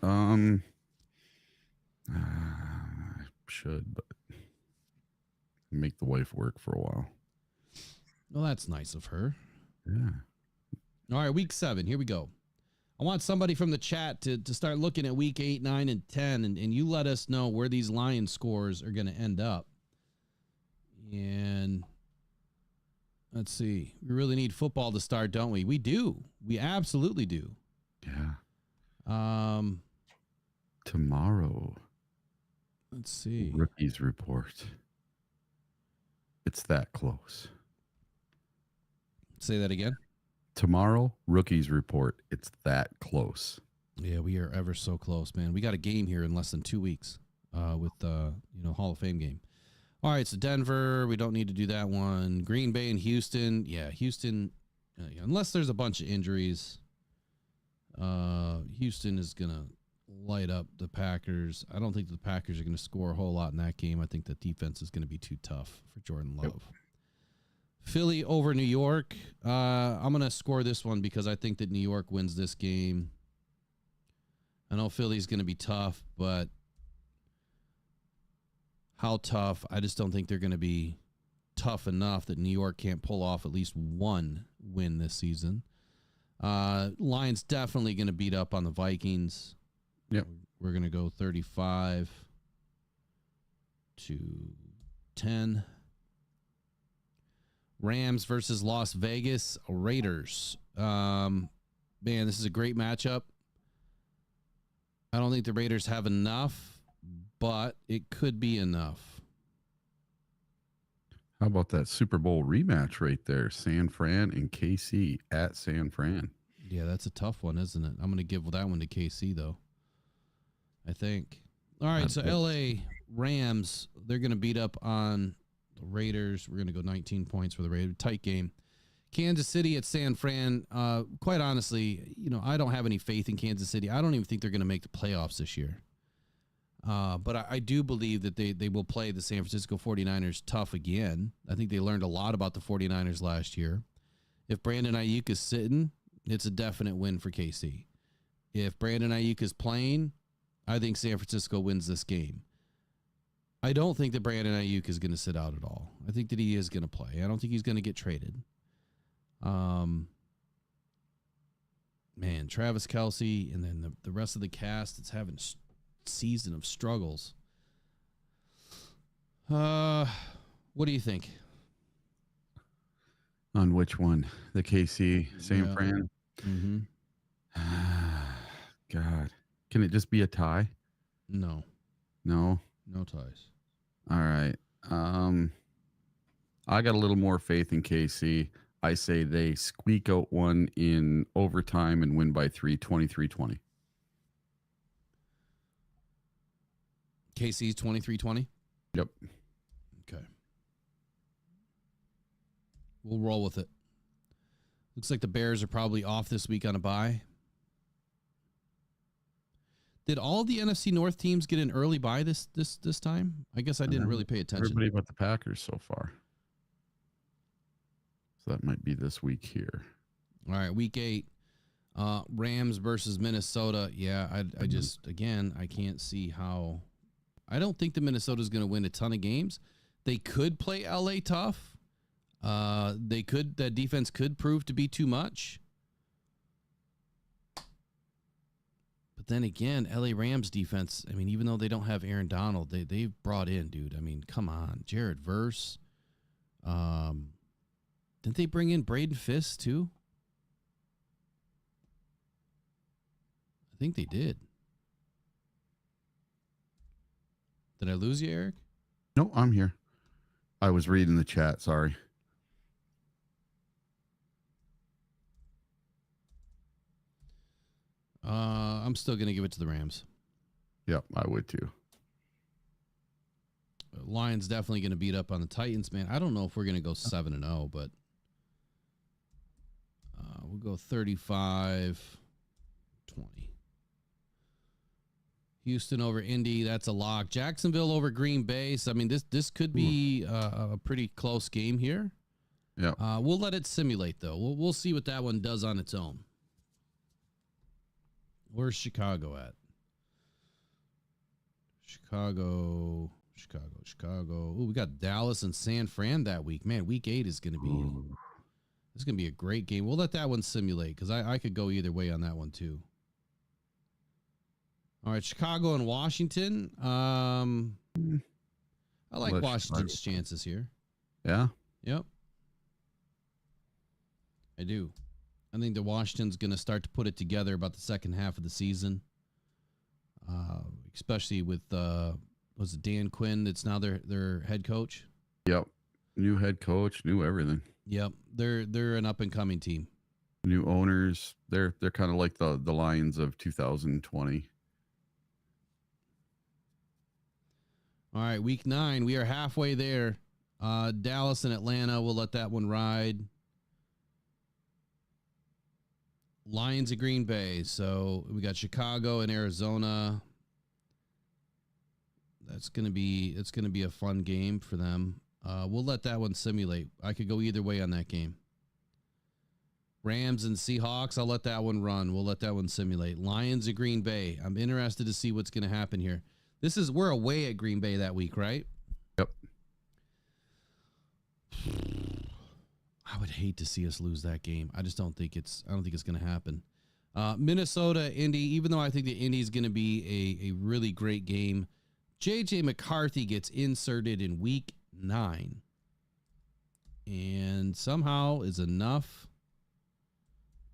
I should, but make the wife work for a while. Well, that's nice of her. Yeah. All right, week 7. Here we go. I want somebody from the chat to start looking at week 8, 9, and 10, and you let us know where these Lions scores are going to end up. And let's see. We really need football to start, don't we? We do. We absolutely do. Yeah. Tomorrow. Let's see. Rookies report. It's that close. Say that again. Tomorrow, rookies report. It's that close. Yeah, we are ever so close, man. We got a game here in less than 2 weeks with Hall of Fame game. All right, so Denver, we don't need to do that one. Green Bay and Houston. Yeah, Houston, unless there's a bunch of injuries, Houston is going to light up the Packers. I don't think the Packers are going to score a whole lot in that game. I think the defense is going to be too tough for Jordan Love. Yep. Philly over New York. I'm going to score this one because I think that New York wins this game. I know Philly's going to be tough, but how tough? I just don't think they're going to be tough enough that New York can't pull off at least one win this season. Lions definitely going to beat up on the Vikings. Yep. We're going to go 35-10. Rams versus Las Vegas Raiders. Man, this is a great matchup. I don't think the Raiders have enough, but it could be enough. How about that Super Bowl rematch right there? San Fran and KC at San Fran. Yeah, that's a tough one, isn't it? I'm going to give that one to KC, though. I think. All right, so LA Rams, they're going to beat up on the Raiders. We're going to go 19 points for the Raiders. Tight game. Kansas City at San Fran. Quite honestly, I don't have any faith in Kansas City. I don't even think they're going to make the playoffs this year. But I do believe that they will play the San Francisco 49ers tough again. I think they learned a lot about the 49ers last year. If Brandon Aiyuk is sitting, it's a definite win for KC. If Brandon Aiyuk is playing, I think San Francisco wins this game. I don't think that Brandon Aiyuk is going to sit out at all. I think that he is going to play. I don't think he's going to get traded. Man, Travis Kelce and then the rest of the cast, it's having season of struggles. What do you think? On which one? The KC San Fran? Mm-hmm. God. Can it just be a tie? No ties. All right. I got a little more faith in KC. I say they squeak out one in overtime and win by 23-20. KC's 23-20? Yep. Okay. We'll roll with it. Looks like the Bears are probably off this week on a bye. Did all the NFC North teams get an early bye this time? I guess I didn't really pay attention. Everybody but the Packers so far. So that might be this week here. All right, week 8. Rams versus Minnesota. Yeah, I just, again, I can't see how. I don't think that Minnesota's going to win a ton of games. They could play LA tough. That defense could prove to be too much. But then again, LA Rams defense, I mean, even though they don't have Aaron Donald, they've brought in, dude. I mean, come on. Jared Verse. Didn't they bring in Braden Fisk too? I think they did. Did I lose you, Eric? No, I'm here. I was reading the chat. Sorry. I'm still going to give it to the Rams. Yep, I would too. Lions definitely going to beat up on the Titans, man. I don't know if we're going to go 7-0, but we'll go 35-20. Houston over Indy, that's a lock. Jacksonville over Green Bay. So, I mean, this could be a pretty close game here. Yeah. We'll let it simulate, though. We'll see what that one does on its own. Where's Chicago at? Chicago. Ooh, we got Dallas and San Fran that week. Man, week 8 is going to be it's going to be a great game. We'll let that one simulate because I could go either way on that one too. All right, Chicago and Washington. I like Washington's chances here. Yeah? Yep. I do. I think the Washington's going to start to put it together about the second half of the season, especially with was it Dan Quinn that's now their head coach? Yep. New head coach, new everything. Yep. They're an up-and-coming team. New owners. They're kind of like the Lions of 2020. All right, week 9. We are halfway there. Dallas and Atlanta, we'll let that one ride. Lions of Green Bay. So we got Chicago and Arizona. It's gonna be a fun game for them. We'll let that one simulate. I could go either way on that game. Rams and Seahawks, I'll let that one run. We'll let that one simulate. Lions of Green Bay. I'm interested to see what's gonna happen here. We're away at Green Bay that week, right? Yep. I would hate to see us lose that game. I don't think it's going to happen. Minnesota, Indy, even though I think the Indy is going to be a really great game, J.J. McCarthy gets inserted in week 9 and somehow is enough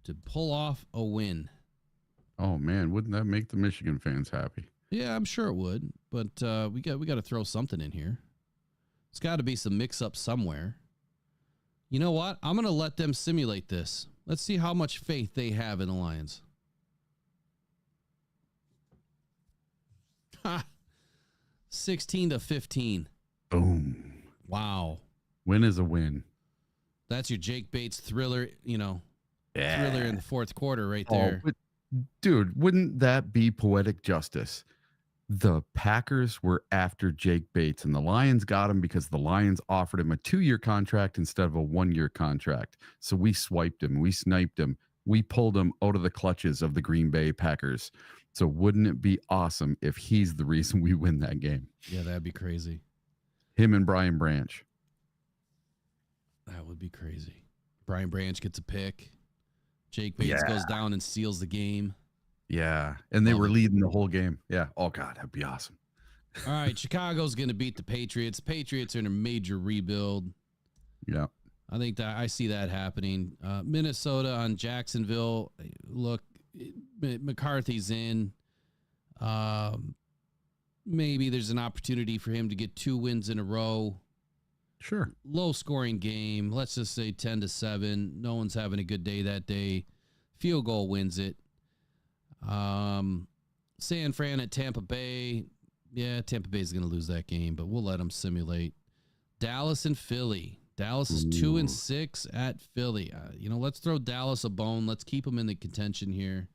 to pull off a win. Oh man, wouldn't that make the Michigan fans happy? Yeah, I'm sure it would, but we got to throw something in here. There's got to be some mix-up somewhere. You know what? I'm going to let them simulate this. Let's see how much faith they have in the Lions. Ha! 16-15. Boom. Wow. Win is a win. That's your Jake Bates thriller, Yeah. thriller in the fourth quarter right there. But, dude, wouldn't that be poetic justice? The Packers were after Jake Bates, and the Lions got him because the Lions offered him a 2-year contract instead of a 1-year contract. So we swiped him. We sniped him. We pulled him out of the clutches of the Green Bay Packers. So wouldn't it be awesome if he's the reason we win that game? Yeah, that'd be crazy. Him and Brian Branch. That would be crazy. Brian Branch gets a pick. Jake Bates goes down and seals the game. Yeah. And they were leading the whole game. Yeah. Oh, God, that'd be awesome. All right, Chicago's going to beat the Patriots. Patriots are in a major rebuild. Yeah. I think that I see that happening. Minnesota on Jacksonville. Look, McCarthy's in. Maybe there's an opportunity for him to get 2 wins in a row. Sure. Low scoring game. Let's just say 10-7. No one's having a good day that day. Field goal wins it. San Fran at Tampa Bay. Yeah, Tampa Bay is going to lose that game, but we'll let them simulate. Dallas and Philly. Dallas is 2-6 at Philly. Let's throw Dallas a bone. Let's keep them in the contention here.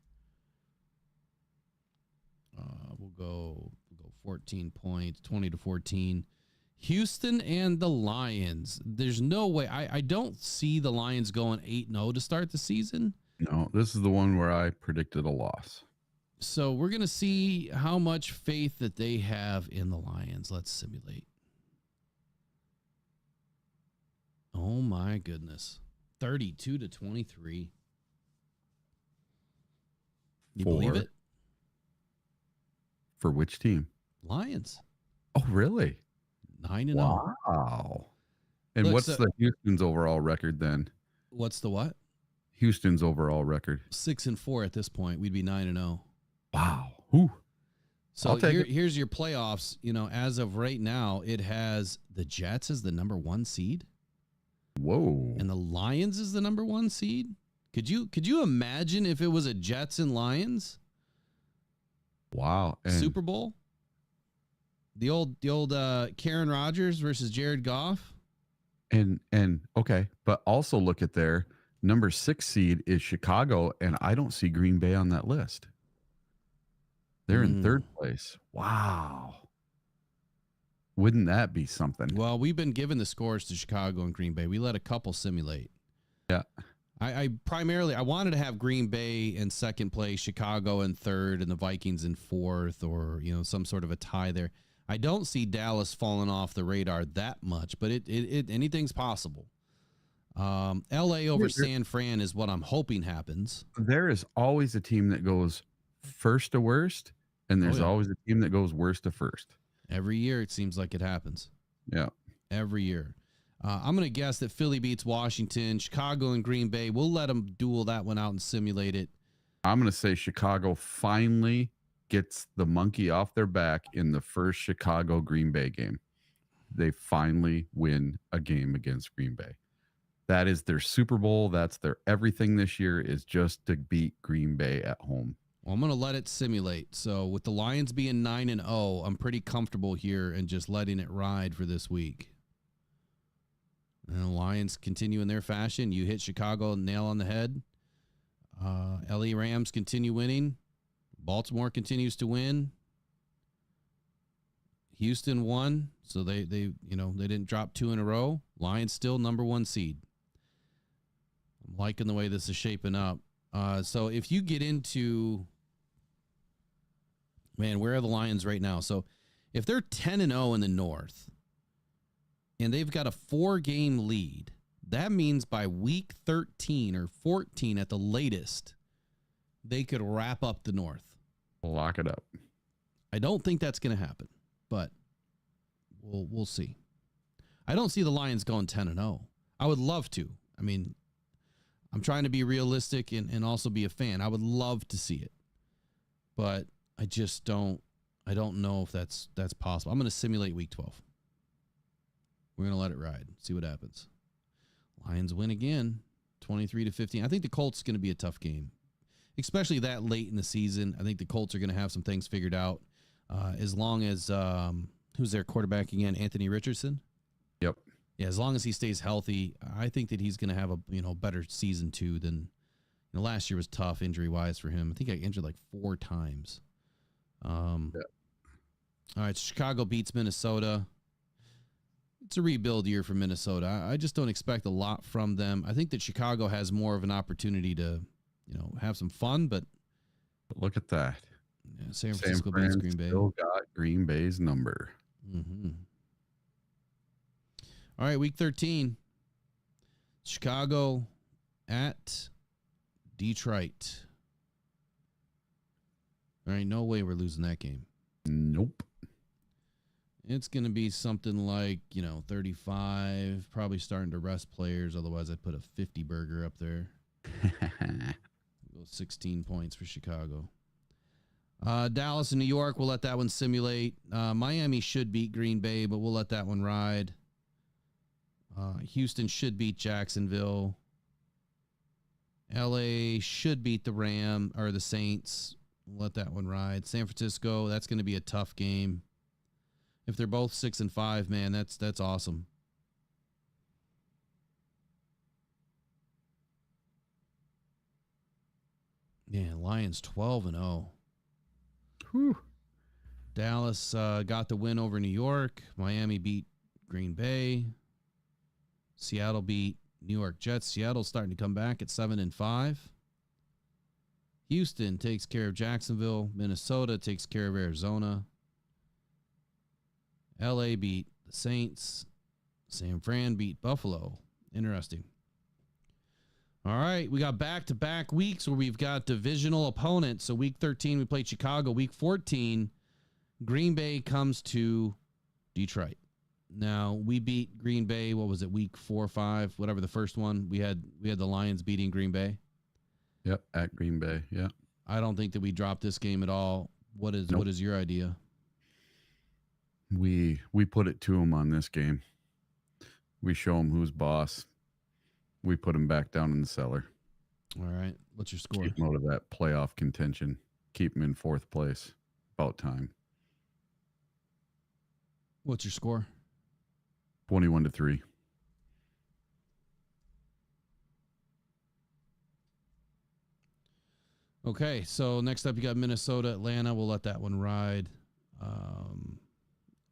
We'll go 14 points, 20-14. Houston and the Lions. There's no way. I don't see the Lions going 8-0 to start the season. No, this is the one where I predicted a loss. So we're going to see how much faith that they have in the Lions. Let's simulate. Oh, my goodness. 32-23. You believe it? For which team? Lions. Oh, really? 9-0. Wow. And Look, what's so- the Houston's overall record then? What's the what? Houston's overall record. 6-4 at this point. We'd be 9-0. Wow. Whew. So I'll take it. here's your playoffs. As of right now, it has the Jets as the number 1 seed. Whoa. And the Lions is the number 1 seed. Could you imagine if it was a Jets and Lions Wow. And Super Bowl? The old Karen Rodgers versus Jared Goff. And okay, but also look at their number 6 seed is Chicago, and I don't see Green Bay on that list. They're in 3rd place. Wow. Wouldn't that be something? Well, we've been giving the scores to Chicago and Green Bay. We let a couple simulate. Yeah. I primarily wanted to have Green Bay in 2nd place, Chicago in 3rd, and the Vikings in 4th, or some sort of a tie there. I don't see Dallas falling off the radar that much, but it anything's possible. LA over San Fran is what I'm hoping happens. There is always a team that goes first to worst, and there's always a team that goes worst to first. Every year it seems like it happens. Yeah. Every year. I'm going to guess that Philly beats Washington, Chicago and Green Bay. We'll let them duel that one out and simulate it. I'm going to say Chicago finally gets the monkey off their back in the first Chicago Green Bay game. They finally win a game against Green Bay. That is their Super Bowl. That's their everything this year, is just to beat Green Bay at home. Well, I'm going to let it simulate. So with the Lions being 9-0, I'm pretty comfortable here and just letting it ride for this week. And the Lions continue in their fashion. You hit Chicago, nail on the head. LA Rams continue winning. Baltimore continues to win. Houston won, so they didn't drop 2 in a row. Lions still number 1 seed. I'm liking the way this is shaping up. So if you get into, where are the Lions right now? So if they're 10-0 in the North and they've got a 4-game lead, that means by week 13 or 14 at the latest, they could wrap up the North. Lock it up. I don't think that's going to happen, but we'll see. I don't see the Lions going 10-0. I would love to. I mean, I'm trying to be realistic and also be a fan. I would love to see it, but I just don't. I don't know if that's possible. I'm going to simulate week 12. We're going to let it ride. See what happens. Lions win again, 23-15. I think the Colts going to be a tough game, especially that late in the season. I think the Colts are going to have some things figured out. As long as who's their quarterback again? Anthony Richardson. Yep. Yeah, as long as he stays healthy, I think that he's going to have a better season too than last year was tough injury wise for him. I think I injured like 4 times. All right, Chicago beats Minnesota. It's a rebuild year for Minnesota. I just don't expect a lot from them. I think that Chicago has more of an opportunity to, have some fun, but look at that. Yeah, San Francisco beats Green Bay. Still got Green Bay's number. Mm-hmm. All right, week 13. Chicago at Detroit. All right, no way we're losing that game. Nope. It's going to be something like, 35, probably starting to rest players. Otherwise, I'd put a 50 burger up there. Go 16 points for Chicago. Dallas and New York, we'll let that one simulate. Miami should beat Green Bay, but we'll let that one ride. Houston should beat Jacksonville. LA should beat the Saints. We'll let that one ride. San Francisco, that's going to be a tough game. If they're both 6-5, man, that's awesome. Yeah, Lions 12-0. Whew. Dallas got the win over New York. Miami beat Green Bay. Seattle beat New York Jets. Seattle's starting to come back at 7-5. Houston takes care of Jacksonville. Minnesota takes care of Arizona. LA beat the Saints. San Fran beat Buffalo. Interesting. All right, we got back-to-back weeks where we've got divisional opponents. So week 13, we played Chicago. Week 14, Green Bay comes to Detroit. Now, we beat Green Bay, what was it, week 4 or 5, whatever the first one. We had the Lions beating Green Bay. Yep, at Green Bay, yeah. I don't think that we dropped this game at all. What is your idea? We put it to them on this game. We show them who's boss. We put them back down in the cellar. All right. What's your score? Keep them out of that playoff contention. Keep them in 4th place. About time. What's your score? 21-3. Okay, so next up you got Minnesota, Atlanta. We'll let that one ride.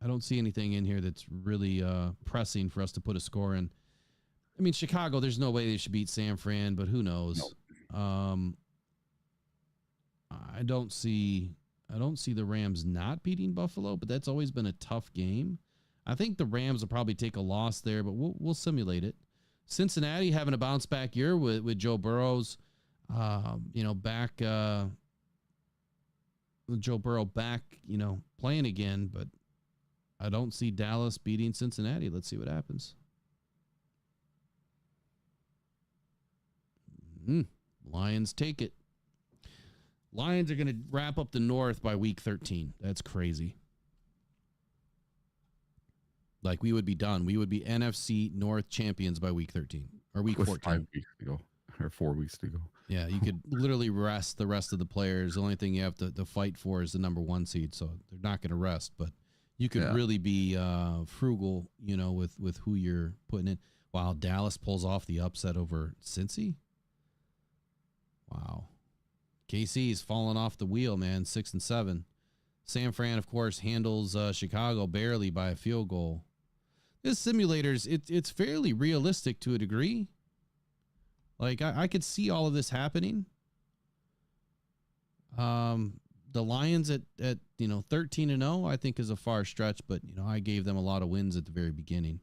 I don't see anything in here that's really pressing for us to put a score in. I mean, Chicago, there's no way they should beat San Fran, but who knows? Nope. I don't see the Rams not beating Buffalo, but that's always been a tough game. I think the Rams will probably take a loss there, but we'll simulate it. Cincinnati having a bounce back year with Joe Burrow's, back. Joe Burrow back, playing again, but I don't see Dallas beating Cincinnati. Let's see what happens. Lions take it. Lions are going to wrap up the North by week 13. That's crazy. Like, we would be done. We would be NFC North champions by week 13 or week 14. 5 weeks ago or 4 weeks ago. Yeah, you could literally rest the rest of the players. The only thing you have to fight for is the number 1 seed, so they're not going to rest. But you could really be frugal, with who you're putting in. Wow, Dallas pulls off the upset over Cincy. Wow. KC's falling off the wheel, man, 6-7. San Fran, of course, handles Chicago barely by a field goal. This simulator's it's fairly realistic to a degree. Like, I could see all of this happening. The Lions at 13-0, I think is a far stretch, but I gave them a lot of wins at the very beginning.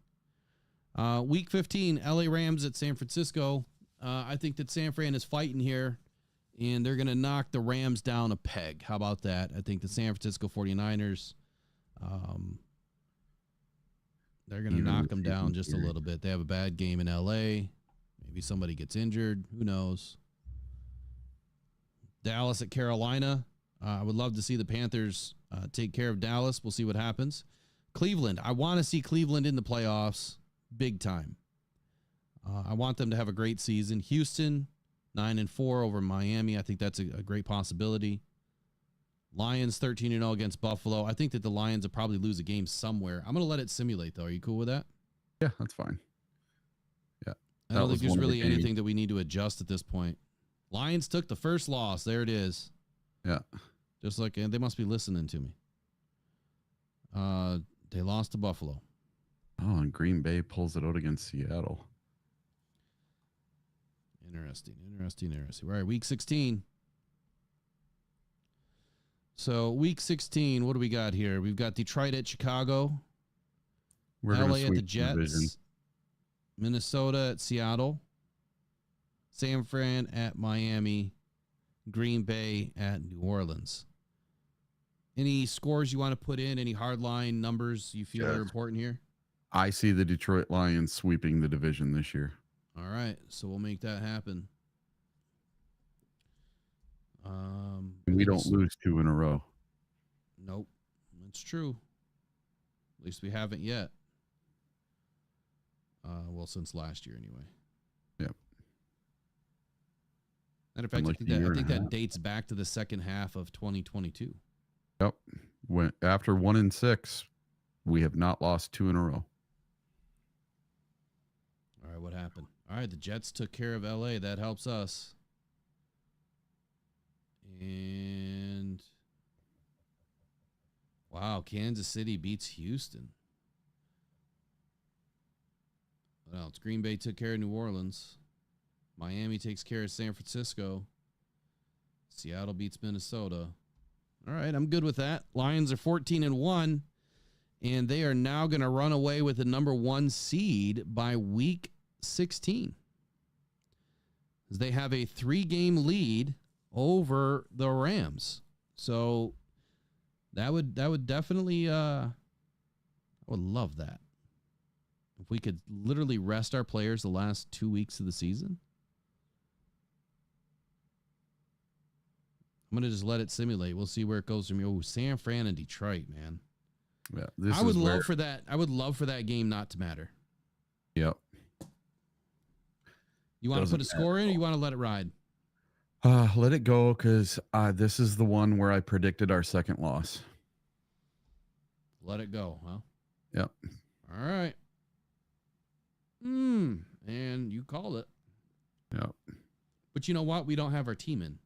Week 15, LA Rams at San Francisco. I think that San Fran is fighting here, and they're going to knock the Rams down a peg. How about that? I think the San Francisco 49ers, they're going to knock them down just a little bit. They have a bad game in L.A. Maybe Maybe somebody gets injured. Who knows? Dallas at Carolina. I would love to see the Panthers take care of Dallas. We'll see what happens. Cleveland. I want to see Cleveland in the playoffs big time. I want them to have a great season. Houston, 9-4 over Miami. I think that's a great possibility. Lions, 13-0 against Buffalo. I think that the Lions will probably lose a game somewhere. I'm going to let it simulate, though. Are you cool with that? Yeah, that's fine. Yeah. I don't think there's really anything that we need to adjust at this point. Lions took the first loss. There it is. Yeah. Just like, and they must be listening to me. They lost to Buffalo. Oh, and Green Bay pulls it out against Seattle. Interesting. All right, week 16. So week 16, what do we got here? We've got Detroit at Chicago. LA at the Jets. Minnesota at Seattle. San Fran at Miami. Green Bay at New Orleans. Any scores you want to put in? Any hardline numbers you feel are important here? I see the Detroit Lions sweeping the division this year. All right, so we'll make that happen. We don't lose 2 in a row. Nope, that's true. At least we haven't yet. Well, since last year anyway. Yep. Matter of fact, I think that dates back to the second half of 2022. Yep. After 1-6, we have not lost 2 in a row. All right, what happened? All right, the Jets took care of LA. That helps us. And wow, Kansas City beats Houston. What else? Green Bay took care of New Orleans. Miami takes care of San Francisco. Seattle beats Minnesota. All right, I'm good with that. Lions are 14-1, and they are now going to run away with the number 1 seed by week 16. They have a 3-game lead over the Rams. So that would definitely I would love that. If we could literally rest our players the last 2 weeks of the season. I'm going to just let it simulate. We'll see where it goes from here. Oh, San Fran and Detroit, man. Yeah, I would love for that. I would love for that game not to matter. Yep. You want to put a score in, or you want to let it ride? Let it go, because this is the one where I predicted our second loss. Let it go, huh? Yep. All right. And you called it. Yep. But you know what? We don't have our team in.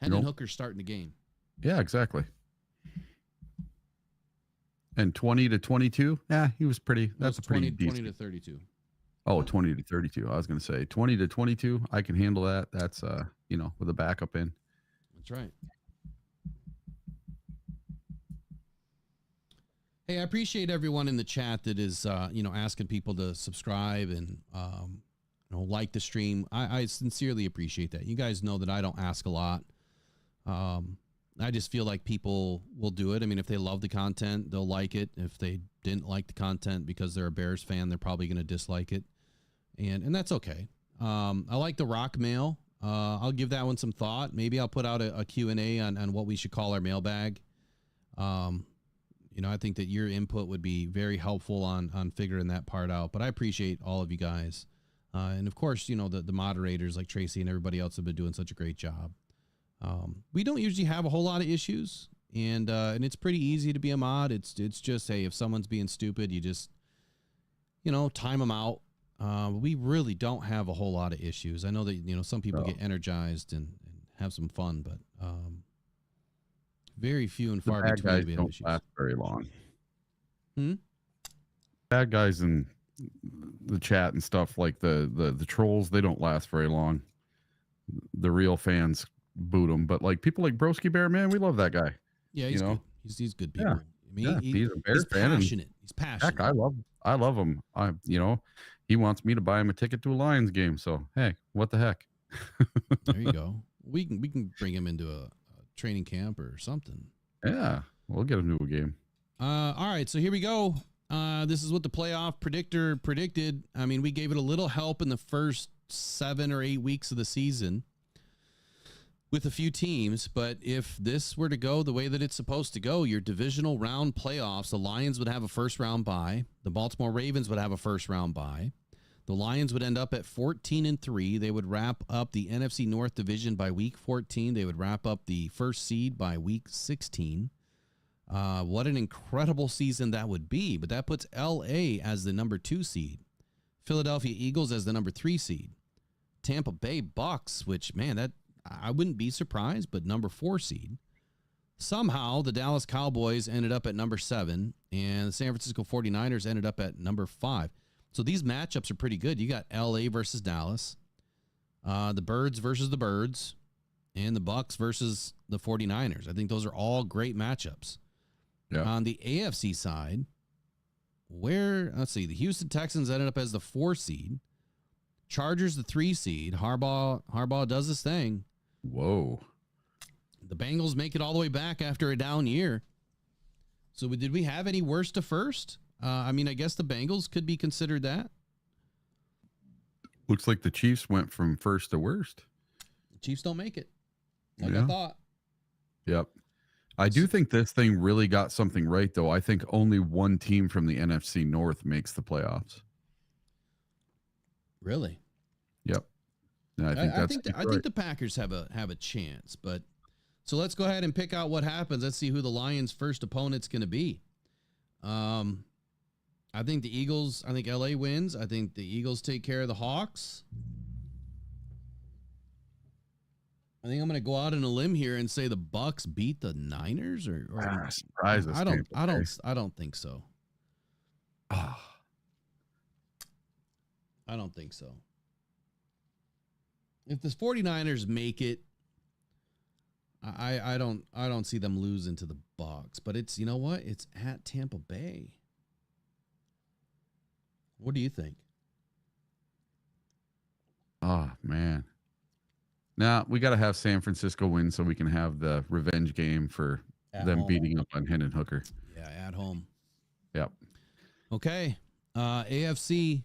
Hendon Hooker's starting the game. Yeah, exactly. And 20-22? Yeah, he was pretty. That's a pretty 20-32. Oh, 20-32. I was going to say 20-22. I can handle that. That's with a backup in. That's right. Hey, I appreciate everyone in the chat that is asking people to subscribe and like the stream. I sincerely appreciate that. You guys know that I don't ask a lot. I just feel like people will do it. I mean, if they love the content, they'll like it. If they didn't like the content because they're a Bears fan, they're probably going to dislike it. And that's okay. I like the rock mail. I'll give that one some thought. Maybe I'll put out a Q&A on what we should call our mailbag. I think that your input would be very helpful on figuring that part out. But I appreciate all of you guys. And of course, the moderators like Tracy and everybody else have been doing such a great job. We don't usually have a whole lot of issues, and it's pretty easy to be a mod. It's just, hey, if someone's being stupid, you just, time them out. We really don't have a whole lot of issues. I know that, some people get energized and have some fun, but very few and far between. Bad guys don't last very long. Hmm? Bad guys in the chat and stuff, like the trolls, they don't last very long. The real fans boot them, but like people like Broski Bear, man, we love that guy. Yeah, he's good. He's good people. Yeah. I mean, He's a Bears fan. Passionate. He's passionate. Heck, I love him. He wants me to buy him a ticket to a Lions game. So hey, what the heck? There you go. We can bring him into a training camp or something. Yeah, we'll get him to a game. All right, so here we go. This is what the playoff predictor predicted. I mean, we gave it a little help in the first 7 or 8 weeks of the season with a few teams. But if this were to go the way that it's supposed to go, your divisional round playoffs, the Lions would have a first round bye. The Baltimore Ravens would have a first round bye. The Lions would end up at 14-3. They would wrap up the NFC North division by week 14. They would wrap up the first seed by week 16. What an incredible season that would be. But that puts LA as the number 2 seed. Philadelphia Eagles as the number 3 seed. Tampa Bay Bucks, which, man, that I wouldn't be surprised, but number 4 seed. Somehow the Dallas Cowboys ended up at number 7, and the San Francisco 49ers ended up at number 5. So these matchups are pretty good. You got LA versus Dallas, the Birds versus the Birds, and the Bucks versus the 49ers. I think those are all great matchups. Yeah. On the AFC side, let's see, the Houston Texans ended up as the 4 seed. Chargers the 3 seed. Harbaugh does this thing. Whoa. The Bengals make it all the way back after a down year. So did we have any worst to first? I mean, I guess the Bengals could be considered that. Looks like the Chiefs went from first to worst. The Chiefs don't make it. Like Yeah. I thought. Yep. I do think this thing really got something right, though. I think only one team from the NFC North makes the playoffs. Really? Yep. And I think the Packers have a chance, but so let's go ahead and pick out what happens. Let's see who the Lions' first opponent's going to be. I think the Eagles. I think LA wins. I think the Eagles take care of the Hawks. I think I'm going to go out on a limb here and say the Bucks beat the Niners, or surprise us. I don't think so. I don't think so. If the 49ers make it, I don't see them losing to the Bucks. But it's, you know what? It's at Tampa Bay. What do you think? Oh, man. Now, we got to have San Francisco win so we can have the revenge game for them beating up on Hendon Hooker. Yeah, at home. Yep. Okay. AFC,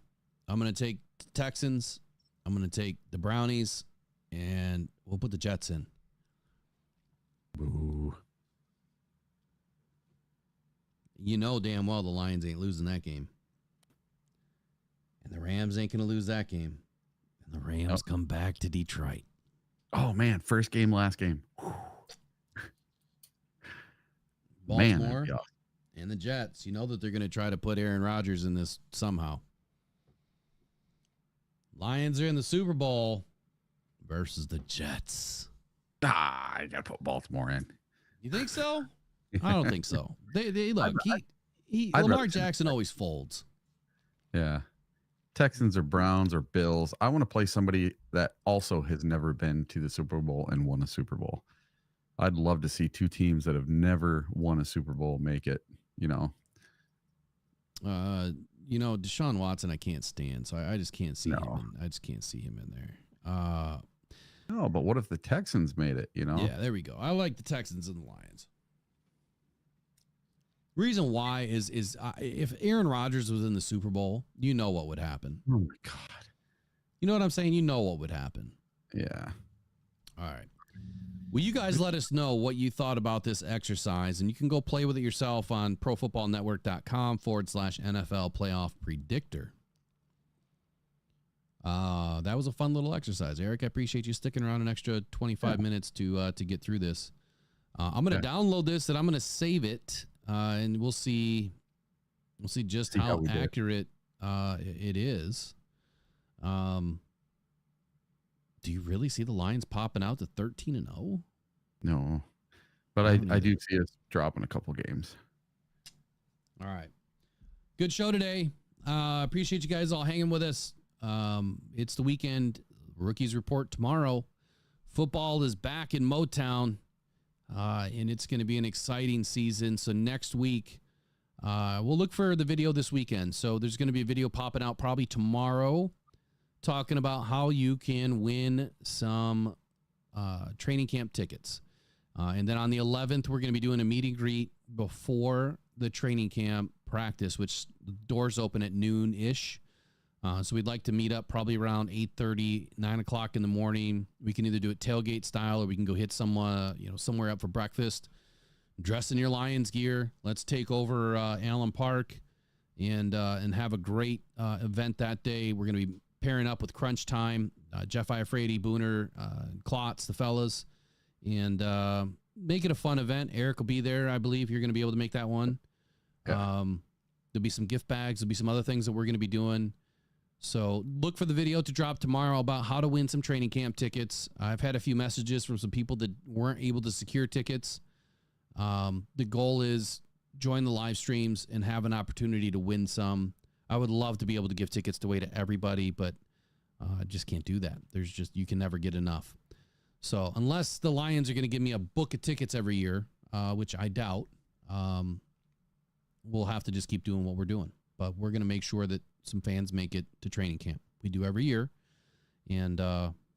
I'm going to take the Texans. I'm going to take the Brownies, and we'll put the Jets in. Ooh. You know damn well the Lions ain't losing that game. And the Rams ain't going to lose that game. And the Rams come back to Detroit. Oh, man. First game, last game. Baltimore and the Jets. You know that they're going to try to put Aaron Rodgers in this somehow. Lions are in the Super Bowl versus the Jets. I got to put Baltimore in. You think so? I don't think so. They look. Lamar Jackson always folds. Yeah. Texans or Browns or Bills. I want to play somebody that also has never been to the Super Bowl and won a Super Bowl. I'd love to see two teams that have never won a Super Bowl make it, you know. Deshaun Watson I can't stand, so I just can't see him. I just can't see him in there. No, but what if the Texans made it, you know? Yeah, there we go. I like the Texans and the Lions. Reason why is if Aaron Rodgers was in the Super Bowl, you know what would happen. Oh, my God. You know what I'm saying? You know what would happen. Yeah. All right. Well, you guys let us know what you thought about this exercise, and you can go play with it yourself on profootballnetwork.com/NFL playoff predictor. That was a fun little exercise, Eric. I appreciate you sticking around an extra 25 minutes to get through this. I'm going to download this and I'm going to save it, and we'll see just how accurate it is. Do you really see the Lions popping out to 13-0? No, but I do see us dropping a couple games. All right. Good show today. Appreciate you guys all hanging with us. It's the weekend. Rookies report tomorrow. Football is back in Motown, and it's going to be an exciting season. So next week, we'll look for the video this weekend. So there's going to be a video popping out probably tomorrow talking about how you can win some training camp tickets. And then on the 11th, we're going to be doing a meet and greet before the training camp practice, which the doors open at noon-ish. So we'd like to meet up probably around 8:30, 9 o'clock in the morning. We can either do it tailgate style or we can go hit somewhere up for breakfast. Dress in your Lions gear. Let's take over Allen Park and have a great event that day. We're going to be pairing up with Crunch Time, Jeff Iafrate, Booner, Klotz, the fellas, and make it a fun event. Eric will be there. I believe you're going to be able to make that one. Yeah. There'll be some gift bags. There'll be some other things that we're going to be doing. So look for the video to drop tomorrow about how to win some training camp tickets. I've had a few messages from some people that weren't able to secure tickets. The goal is join the live streams and have an opportunity to win some. I would love to be able to give tickets away to everybody, but I just can't do that. You can never get enough. So unless the Lions are going to give me a book of tickets every year, which I doubt, we'll have to just keep doing what we're doing. But we're going to make sure that some fans make it to training camp. We do every year. And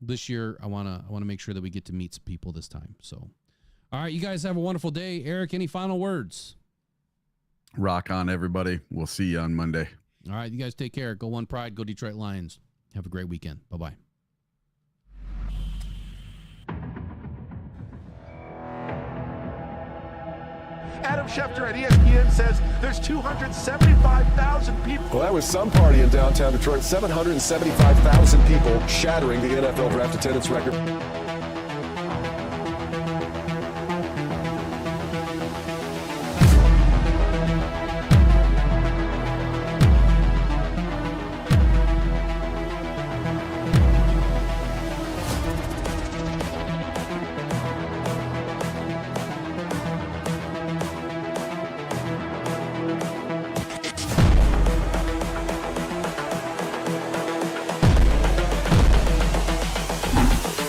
this year, I want to make sure that we get to meet some people this time. So, all right, you guys have a wonderful day. Eric, any final words? Rock on, everybody. We'll see you on Monday. All right, you guys take care. Go One Pride. Go Detroit Lions. Have a great weekend. Bye-bye. Adam Schefter at ESPN says there's 275,000 people. Well, that was some party in downtown Detroit. 775,000 people shattering the NFL draft attendance record.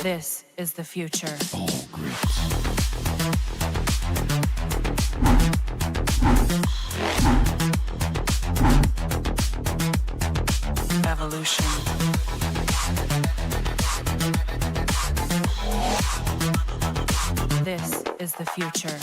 This is the future. Evolution. This is the future.